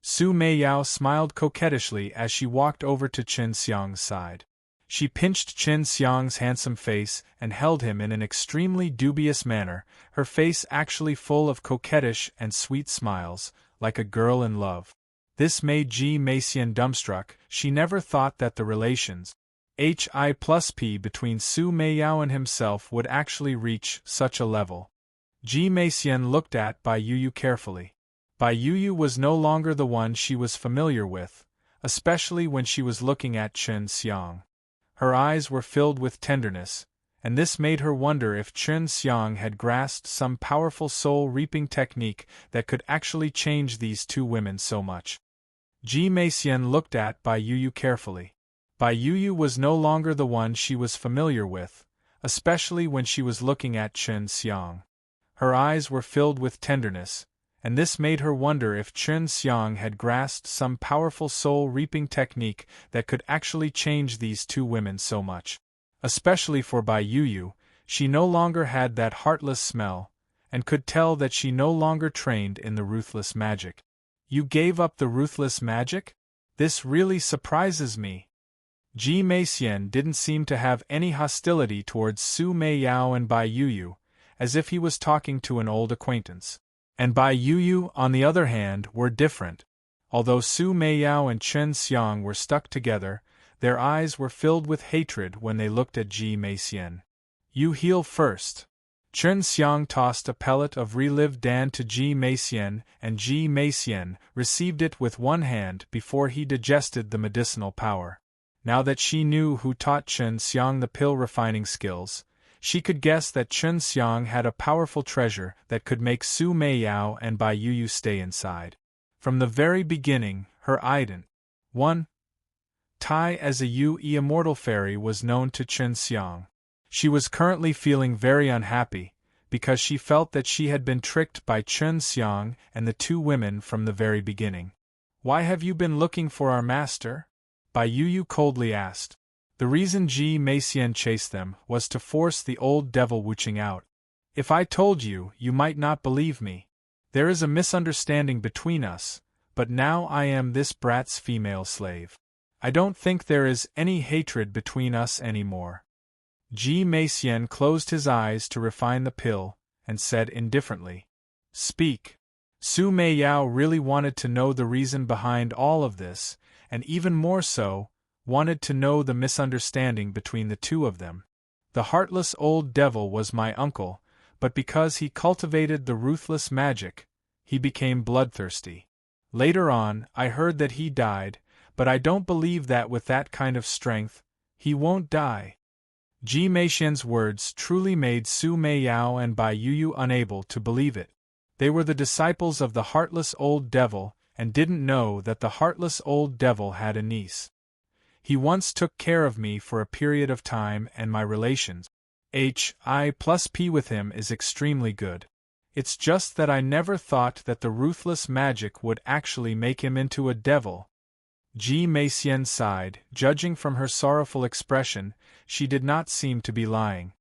Su Meiyao smiled coquettishly as she walked over to Chen Xiang's side. She pinched Chen Xiang's handsome face and held him in an extremely dubious manner, her face actually full of coquettish and sweet smiles, like a girl in love. This made Ji Meixian dumbstruck. She never thought that the relations Hi+P between Su Meiyao and himself would actually reach such a level. Ji Meixian looked at Bai Yuyu carefully. Bai Yuyu was no longer the one she was familiar with, especially when she was looking at Chen Xiang. Her eyes were filled with tenderness, and this made her wonder if Chen Xiang had grasped some powerful soul-reaping technique that could actually change these two women so much. Ji Meixian looked at Bai Yuyu carefully. Bai Yuyu was no longer the one she was familiar with, especially when she was looking at Chen Xiang. Her eyes were filled with tenderness, and this made her wonder if Chen Xiang had grasped some powerful soul-reaping technique that could actually change these two women so much. Especially for Bai Yuyu, she no longer had that heartless smell, and could tell that she no longer trained in the ruthless magic. You gave up the ruthless magic? This really surprises me. Ji Meixian didn't seem to have any hostility towards Su Meiyao and Bai Yuyu, as if he was talking to an old acquaintance. And Bai Yuyu, on the other hand, were different. Although Su Meiyao and Chen Xiang were stuck together, their eyes were filled with hatred when they looked at Ji Meixian. You heal first. Chen Xiang tossed a pellet of relived Dan to Ji Meixian, and Ji Meixian received it with one hand before he digested the medicinal power. Now that she knew who taught Chen Xiang the pill-refining skills, she could guess that Chen Xiang had a powerful treasure that could make Su Meiyao and Bai Yuyu stay inside. From the very beginning, her ident. 1. Tai as a Yu immortal fairy was known to Chen Xiang. She was currently feeling very unhappy, because she felt that she had been tricked by Chen Xiang and the two women from the very beginning. Why have you been looking for our master? Bai Yuyu coldly asked. The reason Ji Meixian chased them was to force the old devil Wuqing out. If I told you, you might not believe me. There is a misunderstanding between us, but now I am this brat's female slave. I don't think there is any hatred between us anymore. Ji Meixian closed his eyes to refine the pill, and said indifferently, Speak. Su Meiyao really wanted to know the reason behind all of this, and even more so, wanted to know the misunderstanding between the two of them. The heartless old devil was my uncle, but because he cultivated the ruthless magic, he became bloodthirsty. Later on, I heard that he died, but I don't believe that with that kind of strength, he won't die. Ji Meixian's words truly made Su Meiyao and Bai Yuyu unable to believe it. They were the disciples of the heartless old devil, and didn't know that the heartless old devil had a niece. He once took care of me for a period of time, and my relations Hi+P with him is extremely good. It's just that I never thought that the ruthless magic would actually make him into a devil. Ji Meixian sighed. Judging from her sorrowful expression, she did not seem to be lying.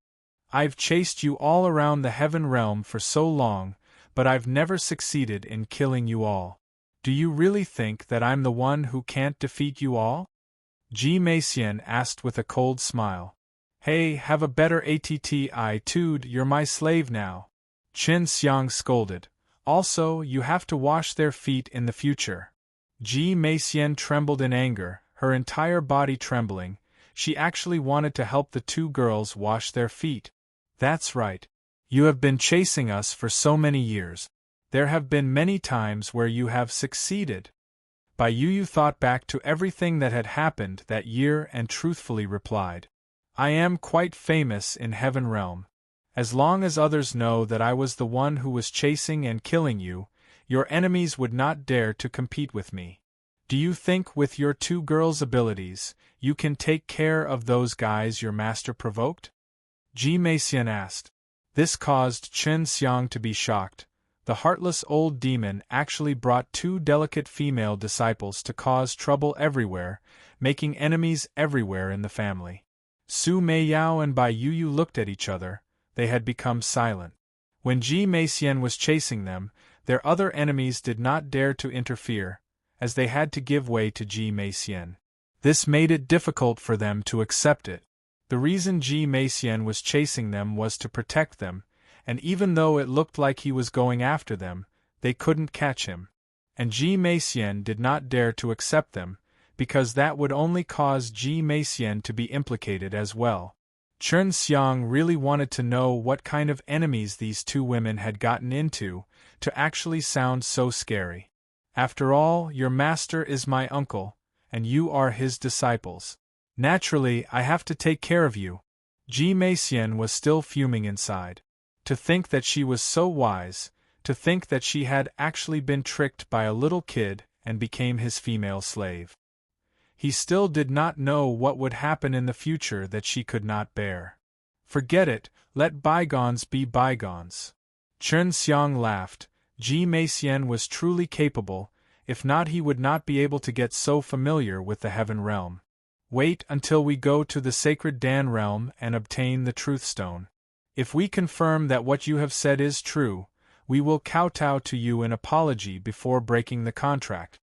I've chased you all around the heaven realm for so long, but I've never succeeded in killing you all. Do you really think that I'm the one who can't defeat you all? Ji Meixian asked with a cold smile. Hey, have a better attitude, you're my slave now. Chen Xiang scolded. Also, you have to wash their feet in the future. Ji Meixian trembled in anger, her entire body trembling. She actually wanted to help the two girls wash their feet. That's right. You have been chasing us for so many years. There have been many times where you have succeeded. Bai Yuyu thought back to everything that had happened that year and truthfully replied. I am quite famous in Heaven Realm. As long as others know that I was the one who was chasing and killing you, your enemies would not dare to compete with me. Do you think with your two girls' abilities, you can take care of those guys your master provoked? Ji Meixian asked. This caused Chen Xiang to be shocked. The heartless old demon actually brought two delicate female disciples to cause trouble everywhere, making enemies everywhere in the family. Su Meiyao and Bai Yuyu looked at each other. They had become silent. When Ji Meixian was chasing them, their other enemies did not dare to interfere, as they had to give way to Ji Meixian. This made it difficult for them to accept it. The reason Ji Meixian was chasing them was to protect them, and even though it looked like he was going after them, they couldn't catch him. And Ji Meixian did not dare to accept them, because that would only cause Ji Meixian to be implicated as well. Chen Xiang really wanted to know what kind of enemies these two women had gotten into, to actually sound so scary. After all, your master is my uncle, and you are his disciples. Naturally, I have to take care of you. Ji Meixian was still fuming inside. To think that she was so wise, to think that she had actually been tricked by a little kid and became his female slave. He still did not know what would happen in the future that she could not bear. Forget it, let bygones be bygones. Chen Xiang laughed. Ji Meixian was truly capable, if not he would not be able to get so familiar with the heaven realm. Wait until we go to the sacred Dan realm and obtain the truth stone. If we confirm that what you have said is true, we will kowtow to you in apology before breaking the contract.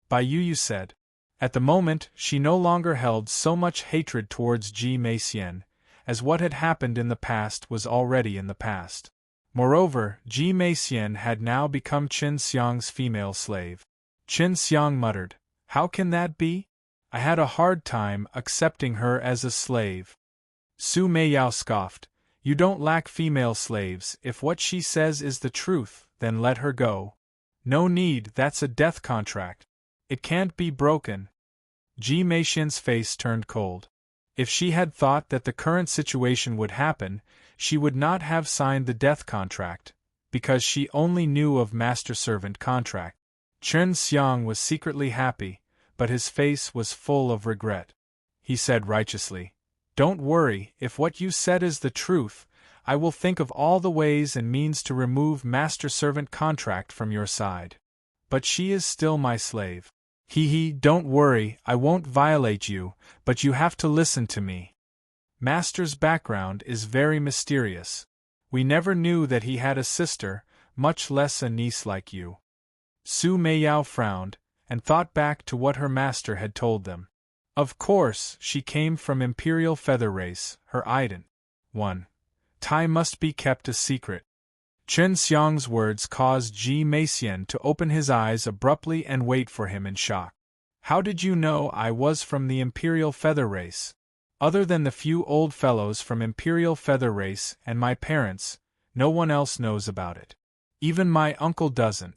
Bai Yuyu said. At the moment, she no longer held so much hatred towards Ji Meixian, as what had happened in the past was already in the past. Moreover, Ji Meixian had now become Chen Xiang's female slave. Chen Xiang muttered, "How can that be? I had a hard time accepting her as a slave." Su Meiyao scoffed, "You don't lack female slaves. If what she says is the truth, then let her go. No need, that's a death contract. It can't be broken." Ji Meixian's face turned cold. If she had thought that the current situation would happen, she would not have signed the death contract, because she only knew of master-servant contract. Chen Xiang was secretly happy, but his face was full of regret. He said righteously, "Don't worry, if what you said is the truth, I will think of all the ways and means to remove master-servant contract from your side. But she is still my slave. Don't worry, I won't violate you, but you have to listen to me. Master's background is very mysterious. We never knew that he had a sister, much less a niece like you." Su Meiyao frowned, and thought back to what her master had told them. Of course, she came from Imperial Feather Race, her ident. 1. Tai must be kept a secret. Chen Xiang's words caused Ji Meixian to open his eyes abruptly and wait for him in shock. "How did you know I was from the Imperial Feather Race? Other than the few old fellows from Imperial Feather Race and my parents, no one else knows about it. Even my uncle doesn't."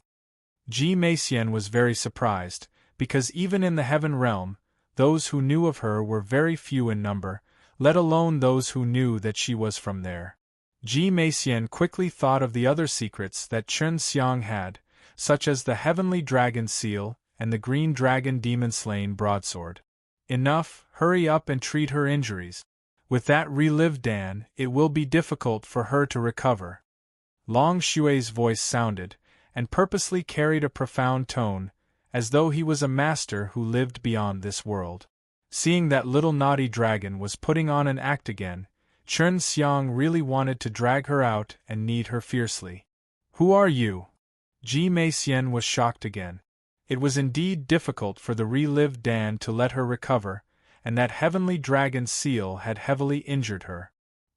Ji Meixian was very surprised, because even in the heaven realm, those who knew of her were very few in number, let alone those who knew that she was from there. Ji Meixian quickly thought of the other secrets that Chen Xiang had, such as the heavenly dragon seal and the green dragon demon-slain broadsword. Enough, hurry up and treat her injuries. With that relived Dan, it will be difficult for her to recover. Long Xue's voice sounded, and purposely carried a profound tone, as though he was a master who lived beyond this world. Seeing that little naughty dragon was putting on an act again, Chen Xiang really wanted to drag her out and knead her fiercely. "Who are you?" Ji Meixian was shocked again. It was indeed difficult for the relived Dan to let her recover, and that heavenly dragon seal had heavily injured her.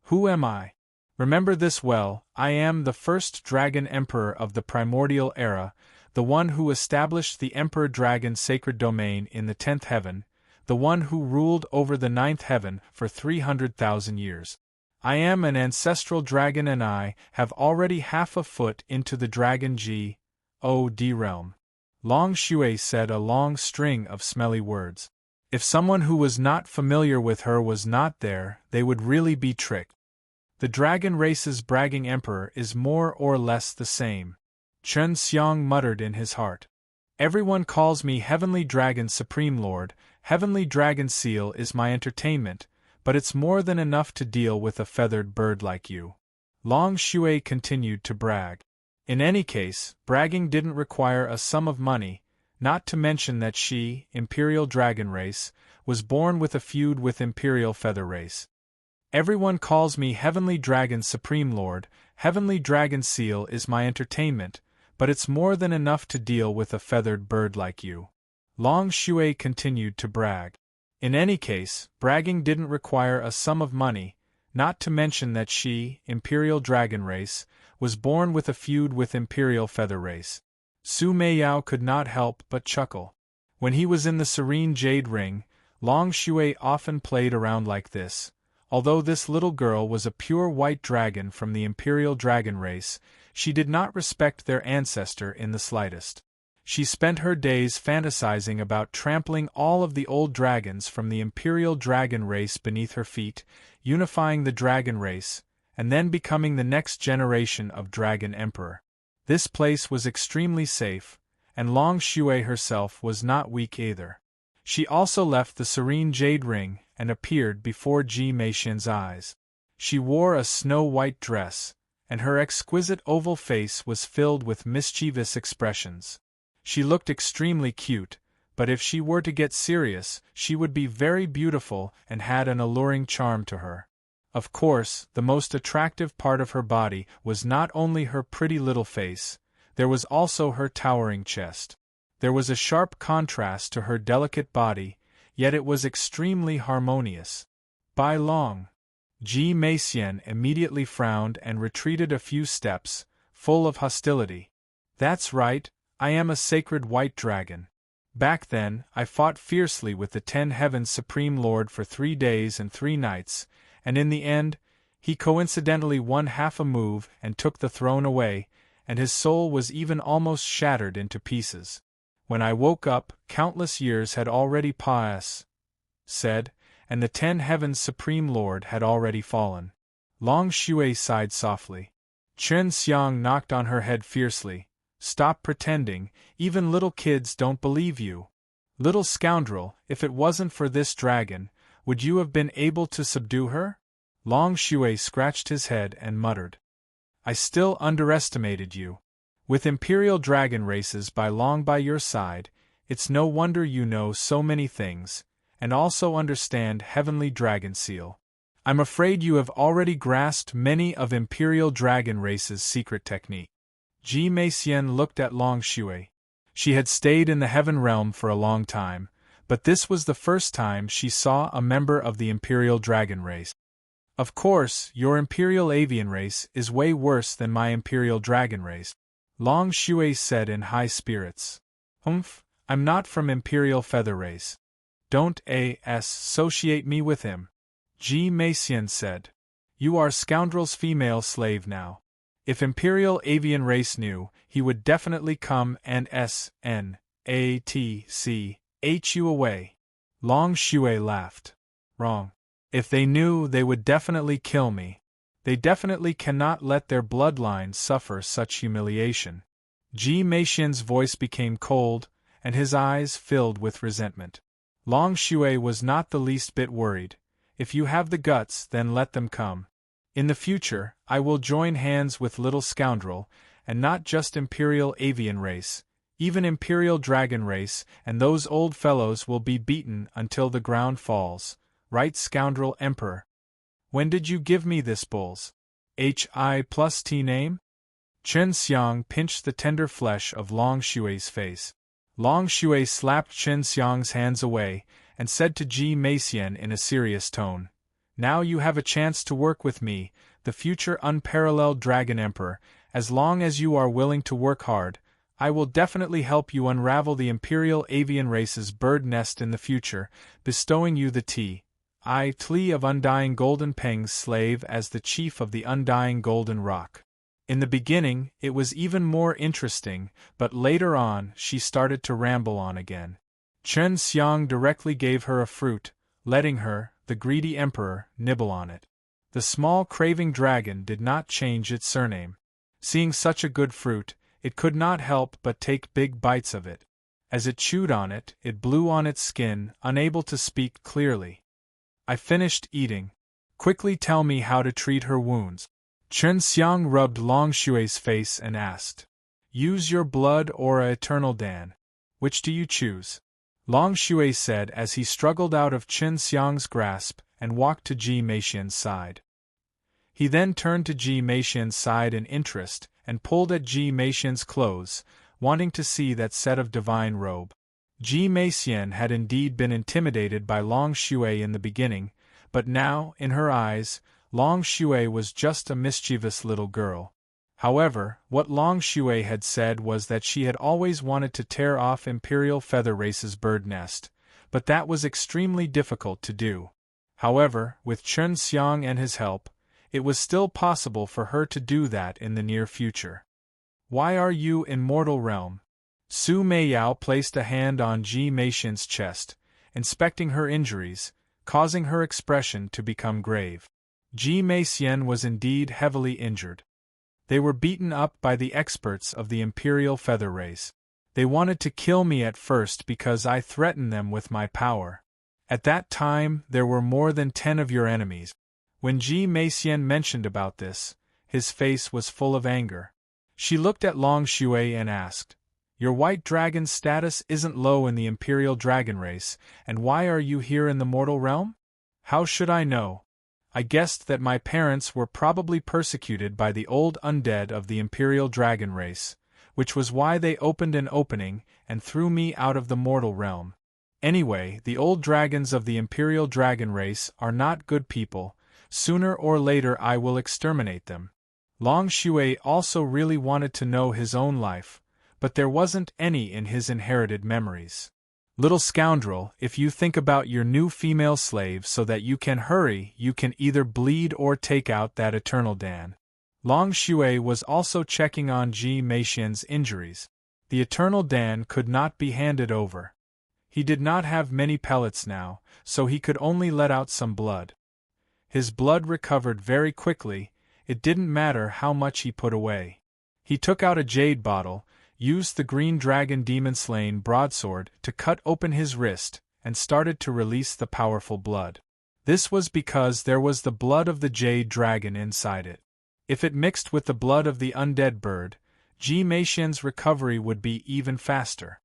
"Who am I? Remember this well, I am the first dragon emperor of the primordial era, the one who established the emperor dragon's sacred domain in the 10th heaven, the one who ruled over the 9th heaven for 300,000 years. I am an ancestral dragon and I have already half a foot into the dragon G.O.D. realm." Long Xue said a long string of smelly words. If someone who was not familiar with her was not there, they would really be tricked. The dragon race's bragging emperor is more or less the same. Chen Xiang muttered in his heart. Everyone calls me Heavenly Dragon Supreme Lord. Heavenly Dragon Seal is my entertainment, but it's more than enough to deal with a feathered bird like you. Long Shui continued to brag. In any case, bragging didn't require a sum of money, not to mention that she, Imperial Dragon Race, was born with a feud with Imperial Feather Race. Everyone calls me Heavenly Dragon Supreme Lord. Heavenly Dragon Seal is my entertainment, but it's more than enough to deal with a feathered bird like you. Long Shui continued to brag. In any case, bragging didn't require a sum of money, not to mention that she, Imperial Dragon Race, was born with a feud with Imperial Feather Race. Su Meiyao could not help but chuckle. When he was in the Serene Jade Ring, Long Shui often played around like this. Although this little girl was a pure white dragon from the Imperial Dragon Race, she did not respect their ancestor in the slightest. She spent her days fantasizing about trampling all of the old dragons from the Imperial Dragon Race beneath her feet, unifying the Dragon Race, and then becoming the next generation of Dragon Emperor. This place was extremely safe, and Long Shui herself was not weak either. She also left the Serene Jade Ring and appeared before Ji Meixian's eyes. She wore a snow-white dress, and her exquisite oval face was filled with mischievous expressions. She looked extremely cute, but if she were to get serious, she would be very beautiful and had an alluring charm to her. Of course, the most attractive part of her body was not only her pretty little face, there was also her towering chest. There was a sharp contrast to her delicate body, yet it was extremely harmonious. By Long. Ji Meixian immediately frowned and retreated a few steps, full of hostility. That's right, I am a sacred white dragon. Back then, I fought fiercely with the 10 Heavens Supreme Lord for 3 days and 3 nights, and in the end, he coincidentally won half a move and took the throne away, and his soul was even almost shattered into pieces. When I woke up, countless years had already passed, and the 10 Heavens Supreme Lord had already fallen. Long Shui sighed softly. Chen Xiang knocked on her head fiercely. Stop pretending, even little kids don't believe you. Little scoundrel, if it wasn't for this dragon, would you have been able to subdue her? Long Shui scratched his head and muttered. I still underestimated you. With Imperial Dragon Races by your side, it's no wonder you know so many things, and also understand Heavenly Dragon Seal. I'm afraid you have already grasped many of Imperial Dragon Race's secret technique. Ji Meixian looked at Long Shui. She had stayed in the Heaven Realm for a long time, but this was the first time she saw a member of the Imperial Dragon Race. Of course, your Imperial Avian Race is way worse than my Imperial Dragon Race, Long Shui said in high spirits. I'm not from Imperial Feather Race. Don't associate me with him, Ji Meixian said. You are scoundrel's female slave now. If Imperial Avian Race knew, he would definitely come and snatch you away. Long Shui laughed. Wrong. If they knew, they would definitely kill me. They definitely cannot let their bloodline suffer such humiliation. Ji Meixian's voice became cold, and his eyes filled with resentment. Long Shui was not the least bit worried. If you have the guts, then let them come. In the future, I will join hands with little scoundrel, and not just Imperial Avian Race, even Imperial Dragon Race, and those old fellows will be beaten until the ground falls. Right, scoundrel Emperor? When did you give me this bull's HI+T name? Chen Xiang pinched the tender flesh of Long Shui's face. Long Shui slapped Chen Xiang's hands away, and said to Ji Meixian in a serious tone, Now you have a chance to work with me, the future unparalleled Dragon Emperor. As long as you are willing to work hard, I will definitely help you unravel the Imperial Avian Race's bird nest in the future, bestowing you the title of Undying Golden Peng's slave as the chief of the Undying Golden Rock. In the beginning, it was even more interesting, but later on, she started to ramble on again. Chen Xiang directly gave her a fruit, letting her, the greedy emperor, nibble on it. The small craving dragon did not change its surname. Seeing such a good fruit, it could not help but take big bites of it. As it chewed on it, it blew on its skin, unable to speak clearly. I finished eating. Quickly tell me how to treat her wounds. Chen Xiang rubbed Long Xue's face and asked. Use your blood or a eternal Dan. Which do you choose? Long Xue said as he struggled out of Chen Xiang's grasp and walked to Ji Meixian's side. He then turned to Ji Meixian's side in interest and pulled at Ji Meixian's clothes, wanting to see that set of divine robe. Ji Meixian had indeed been intimidated by Long Xue in the beginning, but now, in her eyes, Long Xue was just a mischievous little girl. However, what Long Xue had said was that she had always wanted to tear off Imperial Feather Race's bird nest, but that was extremely difficult to do. However, with Chen Xiang and his help, it was still possible for her to do that in the near future. Why are you in mortal realm? Su Meiyao placed a hand on Ji Meixian's chest, inspecting her injuries, causing her expression to become grave. Ji Meixian was indeed heavily injured. They were beaten up by the experts of the Imperial Feather Race. They wanted to kill me at first because I threatened them with my power. At that time, there were more than 10 of your enemies. When Ji Meixian mentioned about this, his face was full of anger. She looked at Long Xue and asked, Your white dragon's status isn't low in the Imperial Dragon Race, and why are you here in the mortal realm? How should I know? I guessed that my parents were probably persecuted by the old undead of the Imperial Dragon Race, which was why they opened an opening and threw me out of the mortal realm. Anyway, the old dragons of the Imperial Dragon Race are not good people. Sooner or later I will exterminate them. Long Xue also really wanted to know his own life, but there wasn't any in his inherited memories. Little scoundrel, if you think about your new female slave so that you can hurry, you can either bleed or take out that eternal Dan. Long Xue was also checking on Ji Meixian's injuries. The eternal Dan could not be handed over. He did not have many pellets now, so he could only let out some blood. His blood recovered very quickly, it didn't matter how much he put away. He took out a jade bottle, used the green dragon demon-slain broadsword to cut open his wrist, and started to release the powerful blood. This was because there was the blood of the jade dragon inside it. If it mixed with the blood of the undead bird, Ji Meixian's recovery would be even faster.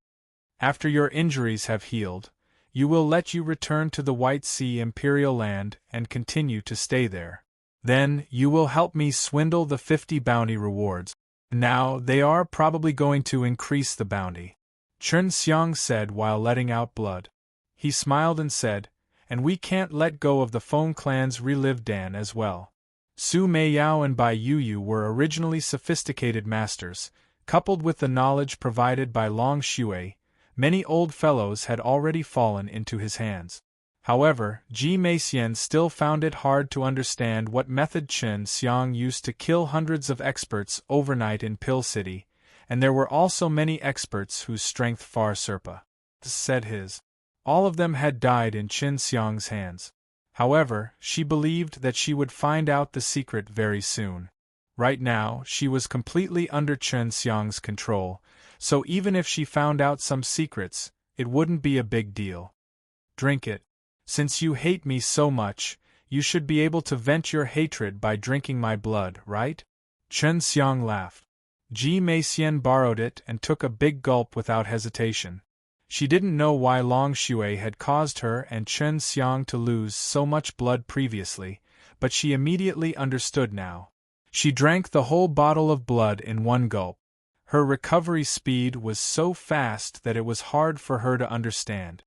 After your injuries have healed, you will let you return to the White Sea Imperial Land and continue to stay there. Then, you will help me swindle the 50 bounty rewards. Now, they are probably going to increase the bounty. Chen Xiang said while letting out blood. He smiled and said, and we can't let go of the Feng clan's relived Dan as well. Su Meiyao and Bai Yuyu were originally sophisticated masters, coupled with the knowledge provided by Long Xue. Many old fellows had already fallen into his hands. However, Ji Meixian still found it hard to understand what method Chen Xiang used to kill hundreds of experts overnight in Pill City, and there were also many experts whose strength far surpassed his. All of them had died in Chen Xiang's hands. However, she believed that she would find out the secret very soon. Right now, she was completely under Chen Xiang's control, so even if she found out some secrets, it wouldn't be a big deal. Drink it. Since you hate me so much, you should be able to vent your hatred by drinking my blood, right? Chen Xiang laughed. Ji Meixian borrowed it and took a big gulp without hesitation. She didn't know why Long Xue had caused her and Chen Xiang to lose so much blood previously, but she immediately understood now. She drank the whole bottle of blood in one gulp. Her recovery speed was so fast that it was hard for her to understand.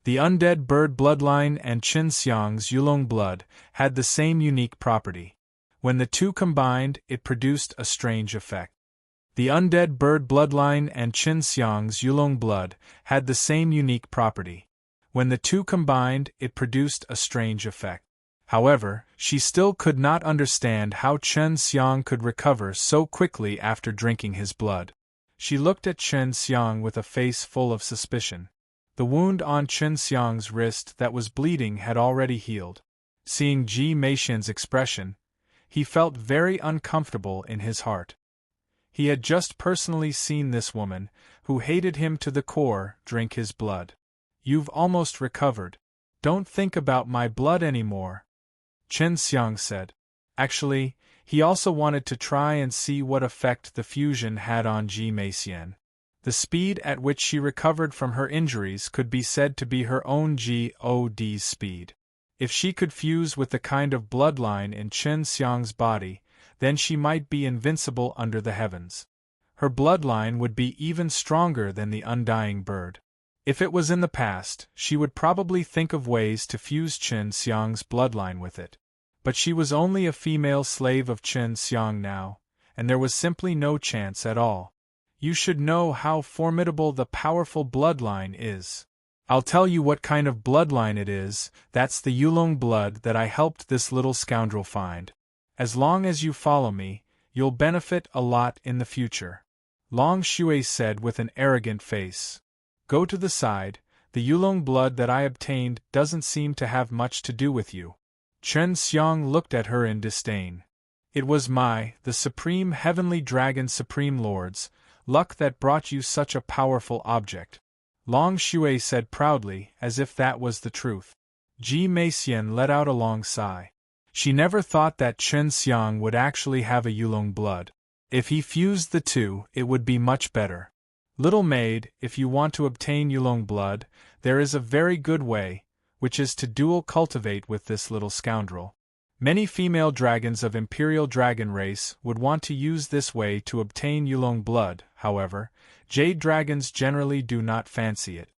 The undead bird bloodline and Chen Xiang's Yulong blood had the same unique property. When the two combined, it produced a strange effect. The undead bird bloodline and Chen Xiang's Yulong blood had the same unique property. When the two combined, it produced a strange effect. However, she still could not understand how Chen Xiang could recover so quickly after drinking his blood. She looked at Chen Xiang with a face full of suspicion. The wound on Chen Xiang's wrist that was bleeding had already healed. Seeing Ji Meixian's expression, he felt very uncomfortable in his heart. He had just personally seen this woman, who hated him to the core, drink his blood. You've almost recovered. Don't think about my blood anymore, Chen Xiang said. Actually, he also wanted to try and see what effect the fusion had on Ji Meixian. The speed at which she recovered from her injuries could be said to be her own God's speed. If she could fuse with the kind of bloodline in Chen Xiang's body, then she might be invincible under the heavens. Her bloodline would be even stronger than the undying bird. If it was in the past, she would probably think of ways to fuse Chen Xiang's bloodline with it. But she was only a female slave of Chen Xiang now, and there was simply no chance at all. You should know how formidable the powerful bloodline is. I'll tell you what kind of bloodline it is. That's the Yulong blood that I helped this little scoundrel find. As long as you follow me, you'll benefit a lot in the future. Long Shui said with an arrogant face. Go to the side, the Yulong blood that I obtained doesn't seem to have much to do with you. Chen Xiang looked at her in disdain. It was the Supreme Heavenly Dragon Supreme Lords, luck that brought you such a powerful object. Long Shui said proudly, as if that was the truth. Ji Meixian let out a long sigh. She never thought that Chen Xiang would actually have a Yulong blood. If he fused the two, it would be much better. Little maid, if you want to obtain Yulong blood, there is a very good way, which is to dual cultivate with this little scoundrel. Many female dragons of Imperial Dragon race would want to use this way to obtain Yulong blood, however, jade dragons generally do not fancy it.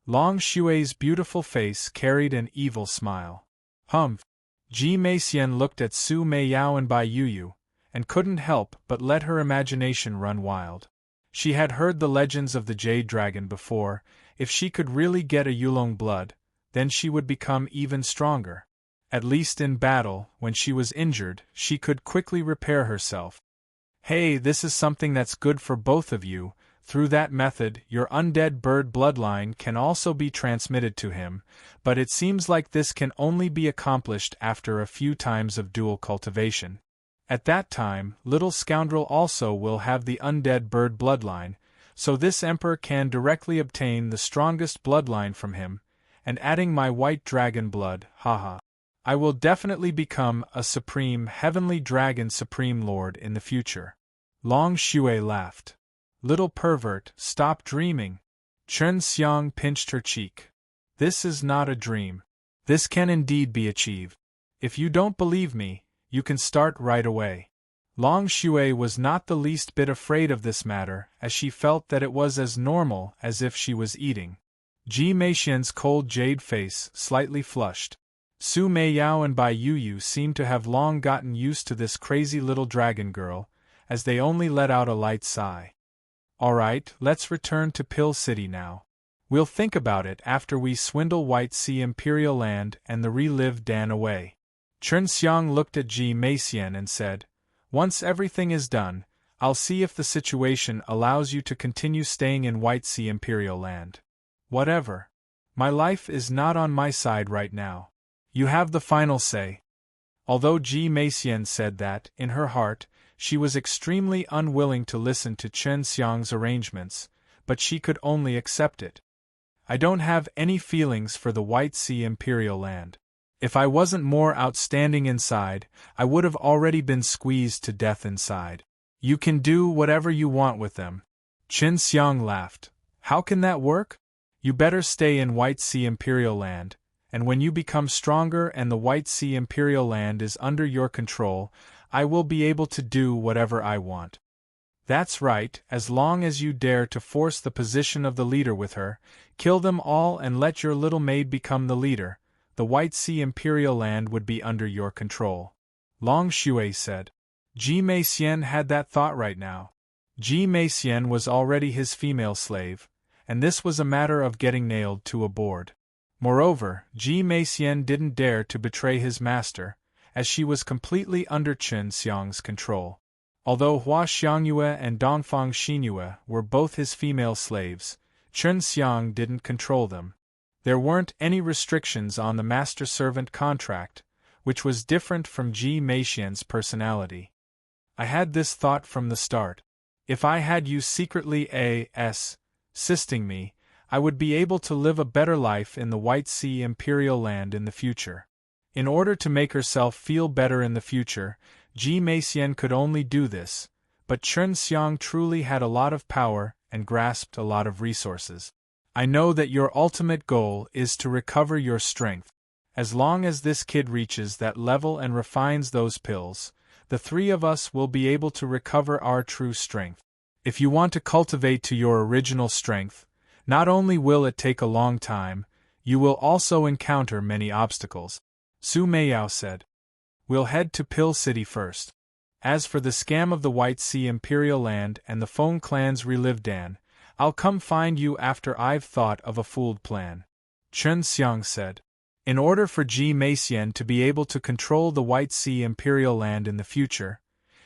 Long Shui's beautiful face carried an evil smile. Humph! Ji Meixian looked at Su Meiyao and Bai Yuyu, and couldn't help but let her imagination run wild. She had heard the legends of the jade dragon before. If she could really get a Yulong blood, then she would become even stronger. At least in battle, when she was injured, she could quickly repair herself. Hey, this is something that's good for both of you. Through that method, your undead bird bloodline can also be transmitted to him, but it seems like this can only be accomplished after a few times of dual cultivation. At that time, little scoundrel also will have the undead bird bloodline, so this emperor can directly obtain the strongest bloodline from him, and adding my white dragon blood, haha. I will definitely become a Supreme Heavenly Dragon Supreme Lord in the future. Long Shui laughed. Little pervert, stop dreaming. Chen Xiang pinched her cheek. This is not a dream. This can indeed be achieved. If you don't believe me, you can start right away. Long Shui was not the least bit afraid of this matter, as she felt that it was as normal as if she was eating. Ji Meixian's cold jade face slightly flushed. Su Meiyao and Bai Yuyu seemed to have long gotten used to this crazy little dragon girl, as they only let out a light sigh. Alright, let's return to Pill City now. We'll think about it after we swindle White Sea Imperial Land and the relived Dan away. Chen Xiang looked at Ji Meixian and said, Once everything is done, I'll see if the situation allows you to continue staying in White Sea Imperial Land. Whatever. My life is not on my side right now. You have the final say. Although Ji Meixian said that, in her heart, she was extremely unwilling to listen to Chen Xiang's arrangements, but she could only accept it. I don't have any feelings for the White Sea Imperial Land. If I wasn't more outstanding inside, I would have already been squeezed to death inside. You can do whatever you want with them. Chen Xiang laughed. How can that work? You better stay in White Sea Imperial Land, and when you become stronger and the White Sea Imperial Land is under your control, I will be able to do whatever I want. That's right, as long as you dare to force the position of the leader with her, kill them all and let your little maid become the leader, the White Sea Imperial Land would be under your control. Long Shui said. Ji Meixian had that thought right now. Ji Meixian was already his female slave, and this was a matter of getting nailed to a board. Moreover, Ji Meixian didn't dare to betray his master, as she was completely under Chen Xiang's control. Although Hua Xiangyue and Dongfang Xinyue were both his female slaves, Chen Xiang didn't control them. There weren't any restrictions on the master-servant contract, which was different from Ji Meixian's personality. I had this thought from the start. If I had you secretly assisting me, I would be able to live a better life in the White Sea Imperial Land in the future. In order to make herself feel better in the future, Ji Meixian could only do this, but Chen Xiang truly had a lot of power and grasped a lot of resources. I know that your ultimate goal is to recover your strength. As long as this kid reaches that level and refines those pills, the three of us will be able to recover our true strength. If you want to cultivate to your original strength, not only will it take a long time, you will also encounter many obstacles. Su Meiyao said. We'll head to Pill City first. As for the scam of the White Sea Imperial Land and the Feng clan's relived Dan, I'll come find you after I've thought of a fooled plan. Chen Xiang said. In order for Ji Meixian to be able to control the White Sea Imperial Land in the future,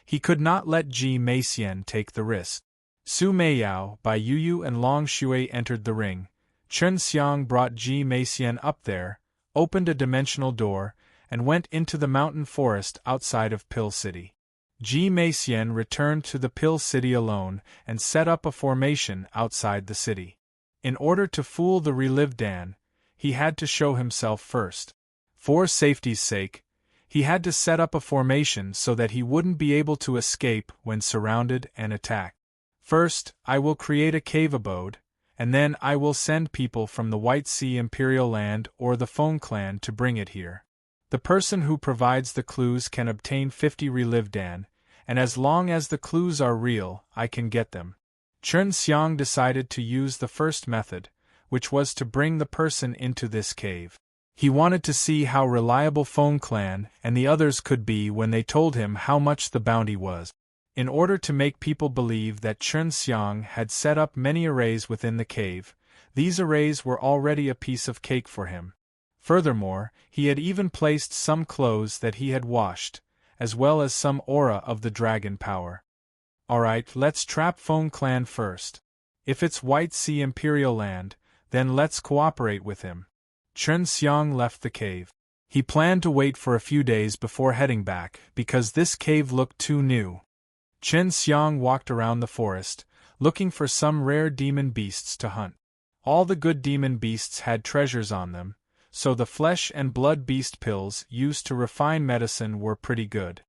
he could not let Ji Meixian take the risk. Su Meiyao, Bai Yuyu and Long Shui entered the ring. Chen Xiang brought Ji Meixian up there, opened a dimensional door, and went into the mountain forest outside of Pill City. Ji Meixian returned to the Pill City alone and set up a formation outside the city. In order to fool the relived Dan, he had to show himself first. For safety's sake, he had to set up a formation so that he wouldn't be able to escape when surrounded and attacked. First, I will create a cave abode, and then I will send people from the White Sea Imperial Land or the Feng clan to bring it here. The person who provides the clues can obtain 50 relived Dan, and as long as the clues are real, I can get them. Chen Xiang decided to use the first method, which was to bring the person into this cave. He wanted to see how reliable Feng clan and the others could be when they told him how much the bounty was. In order to make people believe that Chen Xiang had set up many arrays within the cave, these arrays were already a piece of cake for him. Furthermore, he had even placed some clothes that he had washed, as well as some aura of the dragon power. Alright, let's trap Feng clan first. If it's White Sea Imperial Land, then let's cooperate with him. Chen Xiang left the cave. He planned to wait for a few days before heading back, because this cave looked too new. Chen Xiang walked around the forest, looking for some rare demon beasts to hunt. All the good demon beasts had treasures on them, so the flesh and blood beast pills used to refine medicine were pretty good.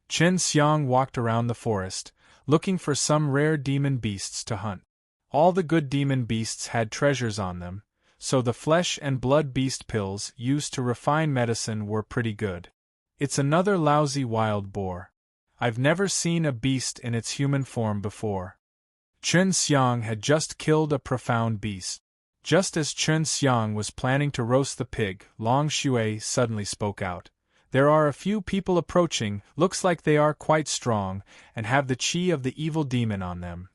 Chen Xiang walked around the forest, looking for some rare demon beasts to hunt. All the good demon beasts had treasures on them, so the flesh and blood beast pills used to refine medicine were pretty good. It's another lousy wild boar. I've never seen a beast in its human form before. Chen Xiang had just killed a profound beast. Just as Chen Xiang was planning to roast the pig, Long Shui suddenly spoke out. There are a few people approaching, looks like they are quite strong, and have the chi of the evil demon on them.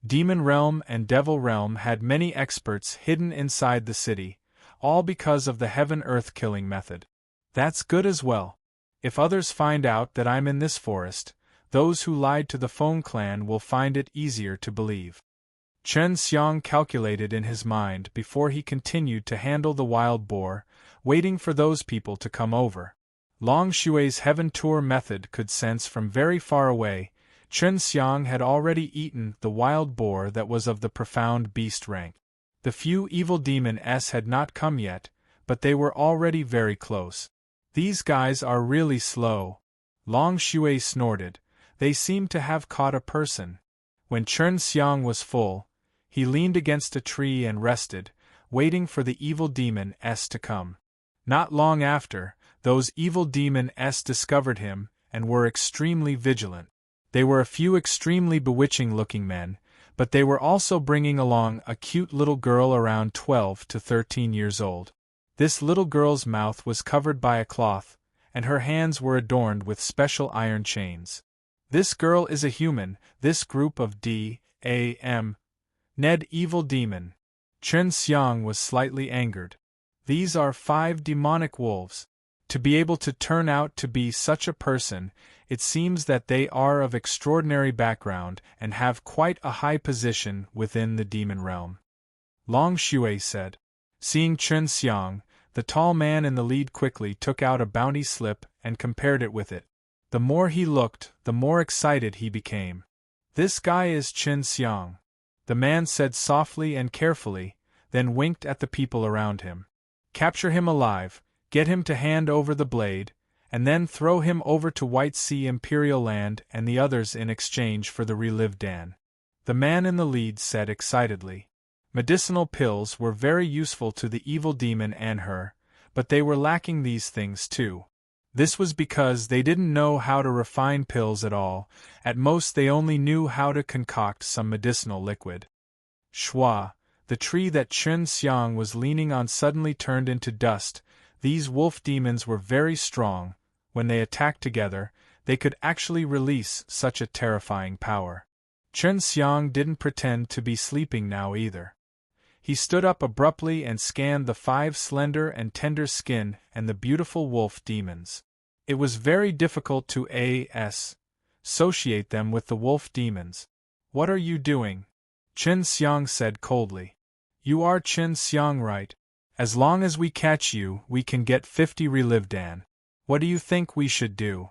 Demon Realm and Devil Realm had many experts hidden inside the city, all because of the heaven-earth killing method. That's good as well. If others find out that I'm in this forest, those who lied to the Feng clan will find it easier to believe. Chen Xiang calculated in his mind before he continued to handle the wild boar, waiting for those people to come over. Long Shui's heaven tour method could sense from very far away. Chen Xiang had already eaten the wild boar that was of the profound beast rank. The few evil demons had not come yet, but they were already very close. These guys are really slow. Long Shui snorted. They seemed to have caught a person. When Chen Xiang was full, he leaned against a tree and rested, waiting for the evil demons to come. Not long after, those evil demons discovered him and were extremely vigilant. They were a few extremely bewitching-looking men, but they were also bringing along a cute little girl around 12 to 13 years old. This little girl's mouth was covered by a cloth, and her hands were adorned with special iron chains. This girl is a human, this group of Ned evil demon. Chen Xiang was slightly angered. These are 5 demonic wolves. To be able to turn out to be such a person, it seems that they are of extraordinary background and have quite a high position within the demon realm. Long Shui said. Seeing Chen Xiang, the tall man in the lead quickly took out a bounty slip and compared it with it. The more he looked, the more excited he became. This guy is Chen Xiang. the man said softly and carefully, then winked at the people around him. Capture him alive, get him to hand over the blade, and then throw him over to White Sea Imperial Land and the others in exchange for the relived Dan. The man in the lead said excitedly. Medicinal pills were very useful to the evil demon and her, but they were lacking these things too. This was because they didn't know how to refine pills at all, at most they only knew how to concoct some medicinal liquid. Shua, the tree that Chen Xiang was leaning on suddenly turned into dust. These wolf demons were very strong. When they attacked together, they could actually release such a terrifying power. Chen Xiang didn't pretend to be sleeping now either. He stood up abruptly and scanned the 5 slender and tender skin and the beautiful wolf demons. It was very difficult to associate them with the wolf demons. "What are you doing?" Chen Xiang said coldly. "You are Chen Xiang, right? As long as we catch you, we can get 50 relived Dan. What do you think we should do?"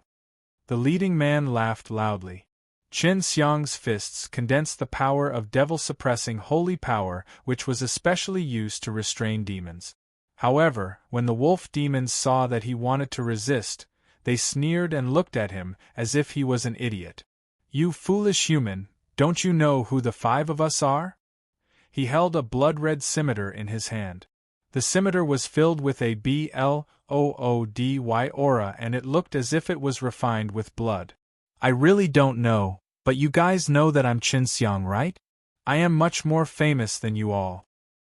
The leading man laughed loudly. Chen Xiang's fists condensed the power of devil-suppressing holy power, which was especially used to restrain demons. However, when the wolf demons saw that he wanted to resist, they sneered and looked at him as if he was an idiot. "You foolish human, don't you know who the 5 of us are?" He held a blood-red scimitar in his hand. The scimitar was filled with a bloody aura and it looked as if it was refined with blood. "I really don't know, but you guys know that I'm Chen Xiang, right? I am much more famous than you all."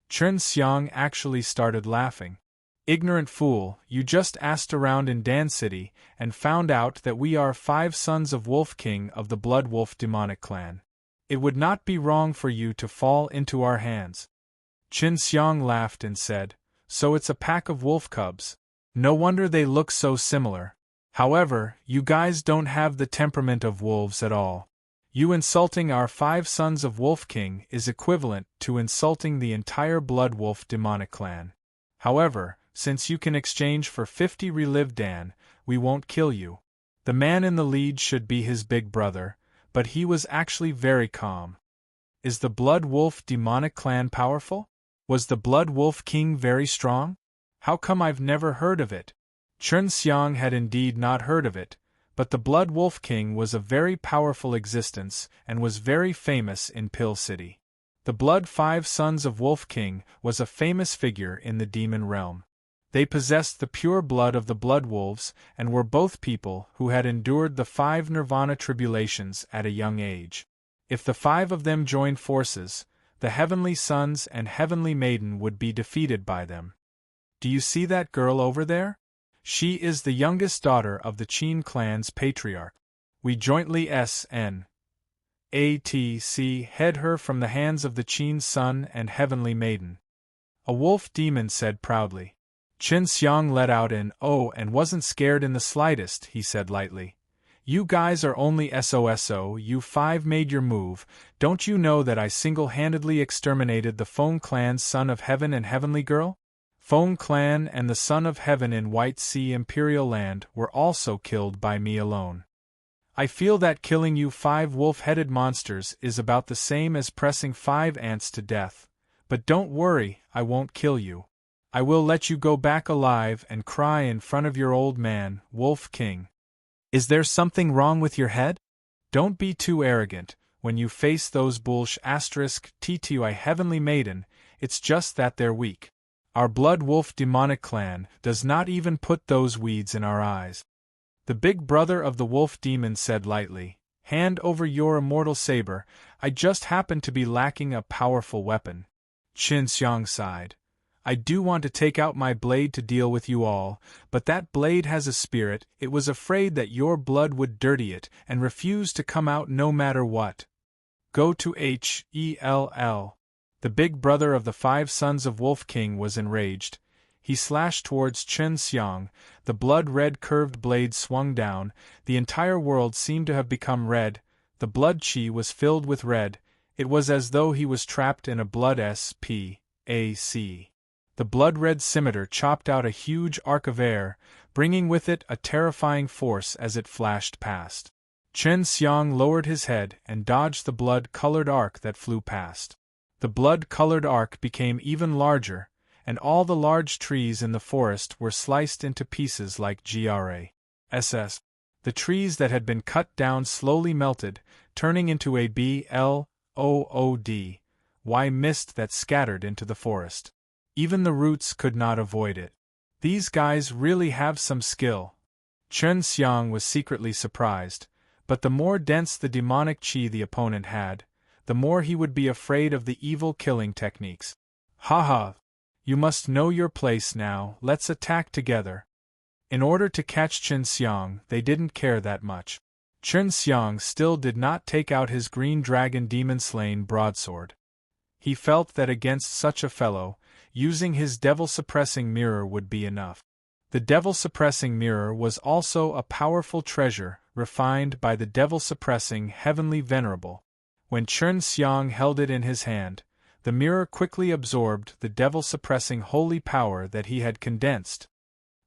Chen Xiang actually started laughing. "Ignorant fool, you just asked around in Dan City and found out that we are 5 sons of Wolf King of the Blood Wolf demonic clan. It would not be wrong for you to fall into our hands." Chen Xiang laughed and said, "So it's a pack of wolf cubs. No wonder they look so similar. However, you guys don't have the temperament of wolves at all. You insulting our 5 sons of Wolf King is equivalent to insulting the entire Blood Wolf demonic clan. However, since you can exchange for 50 relived Dan, we won't kill you." The man in the lead should be his big brother, but he was actually very calm. "Is the Blood Wolf demonic clan powerful? Was the Blood Wolf King very strong? How come I've never heard of it?" Chen Xiang had indeed not heard of it, but the Blood Wolf King was a very powerful existence and was very famous in Pill City. The Blood 5 Sons of Wolf King was a famous figure in the demon realm. They possessed the pure blood of the Blood Wolves and were both people who had endured the 5 Nirvana tribulations at a young age. If the 5 of them joined forces, the Heavenly Sons and Heavenly Maiden would be defeated by them. "Do you see that girl over there? She is the youngest daughter of the Qin clan's patriarch. We jointly head her from the hands of the Qin Sun and Heavenly Maiden." A wolf demon said proudly. Chen Xiang let out an "oh" and wasn't scared in the slightest. He said lightly, "You guys are only SOSO, you 5 made your move. Don't you know that I single-handedly exterminated the Feng clan's Son of Heaven and Heavenly Girl? Feng clan and the Son of Heaven in White Sea Imperial Land were also killed by me alone. I feel that killing you 5 wolf-headed monsters is about the same as pressing 5 ants to death, but don't worry, I won't kill you. I will let you go back alive and cry in front of your old man, Wolf King. Is there something wrong with your head? Don't be too arrogant. When you face those *TTI Heavenly Maiden, it's just that they're weak. Our Blood Wolf demonic clan does not even put those weeds in our eyes." The big brother of the wolf demon said lightly, "Hand over your immortal saber. I just happen to be lacking a powerful weapon." Chen Xiang sighed. "I do want to take out my blade to deal with you all, but that blade has a spirit. It was afraid that your blood would dirty it and refused to come out no matter what. Go to hell." The big brother of the 5 Sons of Wolf King was enraged. He slashed towards Chen Xiang. The blood-red curved blade swung down. The entire world seemed to have become red. The blood chi was filled with red. It was as though he was trapped in a blood spac. The blood-red scimitar chopped out a huge arc of air, bringing with it a terrifying force as it flashed past. Chen Xiang lowered his head and dodged the blood-colored arc that flew past. The blood-colored arc became even larger, and all the large trees in the forest were sliced into pieces like grass. The trees that had been cut down slowly melted, turning into a bloody mist that scattered into the forest. Even the roots could not avoid it. These guys really have some skill. Chen Xiang was secretly surprised, but the more dense the demonic qi the opponent had, the more he would be afraid of the evil killing techniques. Haha! You must know your place now, let's attack together. In order to catch Chen Xiang, they didn't care that much. Chen Xiang still did not take out his green dragon demon-slain broadsword. He felt that against such a fellow, using his devil-suppressing mirror would be enough. The devil-suppressing mirror was also a powerful treasure, refined by the devil-suppressing heavenly venerable. When Chen Xiang held it in his hand, the mirror quickly absorbed the devil-suppressing holy power that he had condensed.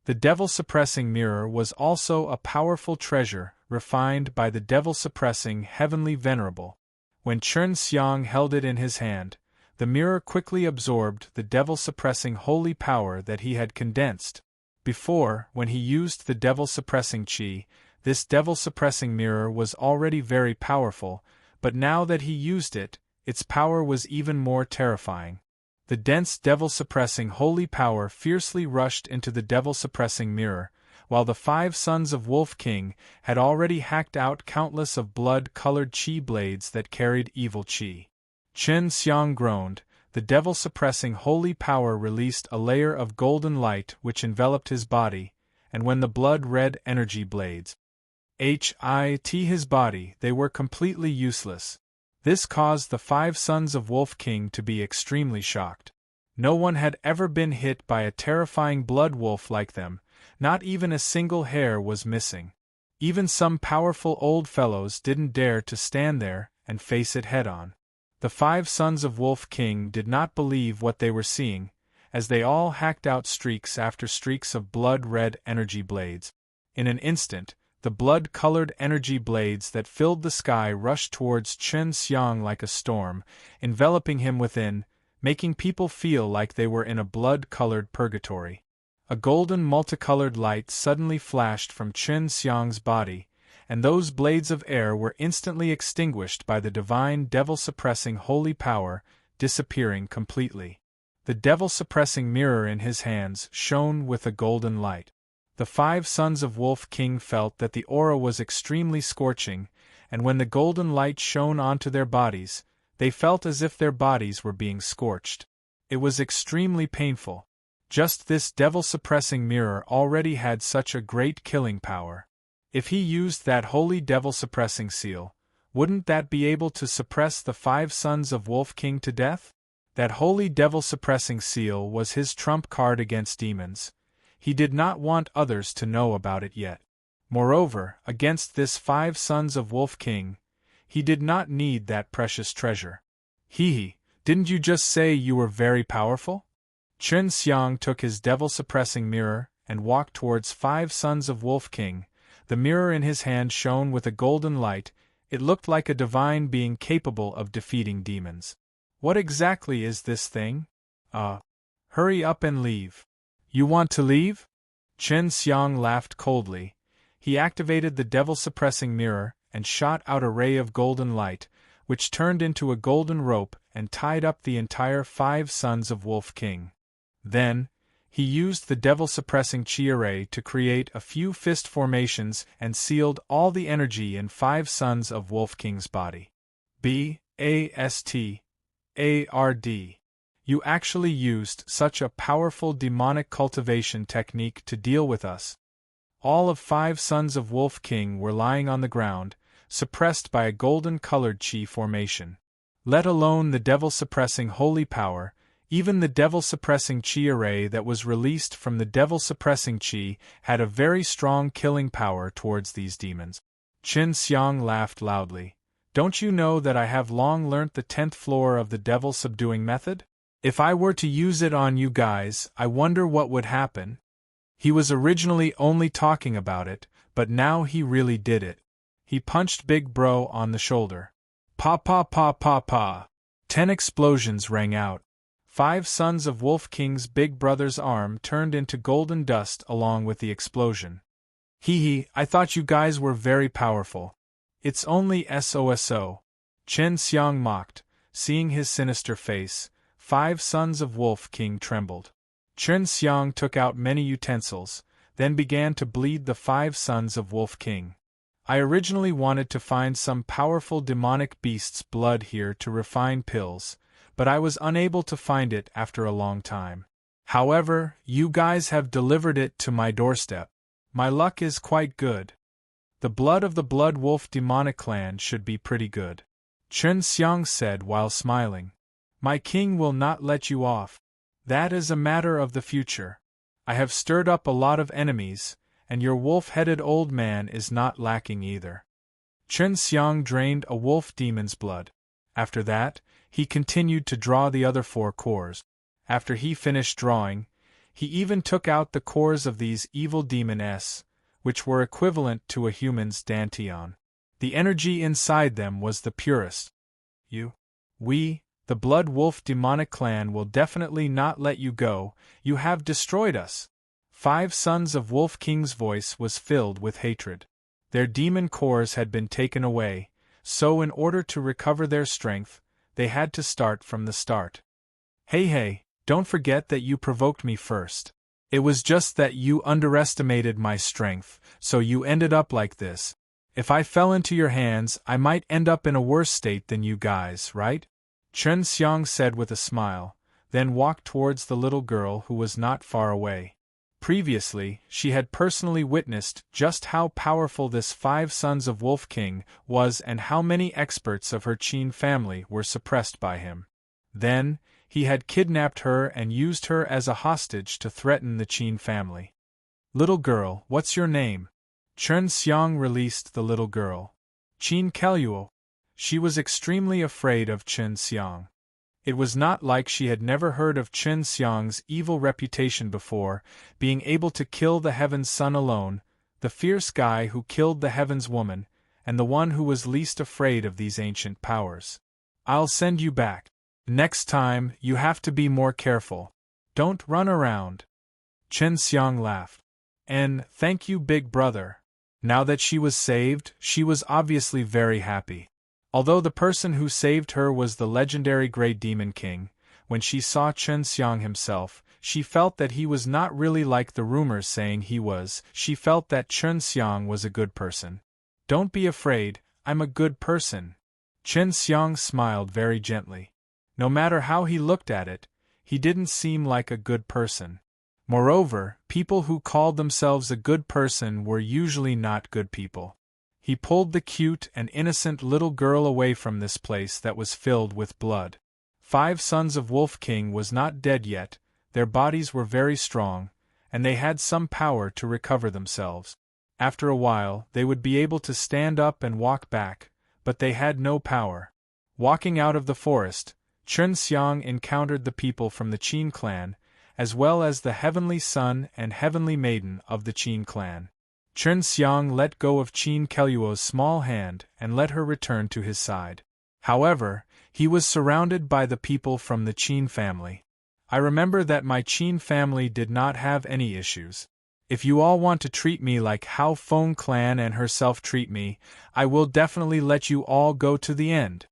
The devil-suppressing mirror was also a powerful treasure, refined by the devil-suppressing heavenly venerable. When Chen Xiang held it in his hand, the mirror quickly absorbed the devil-suppressing holy power that he had condensed. Before, when he used the devil-suppressing qi, this devil-suppressing mirror was already very powerful, but now that he used it, its power was even more terrifying. The dense devil-suppressing holy power fiercely rushed into the devil-suppressing mirror, while the 5 sons of Wolf King had already hacked out countless of blood-colored qi blades that carried evil qi. Chen Xiang groaned. The devil-suppressing holy power released a layer of golden light which enveloped his body, and when the blood-red energy blades hit his body, they were completely useless. This caused the 5 sons of Wolf King to be extremely shocked. No one had ever been hit by a terrifying blood wolf like them, not even a single hair was missing. Even some powerful old fellows didn't dare to stand there and face it head-on. The 5 sons of Wolf King did not believe what they were seeing, as they all hacked out streaks after streaks of blood-red energy blades. In an instant, the blood-colored energy blades that filled the sky rushed towards Chen Xiang like a storm, enveloping him within, making people feel like they were in a blood-colored purgatory. A golden multicolored light suddenly flashed from Chen Xiang's body, and those blades of air were instantly extinguished by the divine devil-suppressing holy power, disappearing completely. The devil-suppressing mirror in his hands shone with a golden light. The 5 sons of Wolf King felt that the aura was extremely scorching, and when the golden light shone onto their bodies, they felt as if their bodies were being scorched. It was extremely painful. Just this devil-suppressing mirror already had such a great killing power. If he used that holy devil-suppressing seal, wouldn't that be able to suppress the 5 sons of Wolf King to death? That holy devil-suppressing seal was his trump card against demons. He did not want others to know about it yet. Moreover, against this 5 sons of Wolf King, he did not need that precious treasure. Didn't you just say you were very powerful? Chen Xiang took his devil-suppressing mirror and walked towards 5 sons of Wolf King. The mirror in his hand shone with a golden light. It looked like a divine being capable of defeating demons. What exactly is this thing? Hurry up and leave. You want to leave? Chen Xiang laughed coldly. He activated the devil-suppressing mirror and shot out a ray of golden light, which turned into a golden rope and tied up the entire 5 sons of Wolf King. Then, he used the devil-suppressing qi array to create a few fist formations and sealed all the energy in 5 sons of Wolf King's body. Bastard. You actually used such a powerful demonic cultivation technique to deal with us. All of 5 sons of Wolf King were lying on the ground, suppressed by a golden-colored qi formation. Let alone the devil-suppressing holy power, even the devil-suppressing qi array that was released from the devil-suppressing qi had a very strong killing power towards these demons. Chen Xiang laughed loudly. Don't you know that I have long learnt the 10th floor of the devil-subduing method? If I were to use it on you guys, I wonder what would happen. He was originally only talking about it, but now he really did it. He punched Big Bro on the shoulder. Pa pa pa pa pa. 10 explosions rang out. 5 sons of Wolf King's big brother's arm turned into golden dust along with the explosion. Hee hee, I thought you guys were very powerful. It's only SOSO. Chen Xiang mocked. Seeing his sinister face, 5 sons of Wolf King trembled. Chen Xiang took out many utensils, then began to bleed the 5 sons of Wolf King. I originally wanted to find some powerful demonic beast's blood here to refine pills, but I was unable to find it after a long time. However, you guys have delivered it to my doorstep. My luck is quite good. The blood of the Blood Wolf demonic clan should be pretty good. Chen Xiang said while smiling. My king will not let you off. That is a matter of the future. I have stirred up a lot of enemies, and your wolf-headed old man is not lacking either. Chen Xiang drained a wolf demon's blood. After that, he continued to draw the other 4 cores. After he finished drawing, he even took out the cores of these evil demons, which were equivalent to a human's dantian. The energy inside them was the purest. We, the Blood Wolf demonic clan will definitely not let you go, you have destroyed us. 5 sons of Wolf King's voice was filled with hatred. Their demon cores had been taken away, so in order to recover their strength, they had to start from the start. Hey, don't forget that you provoked me first. It was just that you underestimated my strength, so you ended up like this. If I fell into your hands, I might end up in a worse state than you guys, right? Chen Xiang said with a smile, then walked towards the little girl who was not far away. Previously, she had personally witnessed just how powerful this 5 sons of Wolf King was and how many experts of her Qin family were suppressed by him. Then, he had kidnapped her and used her as a hostage to threaten the Qin family. Little girl, what's your name? Chen Xiang released the little girl. Qin Keluo. She was extremely afraid of Chen Xiang. It was not like she had never heard of Chen Xiang's evil reputation before, being able to kill the Heaven's Son alone, the fierce guy who killed the Heaven's Woman, and the one who was least afraid of these ancient powers. I'll send you back. Next time, you have to be more careful. Don't run around. Chen Xiang laughed. And thank you, big brother. Now that she was saved, she was obviously very happy. Although the person who saved her was the legendary Grey Demon King, when she saw Chen Xiang himself, she felt that he was not really like the rumors saying he was. She felt that Chen Xiang was a good person. Don't be afraid, I'm a good person. Chen Xiang smiled very gently. No matter how he looked at it, he didn't seem like a good person. Moreover, people who called themselves a good person were usually not good people. He pulled the cute and innocent little girl away from this place that was filled with blood. 5 sons of Wolf King was not dead yet, their bodies were very strong, and they had some power to recover themselves. After a while, they would be able to stand up and walk back, but they had no power. Walking out of the forest, Chen Xiang encountered the people from the Qin clan, as well as the Heavenly Son and Heavenly Maiden of the Qin clan. Chen Xiang let go of Qin Keluo's small hand and let her return to his side. However, he was surrounded by the people from the Qin family. I remember that my Qin family did not have any issues. If you all want to treat me like how Feng clan and herself treat me, I will definitely let you all go to the end.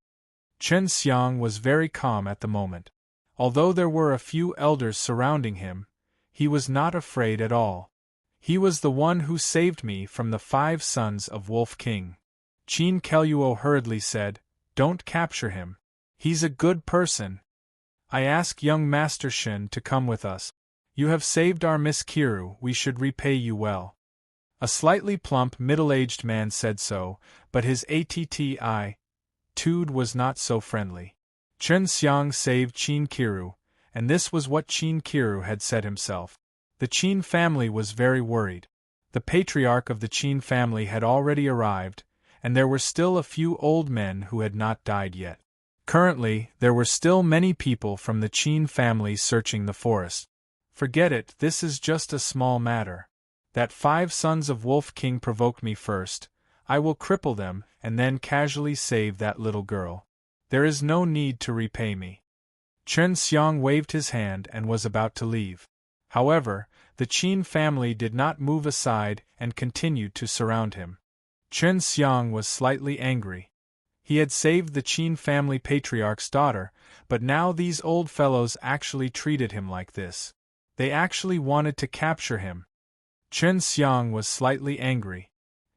Chen Xiang was very calm at the moment. Although there were a few elders surrounding him, he was not afraid at all. He was the one who saved me from the 5 sons of Wolf King. Qin Keluo hurriedly said, Don't capture him. He's a good person. I ask young Master Shen to come with us. You have saved our Miss Kiru, we should repay you well. A slightly plump middle-aged man said so, but his attitude was not so friendly. Chen Xiang saved Qin Kiru, and this was what Qin Kiru had said himself. The Qin family was very worried. The patriarch of the Qin family had already arrived, and there were still a few old men who had not died yet. Currently, there were still many people from the Qin family searching the forest. Forget it, this is just a small matter. That 5 sons of Wolf King provoked me first. I will cripple them and then casually save that little girl. There is no need to repay me." Chen Xiang waved his hand and was about to leave. However, the Qin family did not move aside and continued to surround him. Chen Xiang was slightly angry. He had saved the Qin family patriarch's daughter, but now these old fellows actually treated him like this. They actually wanted to capture him. Chen Xiang was slightly angry.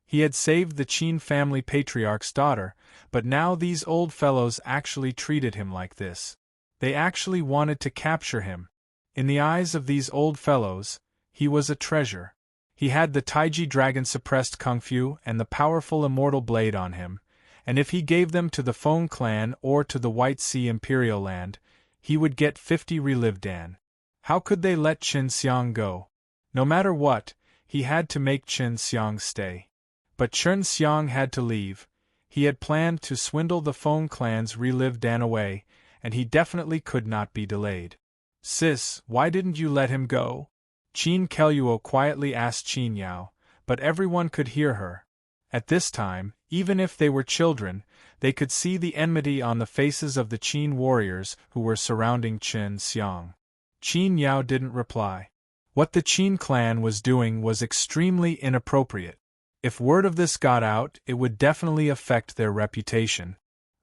He had saved the Qin family patriarch's daughter, but now these old fellows actually treated him like this. They actually wanted to capture him. In the eyes of these old fellows, he was a treasure. He had the Taiji dragon suppressed kung fu and the powerful immortal blade on him, and if he gave them to the Feng clan or to the White Sea Imperial Land, he would get 50 relived Dan. How could they let Chen Xiang go? No matter what, he had to make Chen Xiang stay. But Chen Xiang had to leave. He had planned to swindle the Feng clan's relived Dan away, and he definitely could not be delayed. "Sis, why didn't you let him go?" Qin Keluo quietly asked Qin Yao, but everyone could hear her. At this time, even if they were children, they could see the enmity on the faces of the Qin warriors who were surrounding Chen Xiang. Qin Yao didn't reply. What the Qin clan was doing was extremely inappropriate. If word of this got out, it would definitely affect their reputation.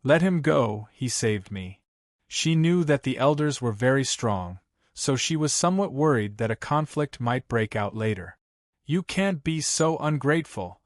"Let him go, he saved me." She knew that the elders were very strong, so she was somewhat worried that a conflict might break out later. "You can't be so ungrateful."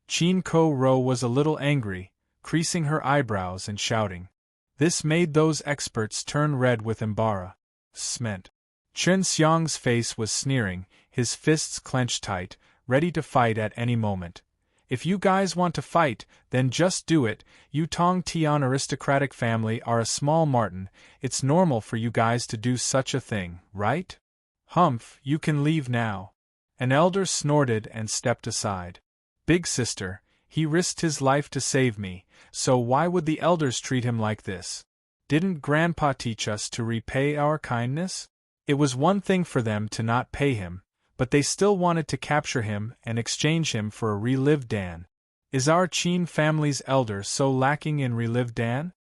Qin Ko-ro was a little angry, creasing her eyebrows and shouting. This made those experts turn red with embarrassment. Chen Xiang's face was sneering, his fists clenched tight, ready to fight at any moment. "If you guys want to fight, then just do it. You Tong Tian aristocratic family are a small marten, it's normal for you guys to do such a thing, right? Humph, you can leave now." An elder snorted and stepped aside. "Big sister, he risked his life to save me, so why would the elders treat him like this? Didn't Grandpa teach us to repay our kindness?" It was one thing for them to not pay him, but they still wanted to capture him and exchange him for a relived Dan. Is our Qin family's elder so lacking in relived Dan?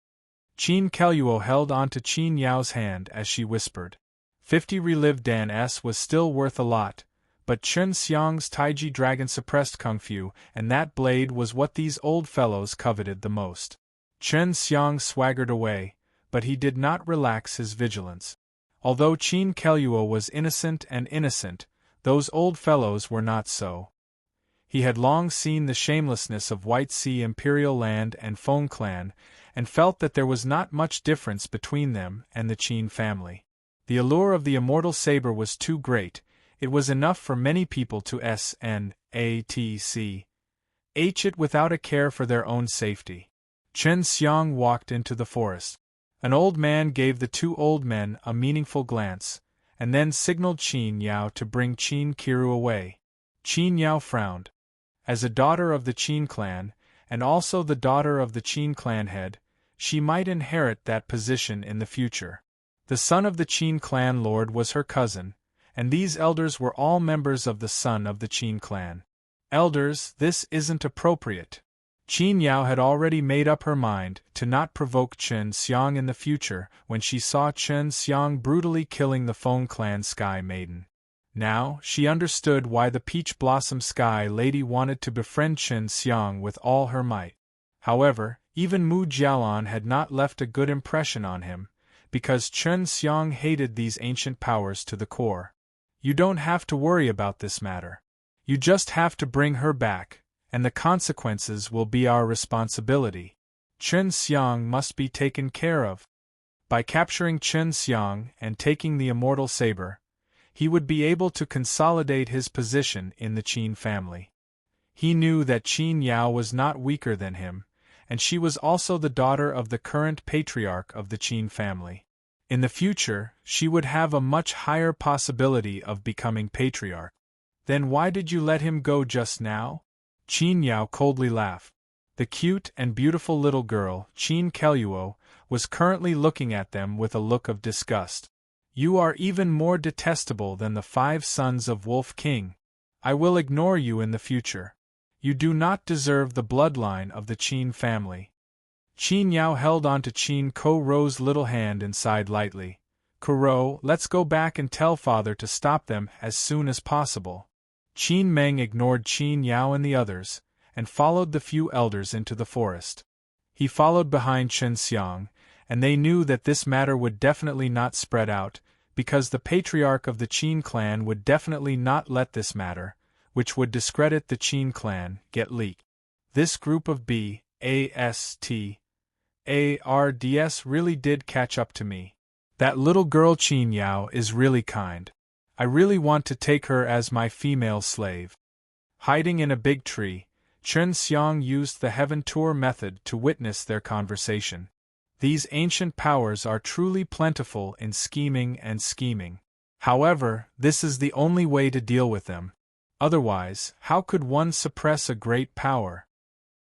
Qin Keluo held on to Qin Yao's hand as she whispered. 50 relived Dan S was still worth a lot, but Chen Xiang's Taiji dragon suppressed kung fu and that blade was what these old fellows coveted the most. Chen Xiang swaggered away, but he did not relax his vigilance. Although Qin Keluo was innocent, those old fellows were not so. He had long seen the shamelessness of White Sea Imperial Land and Feng clan, and felt that there was not much difference between them and the Qin family. The allure of the immortal saber was too great, it was enough for many people to snatch it without a care for their own safety. Chen Xiang walked into the forest. An old man gave the two old men a meaningful glance, and then signaled Qin Yao to bring Qin Kiru away. Qin Yao frowned. As a daughter of the Qin clan, and also the daughter of the Qin clan head, she might inherit that position in the future. The son of the Qin clan lord was her cousin, and these elders were all members of the son of the Qin clan. Elders, this isn't appropriate. Qin Yao had already made up her mind to not provoke Chen Xiang in the future when she saw Chen Xiang brutally killing the Feng clan Sky Maiden. Now, she understood why the Peach Blossom Sky Lady wanted to befriend Chen Xiang with all her might. However, even Mu Jialan had not left a good impression on him, because Chen Xiang hated these ancient powers to the core. You don't have to worry about this matter. You just have to bring her back, and the consequences will be our responsibility. Chen Xiang must be taken care of. By capturing Chen Xiang and taking the immortal saber, he would be able to consolidate his position in the Qin family. He knew that Qin Yao was not weaker than him, and she was also the daughter of the current patriarch of the Qin family. In the future, she would have a much higher possibility of becoming patriarch. Then why did you let him go just now? Qin Yao coldly laughed. The cute and beautiful little girl, Qin Keluo, was currently looking at them with a look of disgust. You are even more detestable than the 5 sons of Wolf King. I will ignore you in the future. You do not deserve the bloodline of the Qin family. Qin Yao held onto Qin Ko-ro's little hand and sighed lightly. Ko-ro, let's go back and tell father to stop them as soon as possible. Qin Meng ignored Qin Yao and the others, and followed the few elders into the forest. He followed behind Chen Xiang, and they knew that this matter would definitely not spread out, because the patriarch of the Qin clan would definitely not let this matter, which would discredit the Qin clan, get leaked. This group of BASTARDS really did catch up to me. That little girl Qin Yao is really kind. I really want to take her as my female slave. Hiding in a big tree, Chen Xiang used the Heaven Tour method to witness their conversation. These ancient powers are truly plentiful in scheming and scheming. However, this is the only way to deal with them. Otherwise, how could one suppress a great power?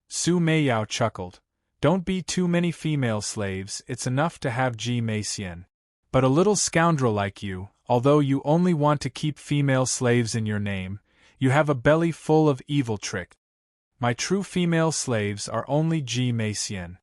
Su Meiyao chuckled. Don't be too many female slaves, it's enough to have Ji Meixian. But a little scoundrel like you, although you only want to keep female slaves in your name, you have a belly full of evil trick. My true female slaves are only Ji Meixian.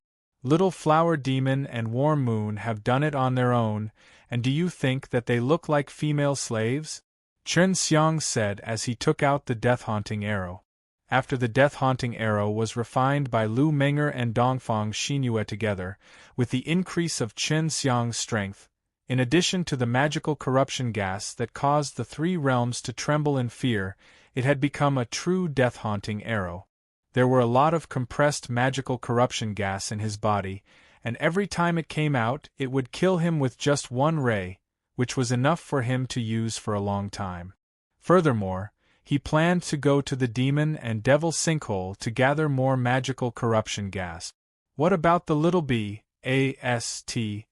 Little Flower Demon and Warm Moon have done it on their own, and do you think that they look like female slaves? Chen Xiang said as he took out the death-haunting arrow. After the death-haunting arrow was refined by Lu Menger and Dongfang Xinyue together, with the increase of Chen Xiang's strength, in addition to the magical corruption gas that caused the three realms to tremble in fear, it had become a true death-haunting arrow. There were a lot of compressed magical corruption gas in his body, and every time it came out it would kill him with just one ray, which was enough for him to use for a long time. Furthermore, he planned to go to the demon and devil sinkhole to gather more magical corruption gas. What about the little BASTARD?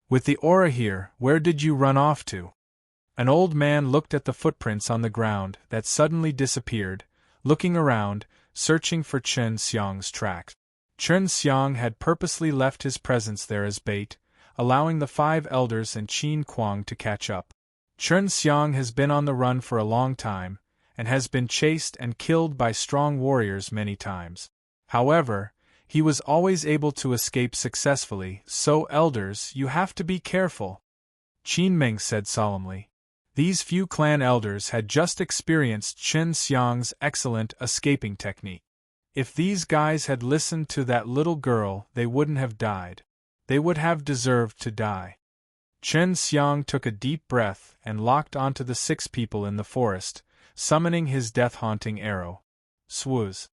With the aura here, where did you run off to? An old man looked at the footprints on the ground that suddenly disappeared, looking around, searching for Chen Xiang's tracks. Chen Xiang had purposely left his presence there as bait, allowing the 5 elders and Qin Kuang to catch up. Chen Xiang has been on the run for a long time, and has been chased and killed by strong warriors many times. However, he was always able to escape successfully, so elders, you have to be careful. Qin Meng said solemnly. These few clan elders had just experienced Chen Xiang's excellent escaping technique. If these guys had listened to that little girl, they wouldn't have died. They would have deserved to die. Chen Xiang took a deep breath and locked onto the 6 people in the forest, summoning his death-haunting arrow. Swoosh.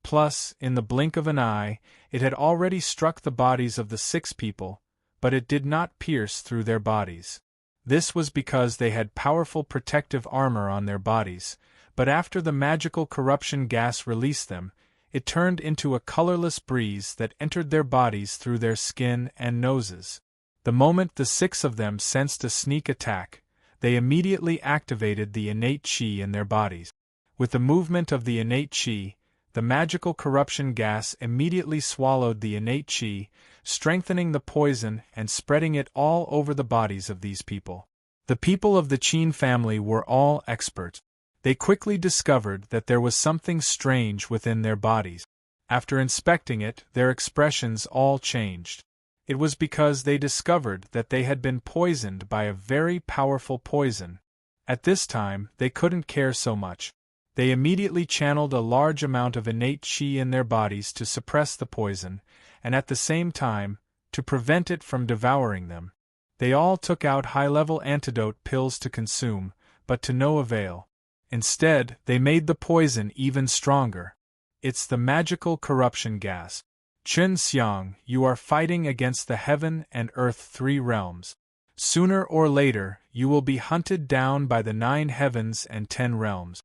Plus, in the blink of an eye, it had already struck the bodies of the 6 people, but it did not pierce through their bodies. This was because they had powerful protective armor on their bodies, but after the magical corruption gas released them, it turned into a colorless breeze that entered their bodies through their skin and noses. The moment the 6 of them sensed a sneak attack, they immediately activated the innate qi in their bodies. With the movement of the innate qi, the magical corruption gas immediately swallowed the innate qi, strengthening the poison and spreading it all over the bodies of these people. The people of the Qin family were all experts. They quickly discovered that there was something strange within their bodies. After inspecting it, their expressions all changed. It was because they discovered that they had been poisoned by a very powerful poison. At this time, they couldn't care so much. They immediately channeled a large amount of innate qi in their bodies to suppress the poison, and at the same time, to prevent it from devouring them. They all took out high-level antidote pills to consume, but to no avail. Instead, they made the poison even stronger. It's the magical corruption gas. Chen Xiang, you are fighting against the heaven and earth 3 realms. Sooner or later, you will be hunted down by the 9 heavens and 10 realms.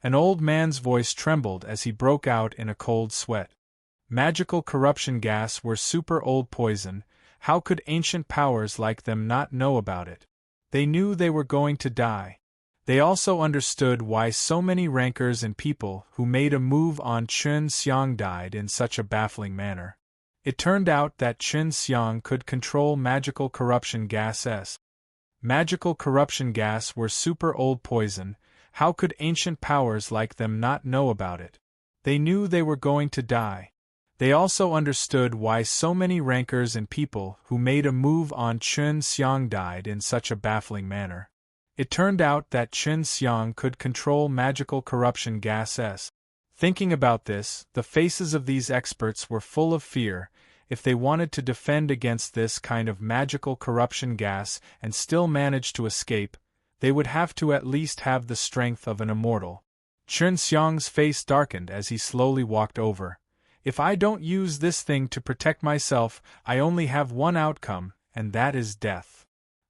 An old man's voice trembled as he broke out in a cold sweat. Magical corruption gas were super old poison. How could ancient powers like them not know about it? They knew they were going to die. They also understood why so many rankers and people who made a move on Chen Xiang died in such a baffling manner. It turned out that Chen Xiang could control magical corruption gases. Magical corruption gas were super old poison. How could ancient powers like them not know about it? They knew they were going to die. They also understood why so many rankers and people who made a move on Chen Xiang died in such a baffling manner. It turned out that Chen Xiang could control magical corruption gases. Thinking about this, the faces of these experts were full of fear. If they wanted to defend against this kind of magical corruption gas and still manage to escape, they would have to at least have the strength of an immortal. Chen Xiang's face darkened as he slowly walked over. If I don't use this thing to protect myself, I only have one outcome, and that is death.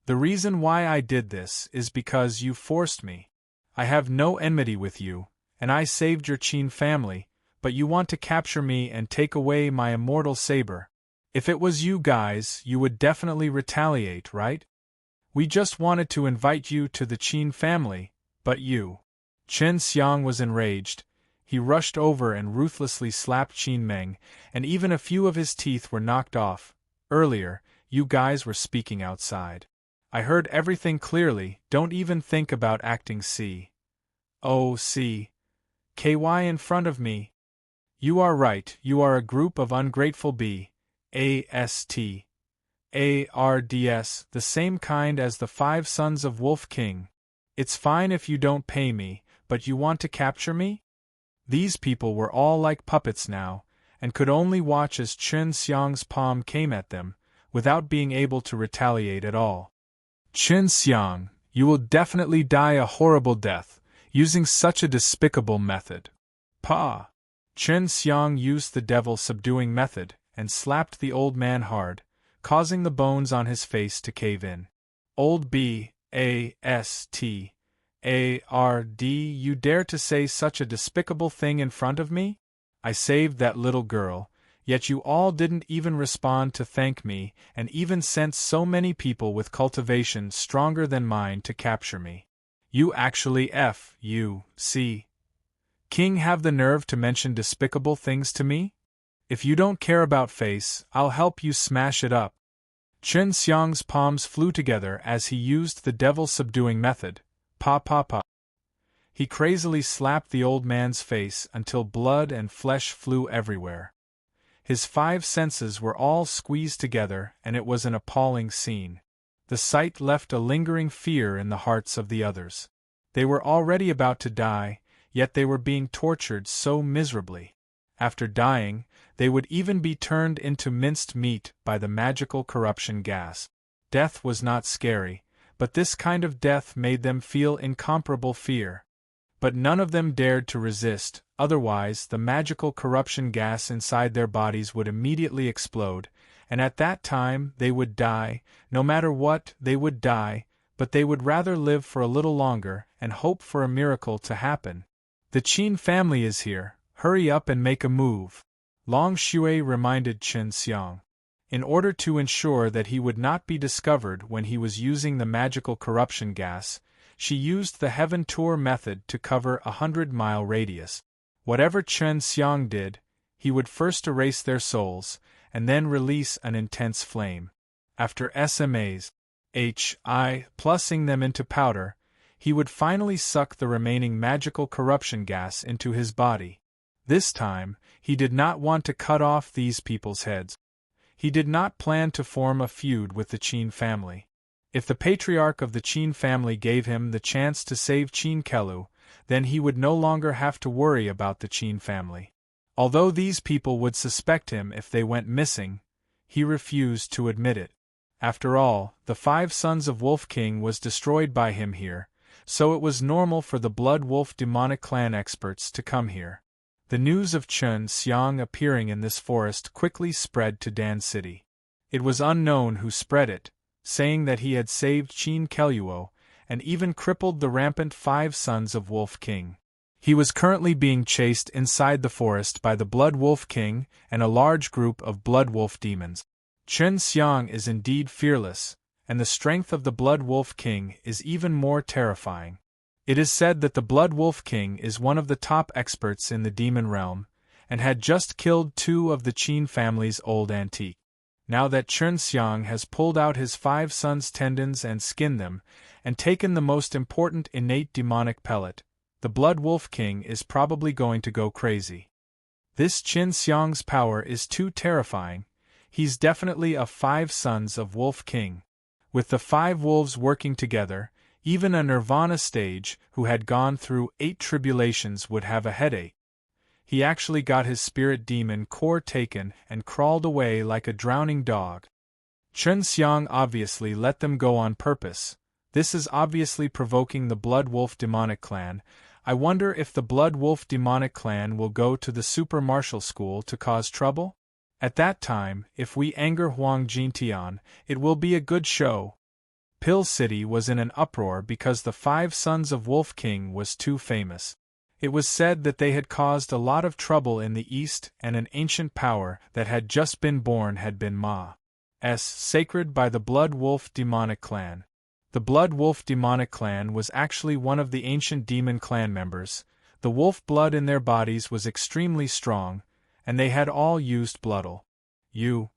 The reason why I did this is because you forced me. I have no enmity with you, and I saved your Qin family, but you want to capture me and take away my immortal saber. If it was you guys, you would definitely retaliate, right? We just wanted to invite you to the Qin family, but you. Chen Xiang was enraged. He rushed over and ruthlessly slapped Qin Meng, and even a few of his teeth were knocked off. Earlier, you guys were speaking outside. I heard everything clearly. Don't even think about acting KY in front of me. You are right, you are a group of ungrateful BASTARDS, the same kind as the 5 sons of Wolf King. It's fine if you don't pay me, but you want to capture me? These people were all like puppets now, and could only watch as Chen Xiang's palm came at them, without being able to retaliate at all. Chen Xiang, you will definitely die a horrible death, using such a despicable method. Pa! Chen Xiang used the devil-subduing method, and slapped the old man hard, causing the bones on his face to cave in. Old BASTARD, you dare to say such a despicable thing in front of me? I saved that little girl, yet you all didn't even respond to thank me, and even sent so many people with cultivation stronger than mine to capture me. You actually King have the nerve to mention despicable things to me? If you don't care about face, I'll help you smash it up. Chen Xiang's palms flew together as he used the devil-subduing method. Pa. He crazily slapped the old man's face until blood and flesh flew everywhere. His 5 senses were all squeezed together, and it was an appalling scene. The sight left a lingering fear in the hearts of the others. They were already about to die, yet they were being tortured so miserably. After dying, they would even be turned into minced meat by the magical corruption gas. Death was not scary, but this kind of death made them feel incomparable fear. But none of them dared to resist, otherwise the magical corruption gas inside their bodies would immediately explode, and at that time they would die. No matter what, they would die, but they would rather live for a little longer and hope for a miracle to happen. The Qin family is here, hurry up and make a move. Long Shui reminded Chen Xiang. In order to ensure that he would not be discovered when he was using the magical corruption gas, she used the Heaven Tour method to cover a 100-mile radius. Whatever Chen Xiang did, he would first erase their souls, and then release an intense flame. After SMAs, plusing them into powder, he would finally suck the remaining magical corruption gas into his body. This time, he did not want to cut off these people's heads. He did not plan to form a feud with the Qin family. If the patriarch of the Qin family gave him the chance to save Qin Kelu, then he would no longer have to worry about the Qin family. Although these people would suspect him if they went missing, he refused to admit it. After all, the 5 sons of Wolf King was destroyed by him here, so it was normal for the Blood Wolf demonic clan experts to come here. The news of Chen Xiang appearing in this forest quickly spread to Dan City. It was unknown who spread it, saying that he had saved Qin Keluo, and even crippled the rampant 5 sons of Wolf King. He was currently being chased inside the forest by the Blood Wolf King and a large group of Blood Wolf demons. Chen Xiang is indeed fearless, and the strength of the Blood Wolf King is even more terrifying. It is said that the Blood Wolf King is one of the top experts in the demon realm, and had just killed 2 of the Qin family's old antique. Now that Chen Xiang has pulled out his 5 sons' tendons and skinned them, and taken the most important innate demonic pellet, the Blood Wolf King is probably going to go crazy. This Qin Xiang's power is too terrifying. He's definitely a 5 sons of Wolf King. With the 5 wolves working together, even a Nirvana stage who had gone through 8 tribulations would have a headache. He actually got his spirit demon core taken and crawled away like a drowning dog. Qin Xiang obviously let them go on purpose. This is obviously provoking the Blood Wolf demonic clan. I wonder if the Blood Wolf demonic clan will go to the Super Martial School to cause trouble? At that time, if we anger Huang Jintian, it will be a good show. Pill City was in an uproar because the 5 sons of Wolf King was too famous. It was said that they had caused a lot of trouble in the East, and an ancient power that had just been born had been Ma's sacred by the Blood Wolf demonic clan. The Blood Wolf demonic clan was actually one of the ancient demon clan members. The wolf blood in their bodies was extremely strong, and they had all used bloodal to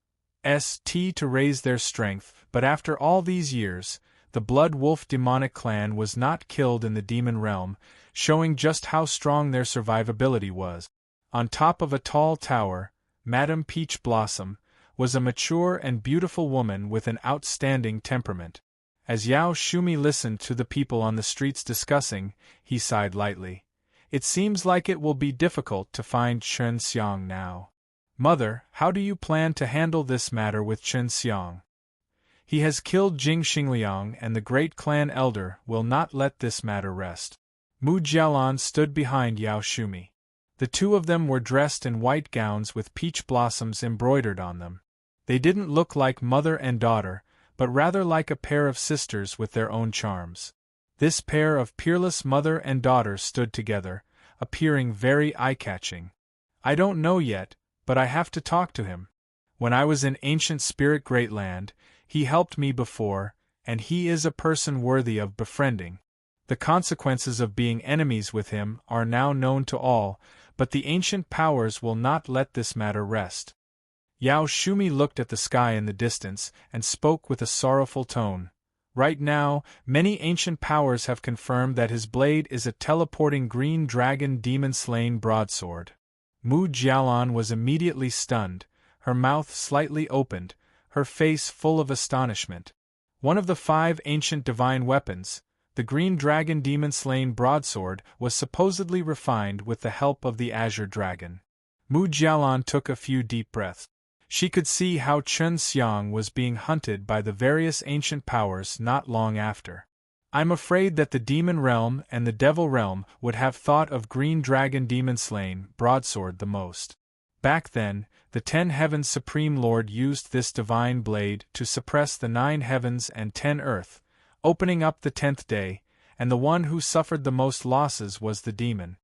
raise their strength, but after all these years, the Blood Wolf demonic clan was not killed in the demon realm, showing just how strong their survivability was. On top of a tall tower, Madame Peach Blossom was a mature and beautiful woman with an outstanding temperament. As Yao Shumi listened to the people on the streets discussing, he sighed lightly. It seems like it will be difficult to find Qin Xiang now. Mother, how do you plan to handle this matter with Qin Xiang? He has killed Jing Xingliang, and the great clan elder will not let this matter rest. Mu Jialan stood behind Yao Shumi. The 2 of them were dressed in white gowns with peach blossoms embroidered on them. They didn't look like mother and daughter, but rather like a pair of sisters with their own charms. This pair of peerless mother and daughter stood together, appearing very eye-catching. I don't know yet, but I have to talk to him. When I was in ancient spirit Greatland, he helped me before, and he is a person worthy of befriending. The consequences of being enemies with him are now known to all, but the ancient powers will not let this matter rest. Yao Shumi looked at the sky in the distance and spoke with a sorrowful tone. Right now, many ancient powers have confirmed that his blade is a teleporting green dragon demon-slain broadsword. Mu Jialan was immediately stunned, her mouth slightly opened, her face full of astonishment. One of the 5 ancient divine weapons, the green dragon demon-slain broadsword, was supposedly refined with the help of the Azure Dragon. Mu Jialan took a few deep breaths. She could see how Qin Xiang was being hunted by the various ancient powers not long after. I'm afraid that the demon realm and the devil realm would have thought of green dragon demon-slain broadsword the most. Back then, the 10 heavens Supreme Lord used this divine blade to suppress the 9 heavens and 10 earth, opening up the 10th day, and the one who suffered the most losses was the demon.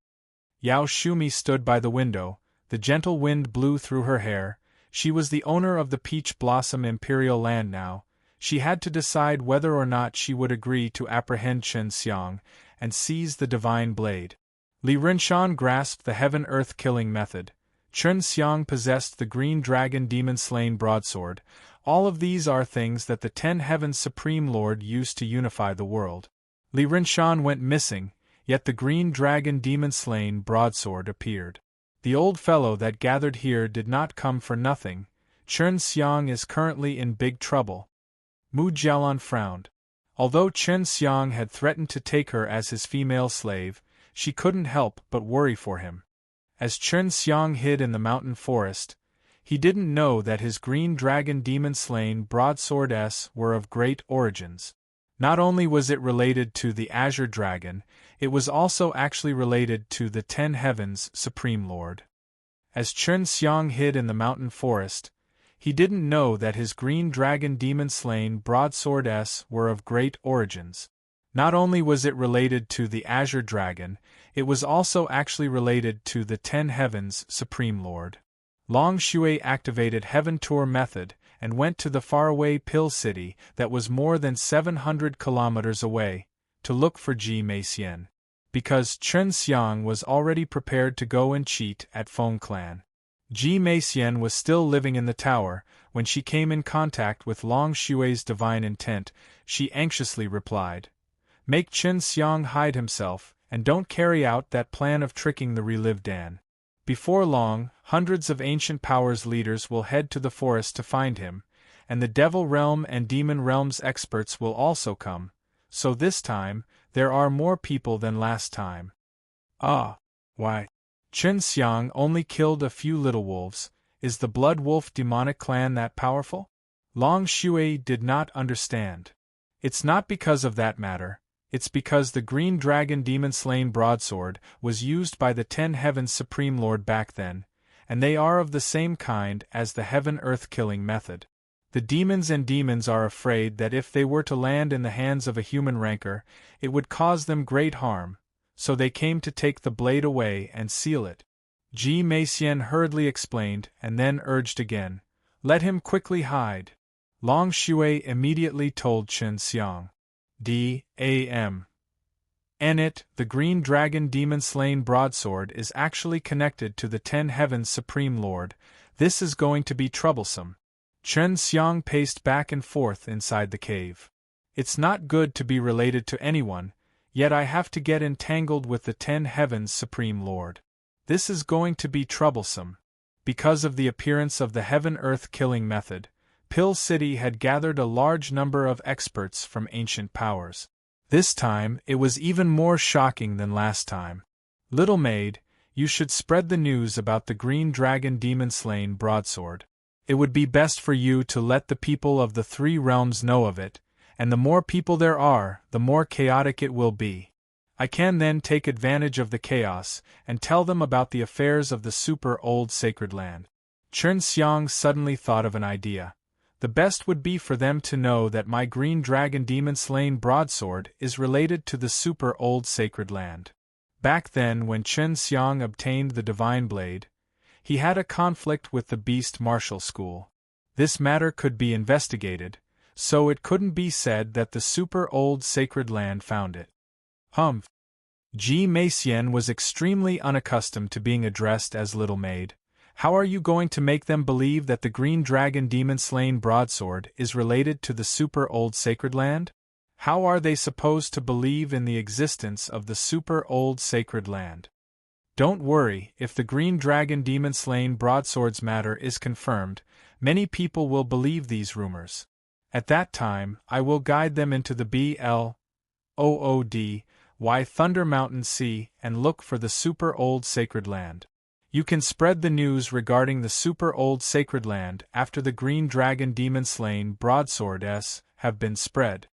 Yao Shumi stood by the window, the gentle wind blew through her hair. She was the owner of the Peach Blossom Imperial Land now. She had to decide whether or not she would agree to apprehend Qin Xiang and seize the divine blade. Li Rinshan grasped the heaven-earth killing method. Qin Xiang possessed the green dragon demon-slain broadsword. All of these are things that the 10 heavens Supreme Lord used to unify the world. Li Rinshan went missing, yet the green dragon demon-slain broadsword appeared. The old fellow that gathered here did not come for nothing. Qin Xiang is currently in big trouble. Mu Jialan frowned. Although Qin Xiang had threatened to take her as his female slave, she couldn't help but worry for him. As Qin Xiang hid in the mountain forest, he didn't know that his green dragon demon-slain broadswords were of great origins. Not only was it related to the Azure Dragon, it was also actually related to the 10 heavens Supreme Lord. As Qin Xiang hid in the mountain forest, he didn't know that his green dragon demon-slain broadswords were of great origins. Not only was it related to the Azure Dragon, it was also actually related to the 10 heavens Supreme Lord. Long Shui activated Heaven Tour method and went to the faraway Pill City that was more than 700 kilometers away, to look for Ji Meixian. Because Qin Xiang was already prepared to go and cheat at Feng Clan. Ji Meixian was still living in the tower. When she came in contact with Long Shui's divine intent, she anxiously replied, "Make Qin Xiang hide himself, and don't carry out that plan of tricking the relived Dan. Before long, hundreds of ancient powers leaders will head to the forest to find him, and the Devil Realm and Demon Realms experts will also come, so this time, there are more people than last time. Ah, why? Chen Xiang only killed a few little wolves. Is the Blood Wolf demonic clan that powerful? Long Shui did not understand. It's not because of that matter, it's because the Green Dragon Demon-Slain Broadsword was used by the 10 Heavens Supreme Lord back then, and they are of the same kind as the Heaven-Earth killing method. The demons are afraid that if they were to land in the hands of a human rancor, it would cause them great harm, so they came to take the blade away and seal it. Ji Meixian hurriedly explained and then urged again, "Let him quickly hide." Long Shui immediately told Chen Xiang. D.A.M. It, the Green Dragon Demon-Slain Broadsword is actually connected to the 10 Heavens Supreme Lord. This is going to be troublesome. Chen Xiang paced back and forth inside the cave. It's not good to be related to anyone, yet I have to get entangled with the 10 Heavens Supreme Lord. This is going to be troublesome. Because of the appearance of the Heaven-Earth killing method, Pill City had gathered a large number of experts from ancient powers. This time, it was even more shocking than last time. Little maid, you should spread the news about the Green Dragon Demon-Slain Broadsword. It would be best for you to let the people of the 3 realms know of it, and the more people there are, the more chaotic it will be. I can then take advantage of the chaos and tell them about the affairs of the super old sacred land. Chen Xiang suddenly thought of an idea. The best would be for them to know that my Green Dragon Demon-Slain Broadsword is related to the super old sacred land. Back then, when Chen Xiang obtained the Divine Blade, he had a conflict with the Beast Martial School. This matter could be investigated, so it couldn't be said that the super old sacred land found it. Humph. Ji Meixian was extremely unaccustomed to being addressed as Little Maid. How are you going to make them believe that the Green Dragon Demon-Slain Broadsword is related to the super old sacred land? How are they supposed to believe in the existence of the super old sacred land? Don't worry, if the Green Dragon Demon-Slain Broadsword's matter is confirmed, many people will believe these rumors. At that time, I will guide them into the BLOOD, Thunder Mountain Sea and look for the super old sacred land. You can spread the news regarding the super old sacred land after the Green Dragon Demon-Slain Broadswords have been spread.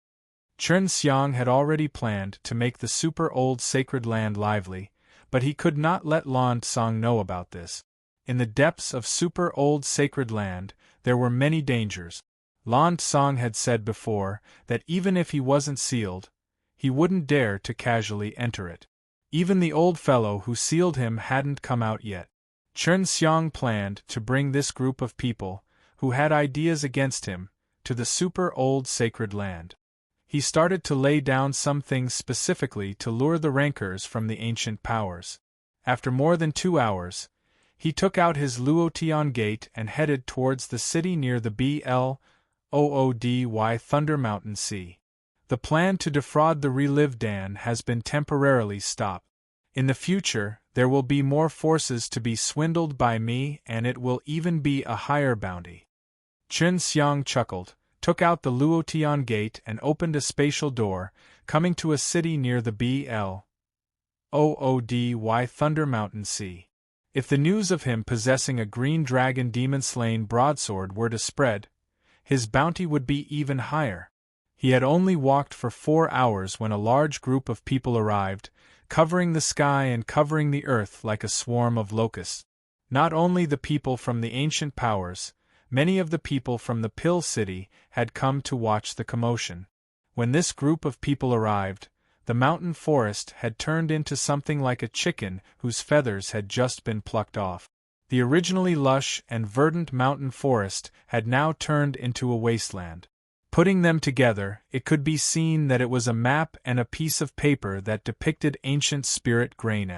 Chen Xiang had already planned to make the super old sacred land lively, but he could not let Lan Tsang know about this. In the depths of super old sacred land, there were many dangers. Lan Tsang had said before that even if he wasn't sealed, he wouldn't dare to casually enter it. Even the old fellow who sealed him hadn't come out yet. Chen Xiang planned to bring this group of people, who had ideas against him, to the super old sacred land. He started to lay down some things specifically to lure the rancors from the ancient powers. After more than 2 hours, he took out his Luotian gate and headed towards the city near the BLOOD Thunder Mountain Sea. The plan to defraud the relived Dan has been temporarily stopped. In the future, there will be more forces to be swindled by me and it will even be a higher bounty. Chen Xiang chuckled, took out the Luotian gate and opened a spatial door, coming to a city near the BLOOD Thunder Mountain Sea. If the news of him possessing a Green Dragon Demon-Slain Broadsword were to spread, his bounty would be even higher. He had only walked for 4 hours when a large group of people arrived, covering the sky and covering the earth like a swarm of locusts. Not only the people from the ancient powers, many of the people from the Pill City had come to watch the commotion. When this group of people arrived, the mountain forest had turned into something like a chicken whose feathers had just been plucked off. The originally lush and verdant mountain forest had now turned into a wasteland. Putting them together, it could be seen that it was a map and a piece of paper that depicted ancient spirit grain.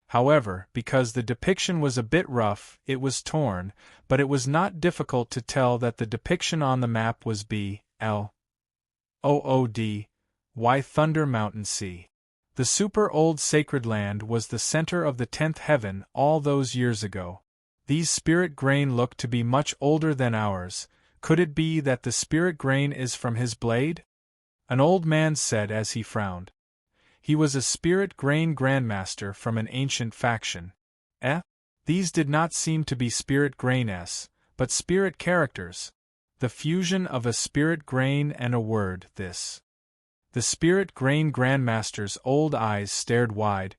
However, because the depiction was a bit rough, it was torn, but it was not difficult to tell that the depiction on the map was BLOOD Thunder Mountain Sea. The super old sacred land was the center of the 10th heaven all those years ago. These spirit grain look to be much older than ours. Could it be that the spirit grain is from his blade? An old man said as he frowned. He was a spirit grain grandmaster from an ancient faction. These did not seem to be spirit grain-s, but spirit characters. The fusion of a spirit grain and a word, this. The spirit grain grandmaster's old eyes stared wide,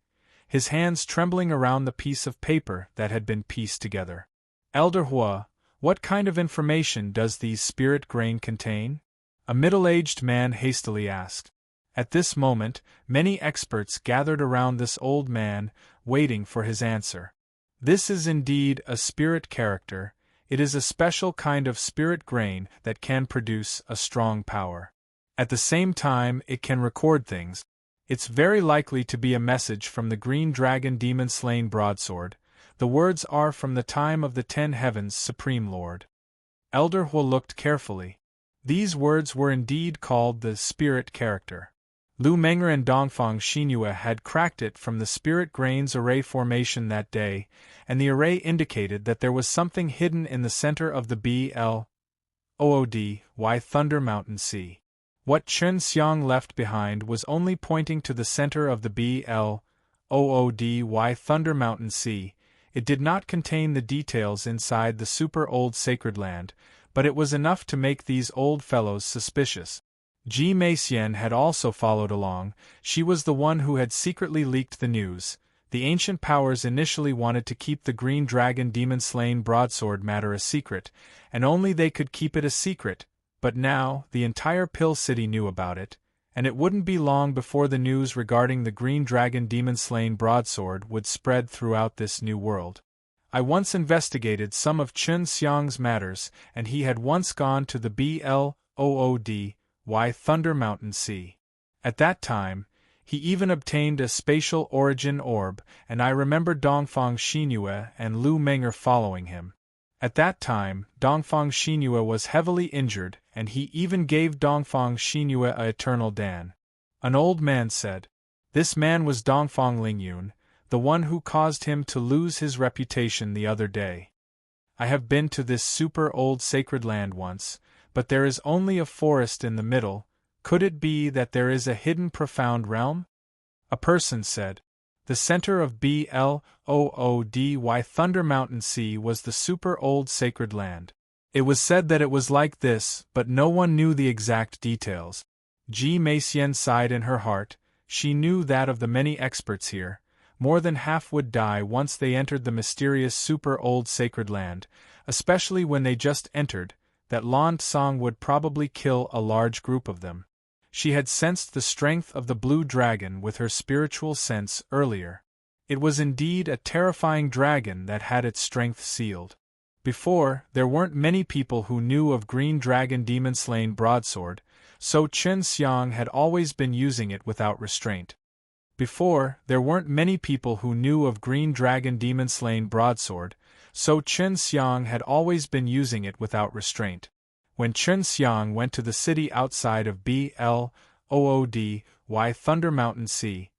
his hands trembling around the piece of paper that had been pieced together. Elder Hua, what kind of information does these spirit grain contain? A middle-aged man hastily asked. At this moment, many experts gathered around this old man, waiting for his answer. This is indeed a spirit character. It is a special kind of spirit grain that can produce a strong power. At the same time, it can record things. It's very likely to be a message from the green dragon demon-slain broadsword. The words are from the time of the 10 heavens Supreme Lord. Elder Hua looked carefully. These words were indeed called the spirit character. Lu Menger and Dongfang Xinyue had cracked it from the spirit grain's array formation that day, and the array indicated that there was something hidden in the center of the BLOODY Thunder Mountain Sea. What Chen Xiang left behind was only pointing to the center of the BLOODY Thunder Mountain Sea. It did not contain the details inside the super old sacred land, but it was enough to make these old fellows suspicious. Ji Meixian had also followed along. She was the one who had secretly leaked the news. The ancient powers initially wanted to keep the green dragon demon-slain broadsword matter a secret, and only they could keep it a secret, but now the entire Pill City knew about it, and it wouldn't be long before the news regarding the green dragon demon-slain broadsword would spread throughout this new world. I once investigated some of Chen Xiang's matters, and he had once gone to the BLOODY Thunder Mountain Sea. At that time, he even obtained a spatial origin orb, and I remember Dongfang Xinyue and Lu Menger following him. At that time, Dongfang Xinyue was heavily injured, and he even gave Dongfang Xinyue a eternal dan. An old man said. This man was Dongfang Lingyun, the one who caused him to lose his reputation the other day. I have been to this super old sacred land once, but there is only a forest in the middle. Could it be that there is a hidden profound realm? A person said. The center of BLOODY Thunder Mountain Sea was the super old sacred land. It was said that it was like this, but no one knew the exact details. Ji Meixian sighed in her heart. She knew that of the many experts here, more than half would die once they entered the mysterious super old sacred land, especially when they just entered. That Lan Tsang would probably kill a large group of them. She had sensed the strength of the blue dragon with her spiritual sense earlier. It was indeed a terrifying dragon that had its strength sealed. Before, there weren't many people who knew of green dragon demon-slain broadsword, so Chen Xiang had always been using it without restraint. Before, there weren't many people who knew of green dragon demon-slain broadsword, so Chen Xiang had always been using it without restraint. When Chen Xiang went to the city outside of BLOODY Thunder Mountain Sea,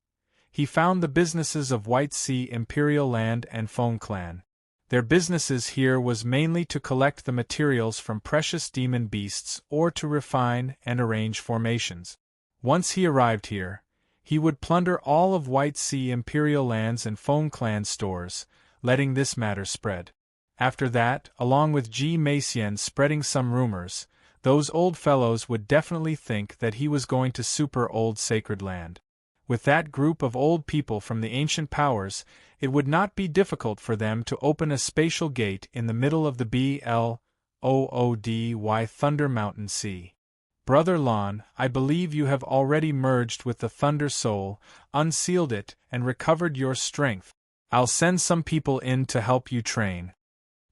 he found the businesses of White Sea Imperial Land and Feng Clan. Their businesses here was mainly to collect the materials from precious demon beasts or to refine and arrange formations. Once he arrived here, he would plunder all of White Sea Imperial Lands and Feng Clan stores, letting this matter spread. After that, along with Ji Meixian spreading some rumors, those old fellows would definitely think that he was going to super old sacred land. With that group of old people from the ancient powers, it would not be difficult for them to open a spatial gate in the middle of the BLOODY Thunder Mountain Sea. Brother Lan, I believe you have already merged with the Thunder Soul, unsealed it, and recovered your strength. I'll send some people in to help you train.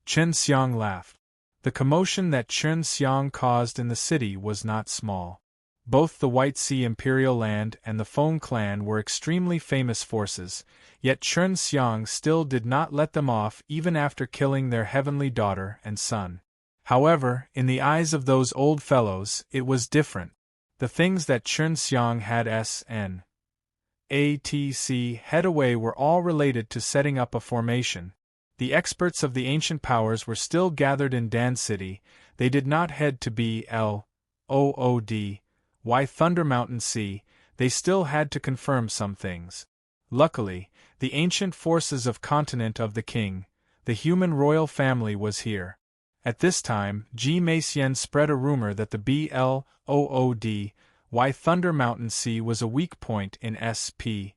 Chen Xiang laughed. The commotion that Chen Xiang caused in the city was not small. Both the White Sea Imperial Land and the Feng Clan were extremely famous forces, yet Chen Xiang still did not let them off even after killing their heavenly daughter and son. However, in the eyes of those old fellows, it was different. The things that Chen Xiang had head away were all related to setting up a formation. The experts of the ancient powers were still gathered in Dan City. They did not head to BLOOD, Thunder Mountain Sea. They still had to confirm some things. Luckily, the ancient forces of Continent of the King, the human royal family, was here. At this time, Ji Meisien spread a rumor that the BLOOD, Thunder Mountain Sea was a weak point in SPAC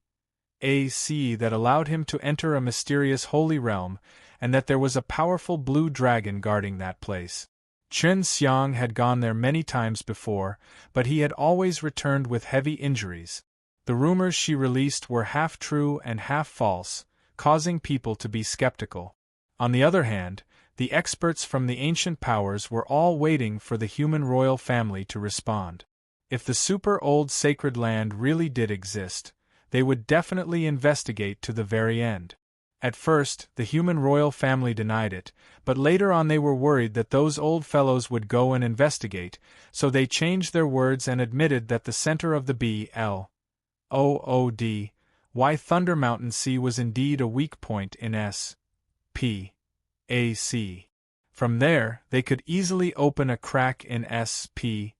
that allowed him to enter a mysterious holy realm, and that there was a powerful blue dragon guarding that place. Chen Xiang had gone there many times before, but he had always returned with heavy injuries. The rumors she released were half true and half false, causing people to be skeptical. On the other hand, the experts from the ancient powers were all waiting for the human royal family to respond. If the super old sacred land really did exist, they would definitely investigate to the very end. At first, the human royal family denied it, but later on they were worried that those old fellows would go and investigate, so they changed their words and admitted that the center of the BLOOD, Thunder Mountain Sea was indeed a weak point in SPAC. From there, they could easily open a crack in SPAC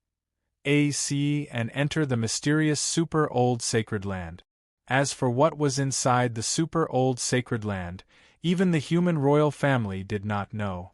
and enter the mysterious super old sacred land. As for what was inside the super old sacred land, even the human royal family did not know.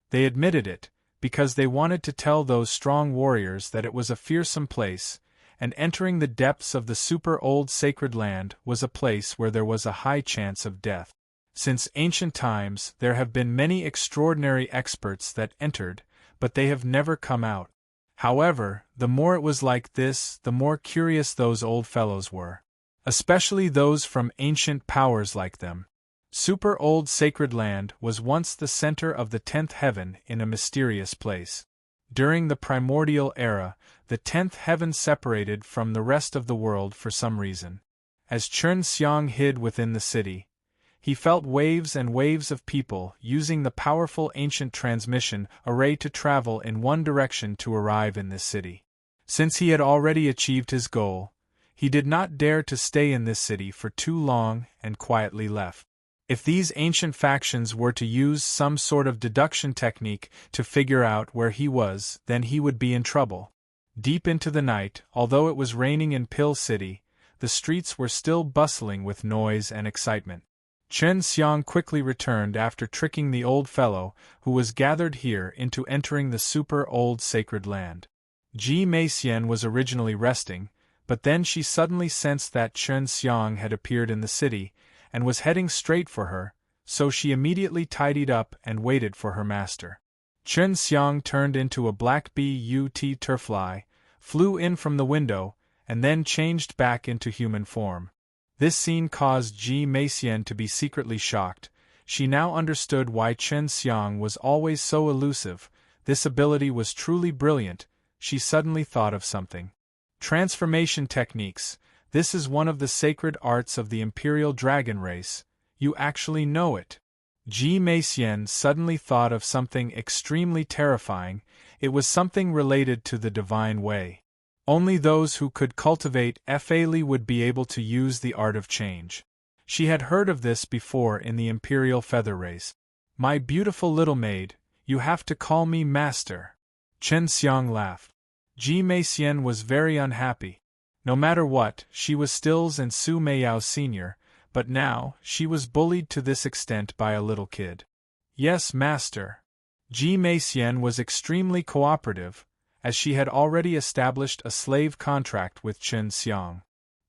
They admitted it, because they wanted to tell those strong warriors that it was a fearsome place, and entering the depths of the super old sacred land was a place where there was a high chance of death. Since ancient times, there have been many extraordinary experts that entered, but they have never come out. However, the more it was like this, the more curious those old fellows were. Especially those from ancient powers like them. Super old sacred land was once the center of the 10th heaven in a mysterious place. During the primordial era, the 10th heaven separated from the rest of the world for some reason. As Chen Xiang hid within the city, he felt waves and waves of people using the powerful ancient transmission array to travel in one direction to arrive in this city. Since he had already achieved his goal, he did not dare to stay in this city for too long and quietly left. If these ancient factions were to use some sort of deduction technique to figure out where he was, then he would be in trouble. Deep into the night, although it was raining in Pill City, the streets were still bustling with noise and excitement. Chen Xiang quickly returned after tricking the old fellow who was gathered here into entering the super old sacred land. Ji Meisien was originally resting, but then she suddenly sensed that Chen Xiang had appeared in the city, and was heading straight for her, so she immediately tidied up and waited for her master. Chen Xiang turned into a black BUT turfly, flew in from the window, and then changed back into human form. This scene caused Ji Meisien to be secretly shocked. She now understood why Chen Xiang was always so elusive. This ability was truly brilliant. She suddenly thought of something. Transformation techniques. This is one of the sacred arts of the Imperial Dragon race. You actually know it. Ji Meisien suddenly thought of something extremely terrifying. It was something related to the divine way. Only those who could cultivate Fali would be able to use the art of change. She had heard of this before in the Imperial Feather race. My beautiful little maid, you have to call me master. Chen Xiang laughed. Ji Meisien was very unhappy. No matter what, she was Stills and Su Meiyao Sr., but now, she was bullied to this extent by a little kid. Yes, master. Ji Meisien was extremely cooperative, as she had already established a slave contract with Chen Xiang.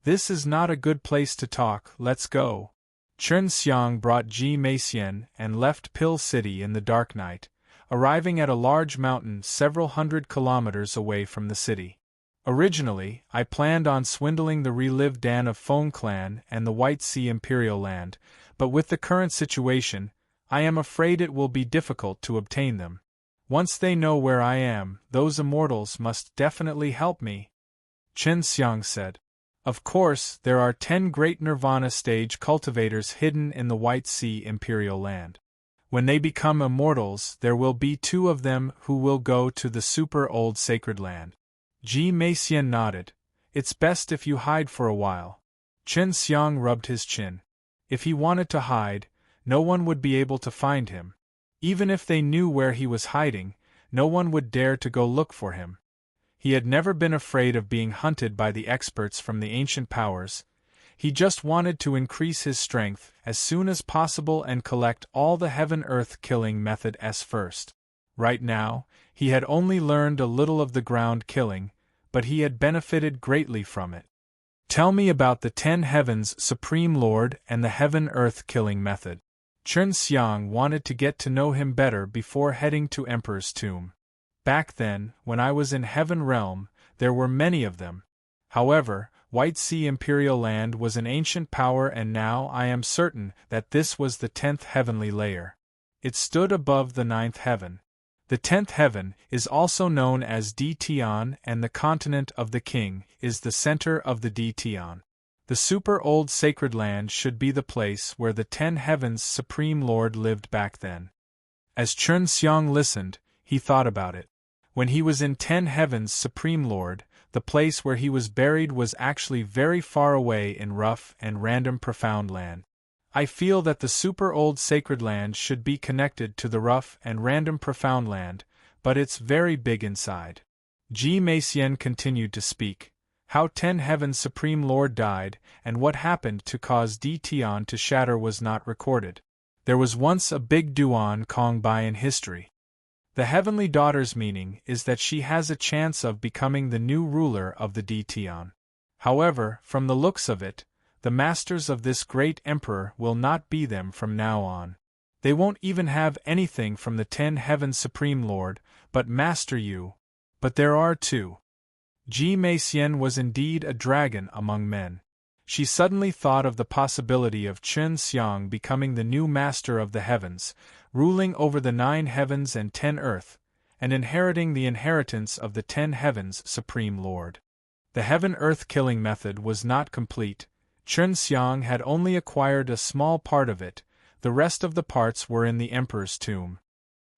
This is not a good place to talk, let's go. Chen Xiang brought Ji Meisien and left Pill City in the dark night, arriving at a large mountain several hundred kilometers away from the city. Originally, I planned on swindling the relived Dan of Feng clan and the White Sea Imperial land, but with the current situation, I am afraid it will be difficult to obtain them. Once they know where I am, those immortals must definitely help me. Chen Xiang said. Of course, there are 10 great Nirvana stage cultivators hidden in the White Sea Imperial land. When they become immortals, there will be 2 of them who will go to the super old sacred land. Ji Meisien nodded. It's best if you hide for a while. Chen Xiang rubbed his chin. If he wanted to hide, no one would be able to find him. Even if they knew where he was hiding, no one would dare to go look for him. He had never been afraid of being hunted by the experts from the ancient powers. He just wanted to increase his strength as soon as possible and collect all the heaven-earth killing method first. Right now, he had only learned a little of the ground killing, but he had benefited greatly from it. Tell me about the 10 Heavens Supreme Lord and the heaven-earth killing method. Chen Xiang wanted to get to know him better before heading to Emperor's tomb. Back then, when I was in Heaven Realm, there were many of them. However, White Sea Imperial Land was an ancient power, and now I am certain that this was the 10th heavenly layer. It stood above the 9th heaven. The 10th heaven is also known as Dtian, and the continent of the king is the center of the Dtian. The super old sacred land should be the place where the 10 heavens Supreme Lord lived back then. As Chen Xiang listened, he thought about it. When he was in 10 heavens Supreme Lord, the place where he was buried was actually very far away in rough and random profound land. I feel that the super old sacred land should be connected to the rough and random profound land, but it's very big inside. Ji Meixian continued to speak. How 10 heavens Supreme Lord died, and what happened to cause Dtian to shatter was not recorded. There was once a big Duan Kong Bai in history. The heavenly daughter's meaning is that she has a chance of becoming the new ruler of the Dtian. However, from the looks of it, the masters of this great emperor will not be them from now on. They won't even have anything from the 10 heavens Supreme Lord, but Master Yu. But there are two. Ji Meixian was indeed a dragon among men. She suddenly thought of the possibility of Chen Xiang becoming the new master of the heavens, ruling over the 9 heavens and 10 earth, and inheriting the inheritance of the 10 heavens Supreme Lord. The heaven-earth killing method was not complete. Chen Xiang had only acquired a small part of it, the rest of the parts were in the emperor's tomb.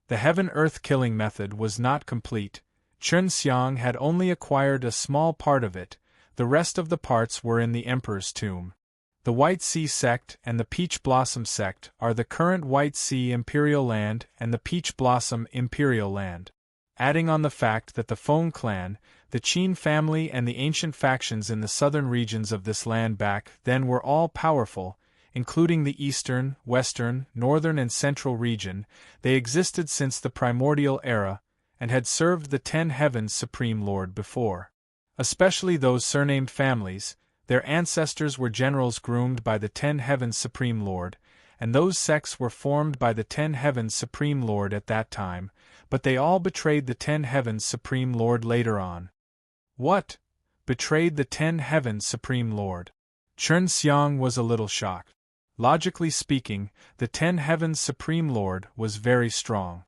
The heaven-earth killing method was not complete. Chen Xiang had only acquired a small part of it, the rest of the parts were in the emperor's tomb. The White Sea sect and the Peach Blossom sect are the current White Sea Imperial Land and the Peach Blossom Imperial Land. Adding on the fact that the Feng clan, the Qin family and the ancient factions in the southern regions of this land back then were all powerful, including the eastern, western, northern and central region, they existed since the primordial era, and had served the 10 heavens Supreme Lord before. Especially those surnamed families, their ancestors were generals groomed by the 10 heavens Supreme Lord, and those sects were formed by the 10 heavens Supreme Lord at that time, but they all betrayed the 10 heavens Supreme Lord later on. What? Betrayed the 10 heavens Supreme Lord? Chen Xiang was a little shocked. Logically speaking, the 10 heavens Supreme Lord was very strong.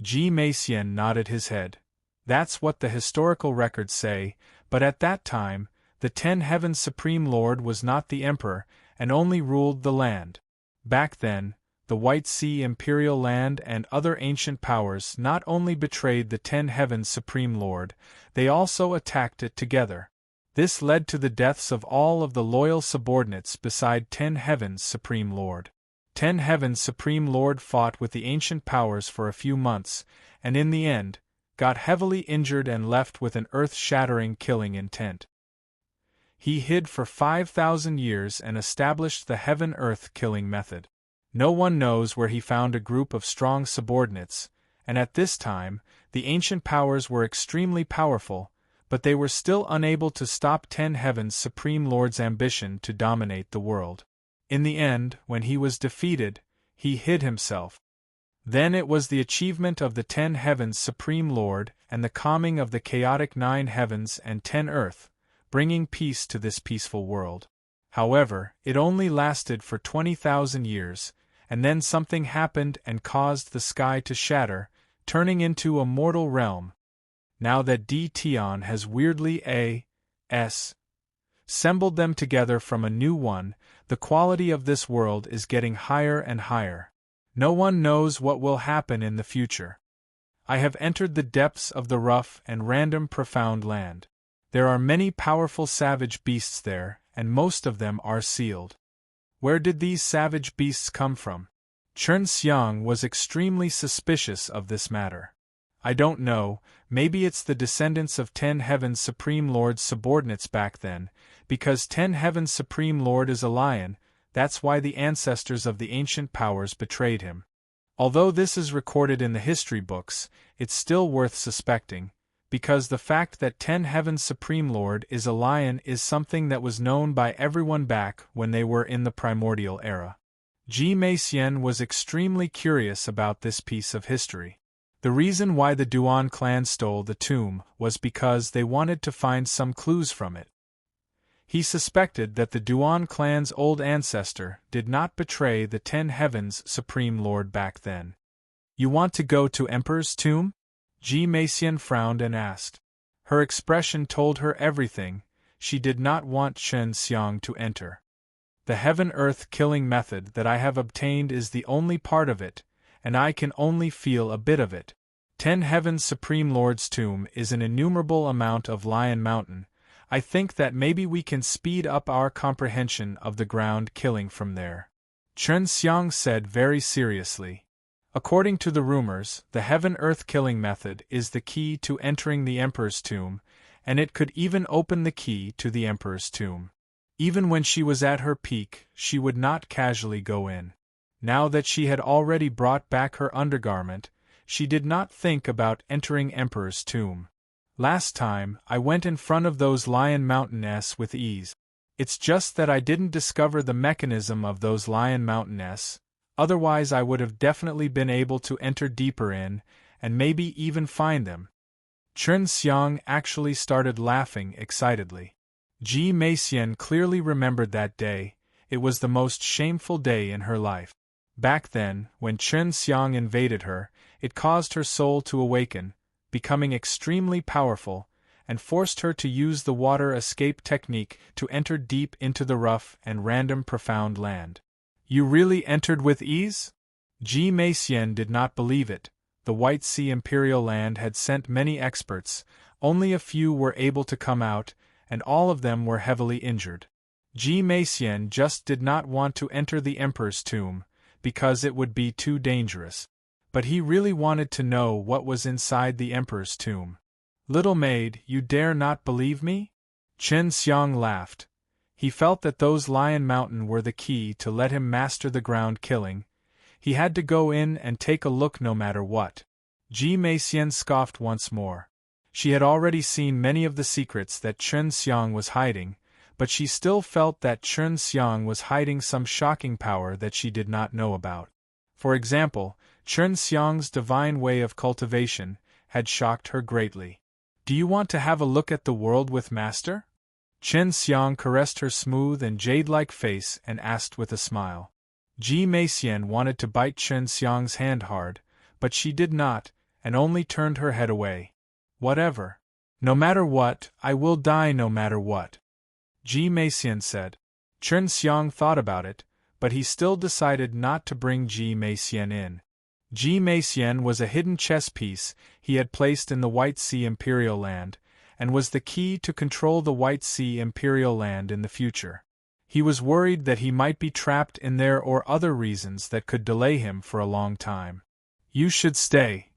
Ji Meixian nodded his head. That's what the historical records say, but at that time, the 10 heavens Supreme Lord was not the emperor, and only ruled the land. Back then, the White Sea Imperial Land and other ancient powers not only betrayed the 10 heavens Supreme Lord, they also attacked it together. This led to the deaths of all of the loyal subordinates beside 10 heavens Supreme Lord. 10 heavens Supreme Lord fought with the ancient powers for a few months, and in the end, got heavily injured and left with an earth-shattering killing intent. He hid for 5,000 years and established the heaven-earth killing method. No one knows where he found a group of strong subordinates, and at this time, the ancient powers were extremely powerful, but they were still unable to stop 10 heavens Supreme Lord's ambition to dominate the world. In the end, when he was defeated, he hid himself. Then it was the achievement of the 10 heavens Supreme Lord and the calming of the chaotic 9 heavens and 10 earth, bringing peace to this peaceful world. However, it only lasted for 20,000 years, and then something happened and caused the sky to shatter, turning into a mortal realm. Now that Dtian has weirdly assembled them together from a new one, the quality of this world is getting higher and higher. No one knows what will happen in the future. I have entered the depths of the rough and random profound land. There are many powerful savage beasts there, and most of them are sealed. Where did these savage beasts come from? Chen Xiang was extremely suspicious of this matter. I don't know, maybe it's the descendants of Ten Heaven's Supreme Lord's subordinates back then, because Ten Heaven's Supreme Lord is a lion, that's why the ancestors of the ancient powers betrayed him. Although this is recorded in the history books, it's still worth suspecting, because the fact that Ten Heaven's Supreme Lord is a lion is something that was known by everyone back when they were in the primordial era. Ji Meixian was extremely curious about this piece of history. The reason why the Duan clan stole the tomb was because they wanted to find some clues from it. He suspected that the Duan clan's old ancestor did not betray the Ten Heavens Supreme Lord back then. You want to go to Emperor's tomb? Ji Meixian frowned and asked. Her expression told her everything. She did not want Chen Xiang to enter. The heaven-earth killing method that I have obtained is the only part of it, and I can only feel a bit of it. Ten Heaven's Supreme Lord's tomb is an innumerable amount of Lion Mountain. I think that maybe we can speed up our comprehension of the ground killing from there. Chen Xiang said very seriously. According to the rumors, the heaven-earth killing method is the key to entering the Emperor's tomb, and it could even open the key to the Emperor's tomb. Even when she was at her peak, she would not casually go in. Now that she had already brought back her undergarment, she did not think about entering Emperor's tomb. Last time, I went in front of those Lion Mountain-s with ease. It's just that I didn't discover the mechanism of those Lion Mountain-s, otherwise I would have definitely been able to enter deeper in, and maybe even find them. Chen Xiang actually started laughing excitedly. Ji Meixian clearly remembered that day. It was the most shameful day in her life. Back then, when Chen Xiang invaded her, it caused her soul to awaken, becoming extremely powerful, and forced her to use the water escape technique to enter deep into the rough and random profound land. You really entered with ease? Ji Meixian did not believe it. The White Sea Imperial Land had sent many experts, only a few were able to come out, and all of them were heavily injured. Ji Meixian just did not want to enter the Emperor's tomb, because it would be too dangerous. But he really wanted to know what was inside the Emperor's tomb. Little maid, you dare not believe me? Chen Xiang laughed. He felt that those Lion Mountain were the key to let him master the ground killing. He had to go in and take a look no matter what. Ji Meixian scoffed once more. She had already seen many of the secrets that Chen Xiang was hiding, but she still felt that Chen Xiang was hiding some shocking power that she did not know about. For example, Chen Xiang's divine way of cultivation had shocked her greatly. Do you want to have a look at the world with Master? Chen Xiang caressed her smooth and jade-like face and asked with a smile. Ji Meixian wanted to bite Chen Xiang's hand hard, but she did not, and only turned her head away. Whatever. No matter what, I will die no matter what. Ji Meixian said. Chen Xiang thought about it, but he still decided not to bring Ji Meixian in. Ji Meixian was a hidden chess piece he had placed in the White Sea Imperial Land, and was the key to control the White Sea Imperial Land in the future. He was worried that he might be trapped in there or other reasons that could delay him for a long time. You should stay.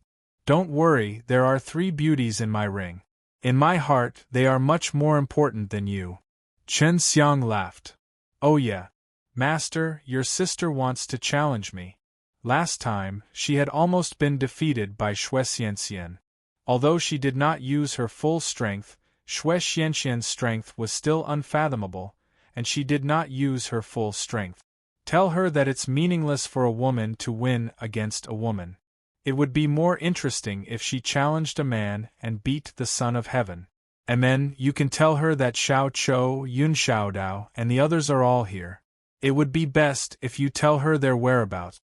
Don't worry, there are 3 beauties in my ring. In my heart, they are much more important than you. Chen Xiang laughed. Oh yeah. Master, your sister wants to challenge me. Last time, she had almost been defeated by Xue Xianxian. Although she did not use her full strength, Xue Xianxian's strength was still unfathomable, and she did not use her full strength. Tell her that it's meaningless for a woman to win against a woman. It would be more interesting if she challenged a man and beat the Son of Heaven. And then, you can tell her that Xiao Chou, Yun Xiaodao, and the others are all here. It would be best if you tell her their whereabouts.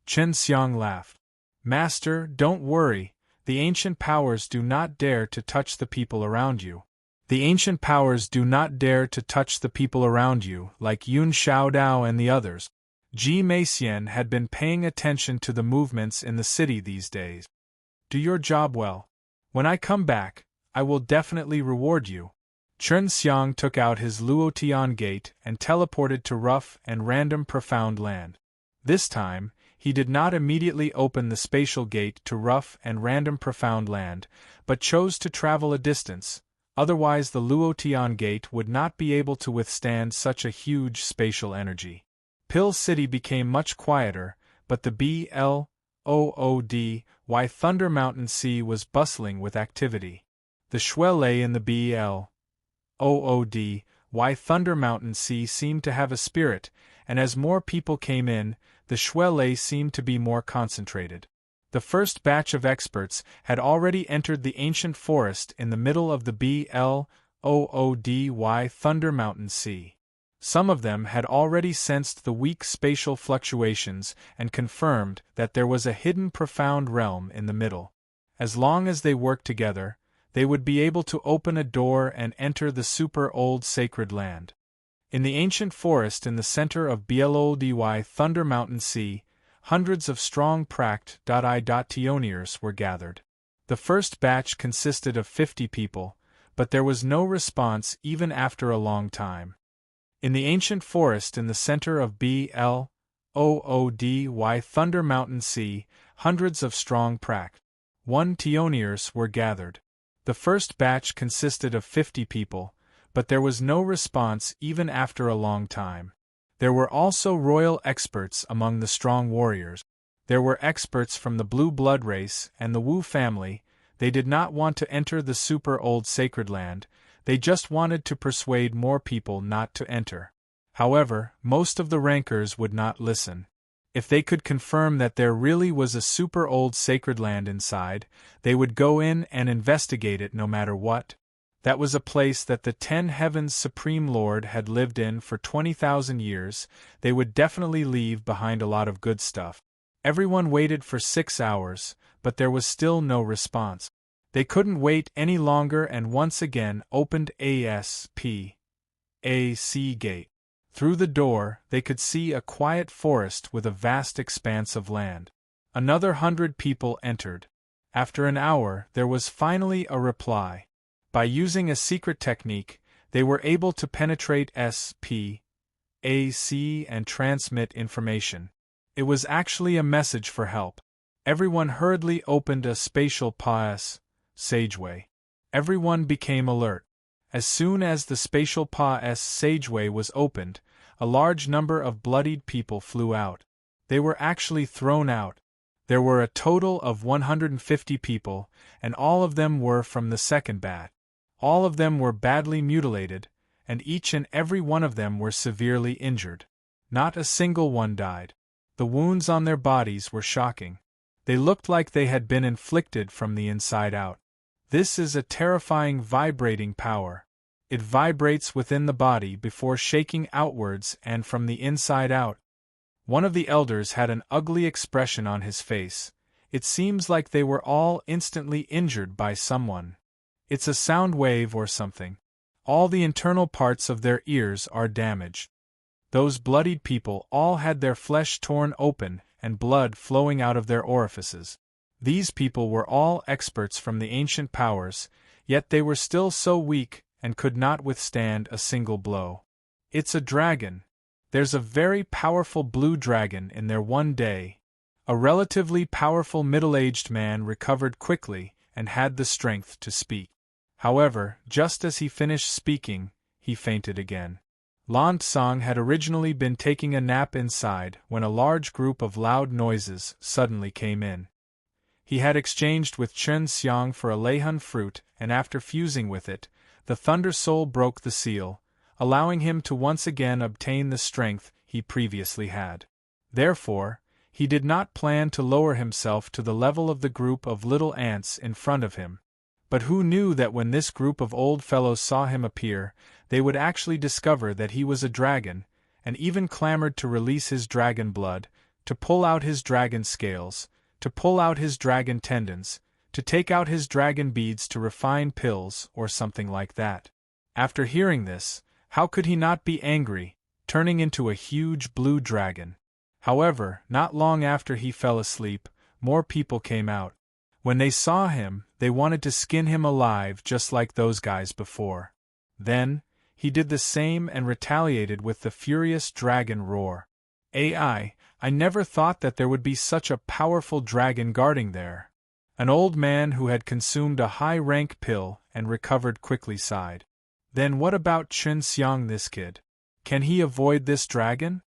Chen Xiang laughed. Master, don't worry, the ancient powers do not dare to touch the people around you. The ancient powers do not dare to touch the people around you, like Yun Xiaodao and the others. Ji Meixian had been paying attention to the movements in the city these days. Do your job well. When I come back, I will definitely reward you. Chun Xiang took out his Luotian gate and teleported to rough and random profound land. This time, he did not immediately open the spatial gate to rough and random profound land, but chose to travel a distance, otherwise the Luotian gate would not be able to withstand such a huge spatial energy. Pill City became much quieter, but the Bloody Thunder Mountain Sea was bustling with activity. The Shuelei in the Bloody Thunder Mountain Sea seemed to have a spirit, and as more people came in, the Shuelei seemed to be more concentrated. The first batch of experts had already entered the ancient forest in the middle of the Bloody Thunder Mountain Sea. Some of them had already sensed the weak spatial fluctuations and confirmed that there was a hidden profound realm in the middle. As long as they worked together, they would be able to open a door and enter the super old sacred land. In the ancient forest in the center of Bloody Thunder Mountain Sea, hundreds of strong ptioniers were gathered. The first batch consisted of 50 people, but there was no response even after a long time. In the ancient forest in the center of Bloody Thunder Mountain Sea, hundreds of strong ptioniers were gathered. The first batch consisted of 50 people, but there was no response even after a long time. There were also royal experts among the strong warriors. There were experts from the Blue Blood race and the Wu family. They did not want to enter the super old sacred land, they just wanted to persuade more people not to enter. However, most of the rankers would not listen. If they could confirm that there really was a super old sacred land inside, they would go in and investigate it no matter what. That was a place that the 10 Heavens Supreme Lord had lived in for 20,000 years. They would definitely leave behind a lot of good stuff. Everyone waited for 6 hours, but there was still no response. They couldn't wait any longer and once again opened AC gate. Through the door, they could see a quiet forest with a vast expanse of land. Another 100 people entered. After an hour, there was finally a reply. By using a secret technique, they were able to penetrate AC and transmit information. It was actually a message for help. Everyone hurriedly opened a spatial sageway. Everyone became alert. As soon as the spatial sageway was opened, a large number of bloodied people flew out. They were actually thrown out. There were a total of 150 people, and all of them were from the second batch. All of them were badly mutilated, and each and every one of them were severely injured. Not a single one died. The wounds on their bodies were shocking. They looked like they had been inflicted from the inside out. This is a terrifying vibrating power. It vibrates within the body before shaking outwards and from the inside out. One of the elders had an ugly expression on his face. It seems like they were all instantly injured by someone. It's a sound wave or something. All the internal parts of their ears are damaged. Those bloodied people all had their flesh torn open and blood flowing out of their orifices. These people were all experts from the ancient powers, yet they were still so weak and could not withstand a single blow. It's a dragon. There's a very powerful blue dragon in there one day. A relatively powerful middle-aged man recovered quickly and had the strength to speak. However, just as he finished speaking, he fainted again. Lan Tsang had originally been taking a nap inside when a large group of loud noises suddenly came in. He had exchanged with Chun Xiang for a Lehun fruit, and after fusing with it, the Thunder Soul broke the seal, allowing him to once again obtain the strength he previously had. Therefore, he did not plan to lower himself to the level of the group of little ants in front of him. But who knew that when this group of old fellows saw him appear, they would actually discover that he was a dragon, and even clamored to release his dragon blood, to pull out his dragon scales, to pull out his dragon tendons, to take out his dragon beads to refine pills or something like that. After hearing this, how could he not be angry, turning into a huge blue dragon? However, not long after he fell asleep, more people came out. When they saw him, they wanted to skin him alive just like those guys before. Then, he did the same and retaliated with the furious dragon roar. I never thought that there would be such a powerful dragon guarding there. An old man who had consumed a high-rank pill and recovered quickly sighed. Then what about Chen Xiang, this kid? Can he avoid this dragon?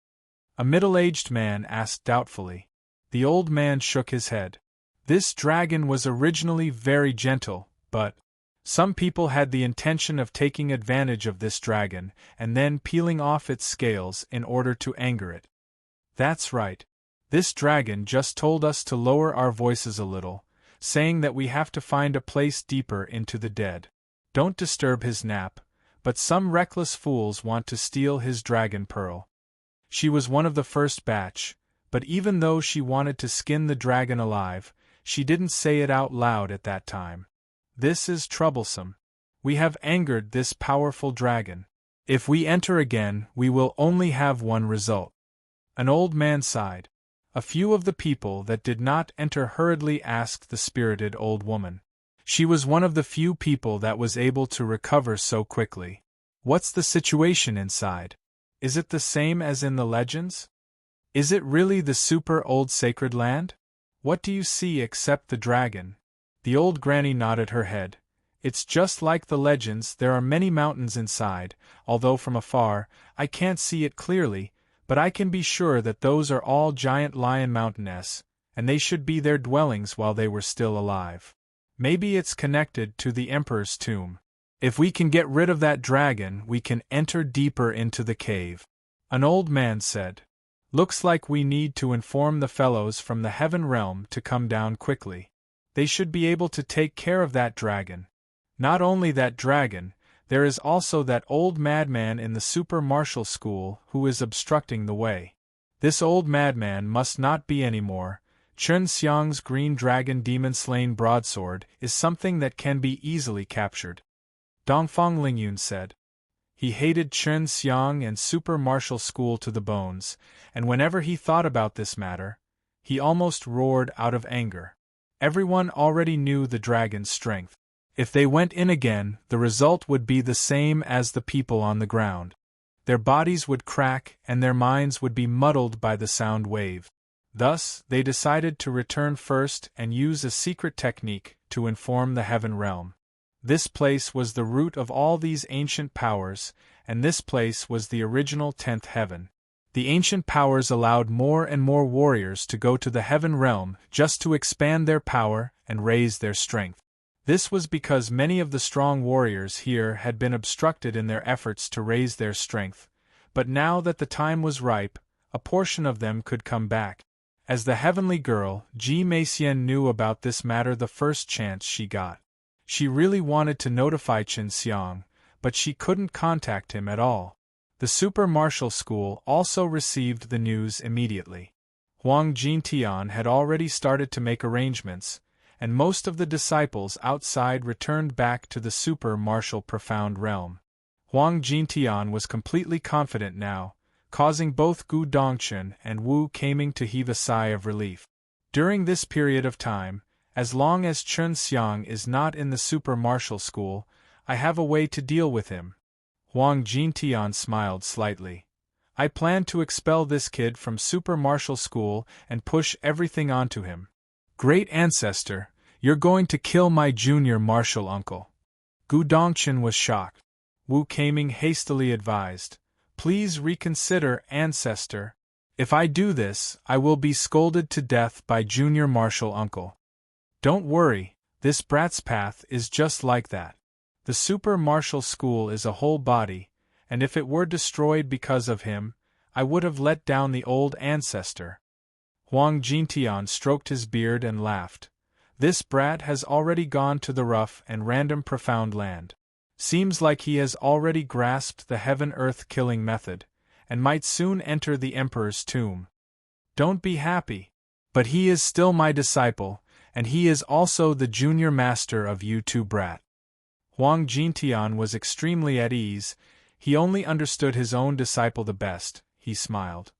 A middle-aged man asked doubtfully. The old man shook his head. This dragon was originally very gentle, but some people had the intention of taking advantage of this dragon and then peeling off its scales in order to anger it. That's right. This dragon just told us to lower our voices a little, saying that we have to find a place deeper into the dead. Don't disturb his nap, but some reckless fools want to steal his dragon pearl. She was one of the first batch, but even though she wanted to skin the dragon alive, she didn't say it out loud at that time. This is troublesome. We have angered this powerful dragon. If we enter again, we will only have one result. An old man sighed. A few of the people that did not enter hurriedly asked the spirited old woman. She was one of the few people that was able to recover so quickly. What's the situation inside? Is it the same as in the legends? Is it really the super old sacred land? What do you see except the dragon? The old granny nodded her head. It's just like the legends, there are many mountains inside, although from afar, I can't see it clearly, but I can be sure that those are all giant lion mountainess, and they should be their dwellings while they were still alive. Maybe it's connected to the emperor's tomb. If we can get rid of that dragon, we can enter deeper into the cave. An old man said. Looks like we need to inform the fellows from the heaven realm to come down quickly. They should be able to take care of that dragon. Not only that dragon, there is also that old madman in the super martial school who is obstructing the way. This old madman must not be anymore. Chen Xiang's green dragon demon-slain broadsword is something that can be easily captured. Dongfang Lingyun said. He hated Chen Xiang and super martial school to the bones, and whenever he thought about this matter, he almost roared out of anger. Everyone already knew the dragon's strength. If they went in again, the result would be the same as the people on the ground. Their bodies would crack and their minds would be muddled by the sound wave. Thus, they decided to return first and use a secret technique to inform the heaven realm. This place was the root of all these ancient powers, and this place was the original 10th heaven. The ancient powers allowed more and more warriors to go to the heaven realm just to expand their power and raise their strength. This was because many of the strong warriors here had been obstructed in their efforts to raise their strength, but now that the time was ripe, a portion of them could come back. As the heavenly girl, Ji Meixian knew about this matter the first chance she got. She really wanted to notify Chen Xiang, but she couldn't contact him at all. The super martial school also received the news immediately. Huang Jintian had already started to make arrangements, and most of the disciples outside returned back to the super martial profound realm. Huang Jintian was completely confident now, causing both Gu Dongchen and Wu Kaming to heave a sigh of relief. During this period of time, as long as Chen Xiang is not in the super martial school, I have a way to deal with him. Huang Jintian smiled slightly. I plan to expel this kid from super martial school and push everything onto him. Great ancestor, you're going to kill my junior martial uncle. Gu Dongchen was shocked. Wu Kaming hastily advised. Please reconsider, ancestor. If I do this, I will be scolded to death by junior martial uncle. Don't worry, this brat's path is just like that. The super martial school is a whole body, and if it were destroyed because of him, I would have let down the old ancestor. Huang Jintian stroked his beard and laughed. This brat has already gone to the rough and random profound land. Seems like he has already grasped the heaven-earth killing method, and might soon enter the emperor's tomb. Don't be happy. But he is still my disciple, and he is also the junior master of you two brat. Huang Jintian was extremely at ease. He only understood his own disciple the best. He smiled.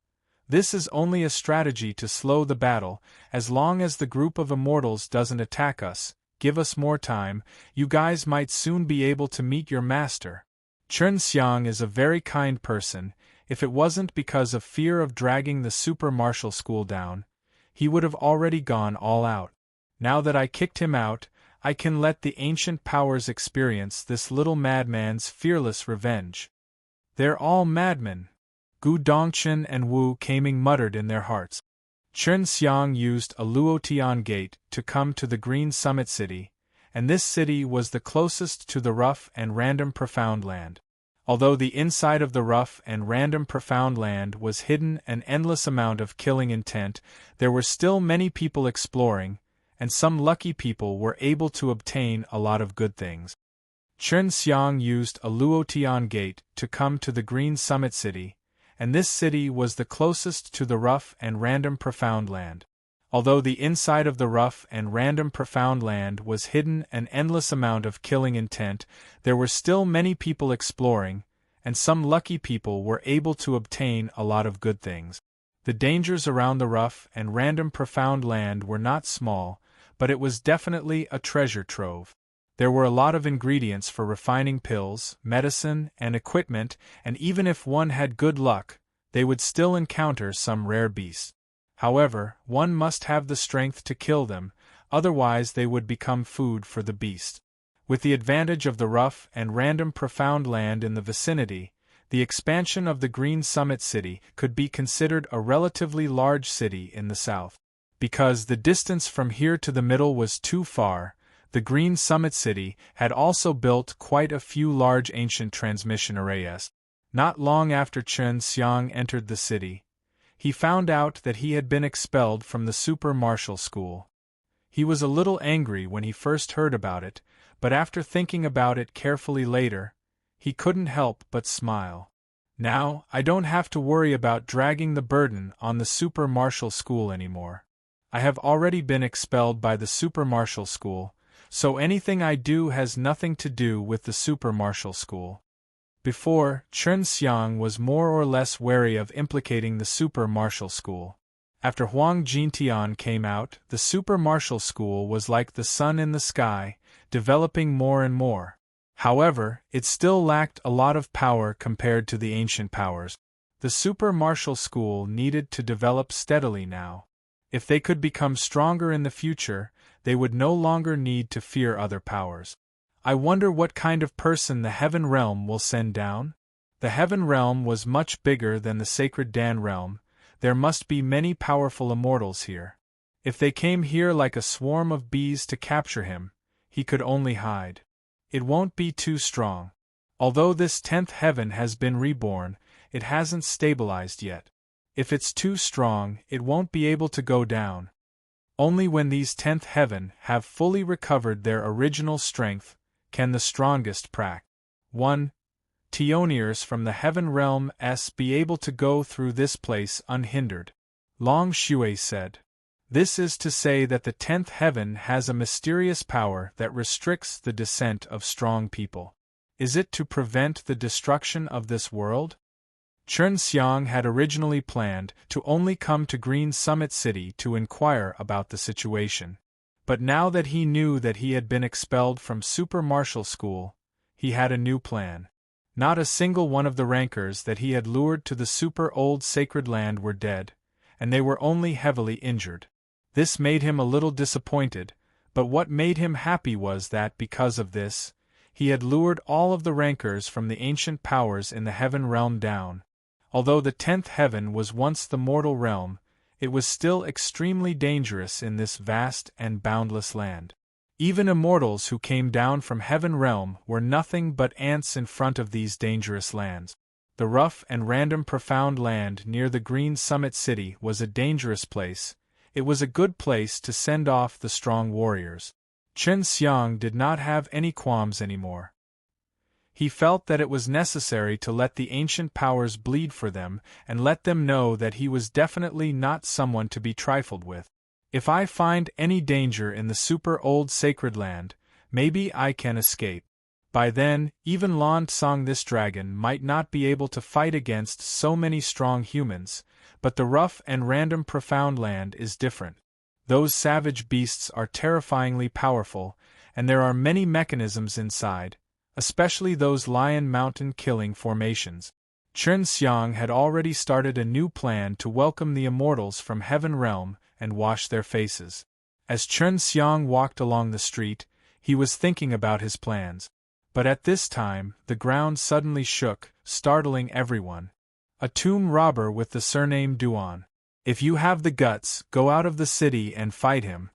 This is only a strategy to slow the battle. As long as the group of immortals doesn't attack us, give us more time, you guys might soon be able to meet your master. Chen Xiang is a very kind person. If it wasn't because of fear of dragging the super martial school down, he would have already gone all out. Now that I kicked him out, I can let the ancient powers experience this little madman's fearless revenge. They're all madmen, Gu Dongchen and Wu Kaming muttered in their hearts. Chen Xiang used a Luotian gate to come to the Green Summit City, and this city was the closest to the rough and random profound land. Although the inside of the rough and random profound land was hidden an endless amount of killing intent, there were still many people exploring, and some lucky people were able to obtain a lot of good things. Chen Xiang used a Luotian gate to come to the Green Summit City, and this city was the closest to the rough and random profound land. Although the inside of the rough and random profound land was hidden an endless amount of killing intent, there were still many people exploring, and some lucky people were able to obtain a lot of good things. The dangers around the rough and random profound land were not small, but it was definitely a treasure trove. There were a lot of ingredients for refining pills, medicine, and equipment, and even if one had good luck, they would still encounter some rare beasts. However, one must have the strength to kill them, otherwise they would become food for the beast. With the advantage of the rough and random profound land in the vicinity, the expansion of the Green Summit City could be considered a relatively large city in the south. Because the distance from here to the middle was too far, the Green Summit City had also built quite a few large ancient transmission arrays. Not long after Chen Xiang entered the city, he found out that he had been expelled from the super martial school. He was a little angry when he first heard about it, but after thinking about it carefully later, he couldn't help but smile. Now, I don't have to worry about dragging the burden on the super martial school anymore. I have already been expelled by the super martial school, so anything I do has nothing to do with the super martial school. Before, Chen Xiang was more or less wary of implicating the super martial school. After Huang Jintian came out, the super martial school was like the sun in the sky, developing more and more. However, it still lacked a lot of power compared to the ancient powers. The super martial school needed to develop steadily now. If they could become stronger in the future, they would no longer need to fear other powers. I wonder what kind of person the Heaven Realm will send down? The Heaven Realm was much bigger than the Sacred Dan Realm. There must be many powerful immortals here. If they came here like a swarm of bees to capture him, he could only hide. It won't be too strong. Although this 10th heaven has been reborn, it hasn't stabilized yet. If it's too strong, it won't be able to go down. Only when these 10th heaven have fully recovered their original strength can the strongest prac. 1. Tioniers from the heaven realm be able to go through this place unhindered. Long Shui said. This is to say that the 10th heaven has a mysterious power that restricts the descent of strong people. Is it to prevent the destruction of this world? Chen Xiang had originally planned to only come to Green Summit City to inquire about the situation. But now that he knew that he had been expelled from Super Martial School, he had a new plan. Not a single one of the rankers that he had lured to the super old sacred land were dead, and they were only heavily injured. This made him a little disappointed, but what made him happy was that because of this, he had lured all of the rankers from the ancient powers in the heaven realm down. Although the 10th heaven was once the mortal realm, it was still extremely dangerous in this vast and boundless land. Even immortals who came down from heaven realm were nothing but ants in front of these dangerous lands. The rough and random profound land near the Green Summit City was a dangerous place. It was a good place to send off the strong warriors. Chen Xiang did not have any qualms anymore. He felt that it was necessary to let the ancient powers bleed for them and let them know that he was definitely not someone to be trifled with. If I find any danger in the super old sacred land, maybe I can escape. By then, even Lan Tsang this dragon might not be able to fight against so many strong humans, but the rough and random profound land is different. Those savage beasts are terrifyingly powerful, and there are many mechanisms inside, especially those Lion Mountain killing formations. Chen Xiang had already started a new plan to welcome the immortals from Heaven Realm and wash their faces. As Chen Xiang walked along the street, he was thinking about his plans. But at this time, the ground suddenly shook, startling everyone. A tomb robber with the surname Duan. If you have the guts, go out of the city and fight him.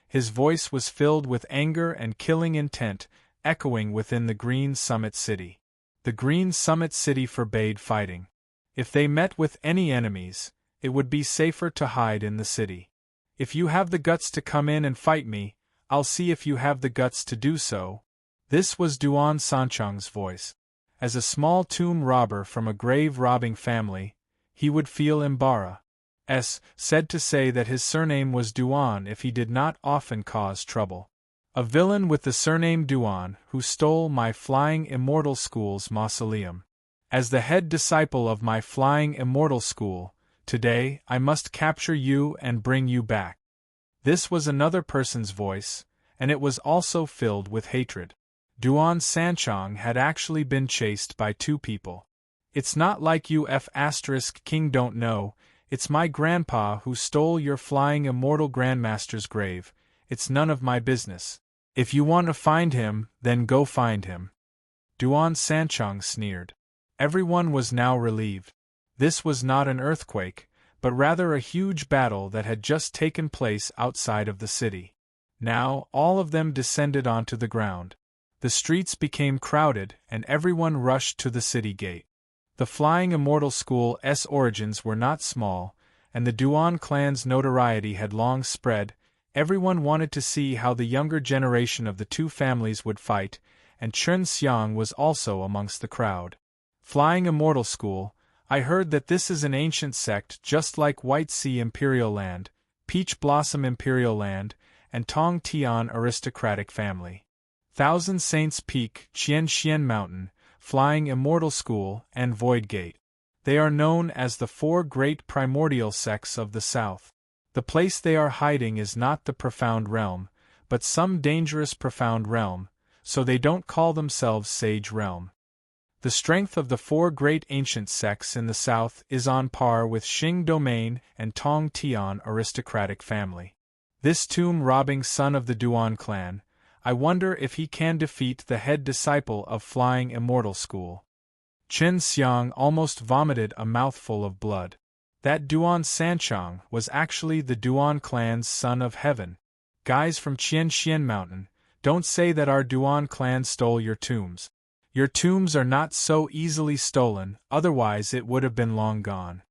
His voice was filled with anger and killing intent, echoing within the Green Summit City. The Green Summit City forbade fighting. If they met with any enemies, it would be safer to hide in the city. If you have the guts to come in and fight me, I'll see if you have the guts to do so. This was Duan Sanchang's voice. As a small tomb robber from a grave-robbing family, he would feel embarrassed. Said to say that his surname was Duan if he did not often cause trouble. A villain with the surname Duan who stole my Flying Immortal School's mausoleum. As the head disciple of my Flying Immortal School, today I must capture you and bring you back. This was another person's voice, and it was also filled with hatred. Duan Sanchang had actually been chased by two people. It's not like you King don't know, it's my grandpa who stole your Flying Immortal Grandmaster's grave, it's none of my business. If you want to find him, then go find him. Duan Sanchang sneered. Everyone was now relieved. This was not an earthquake, but rather a huge battle that had just taken place outside of the city. Now, all of them descended onto the ground. The streets became crowded, and everyone rushed to the city gate. The Flying Immortal School's origins were not small, and the Duan clan's notoriety had long spread. Everyone wanted to see how the younger generation of the two families would fight, and Chen Xiang was also amongst the crowd. Flying Immortal School, I heard that this is an ancient sect just like White Sea Imperial Land, Peach Blossom Imperial Land, and Tong Tian Aristocratic Family. Thousand Saints Peak, Qian Mountain, Flying Immortal School, and Void Gate. They are known as the four great primordial sects of the South. The place they are hiding is not the Profound Realm, but some dangerous Profound Realm, so they don't call themselves Sage Realm. The strength of the four great ancient sects in the south is on par with Xing Domain and Tong Tian Aristocratic Family. This tomb-robbing son of the Duan clan, I wonder if he can defeat the head disciple of Flying Immortal School. Chen Xiang almost vomited a mouthful of blood. That Duan Sanchang was actually the Duan clan's son of heaven. Guys from Qian Mountain, don't say that our Duan clan stole your tombs. Your tombs are not so easily stolen, otherwise it would have been long gone.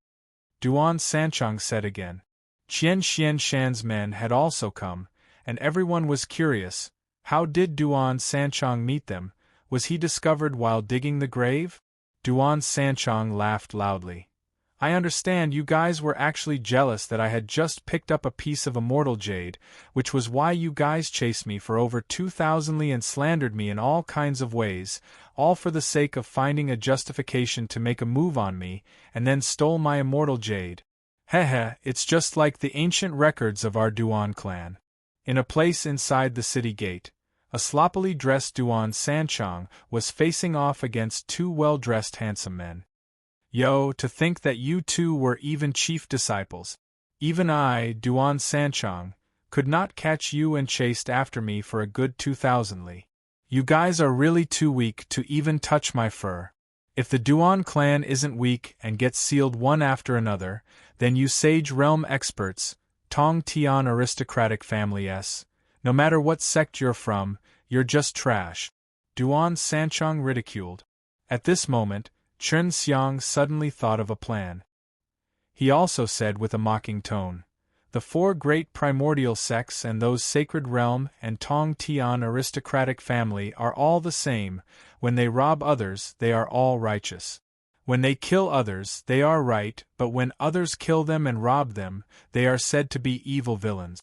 Duan Sanchang said again. Qian Shan's men had also come, and everyone was curious. How did Duan Sanchang meet them? Was he discovered while digging the grave? Duan Sanchang laughed loudly. I understand you guys were actually jealous that I had just picked up a piece of immortal jade, which was why you guys chased me for over 2,000 li and slandered me in all kinds of ways, all for the sake of finding a justification to make a move on me, and then stole my immortal jade. Hehe, it's just like the ancient records of our Duan clan. In a place inside the city gate, a sloppily dressed Duan Sanchang was facing off against two well-dressed handsome men. Yo, to think that you two were even chief disciples. Even I, Duan Sanchang, could not catch you and chased after me for a good 2,000 li. You guys are really too weak to even touch my fur. If the Duan clan isn't weak and gets sealed one after another, then you Sage Realm experts, Tong Tian Aristocratic Family S, no matter what sect you're from, you're just trash. Duan Sanchang ridiculed. At this moment, Chen Xiang suddenly thought of a plan. He also said with a mocking tone, the four great primordial sects and those Sacred Realm and Tong Tian Aristocratic Family are all the same. When they rob others, they are all righteous. When they kill others, they are right, but when others kill them and rob them, they are said to be evil villains.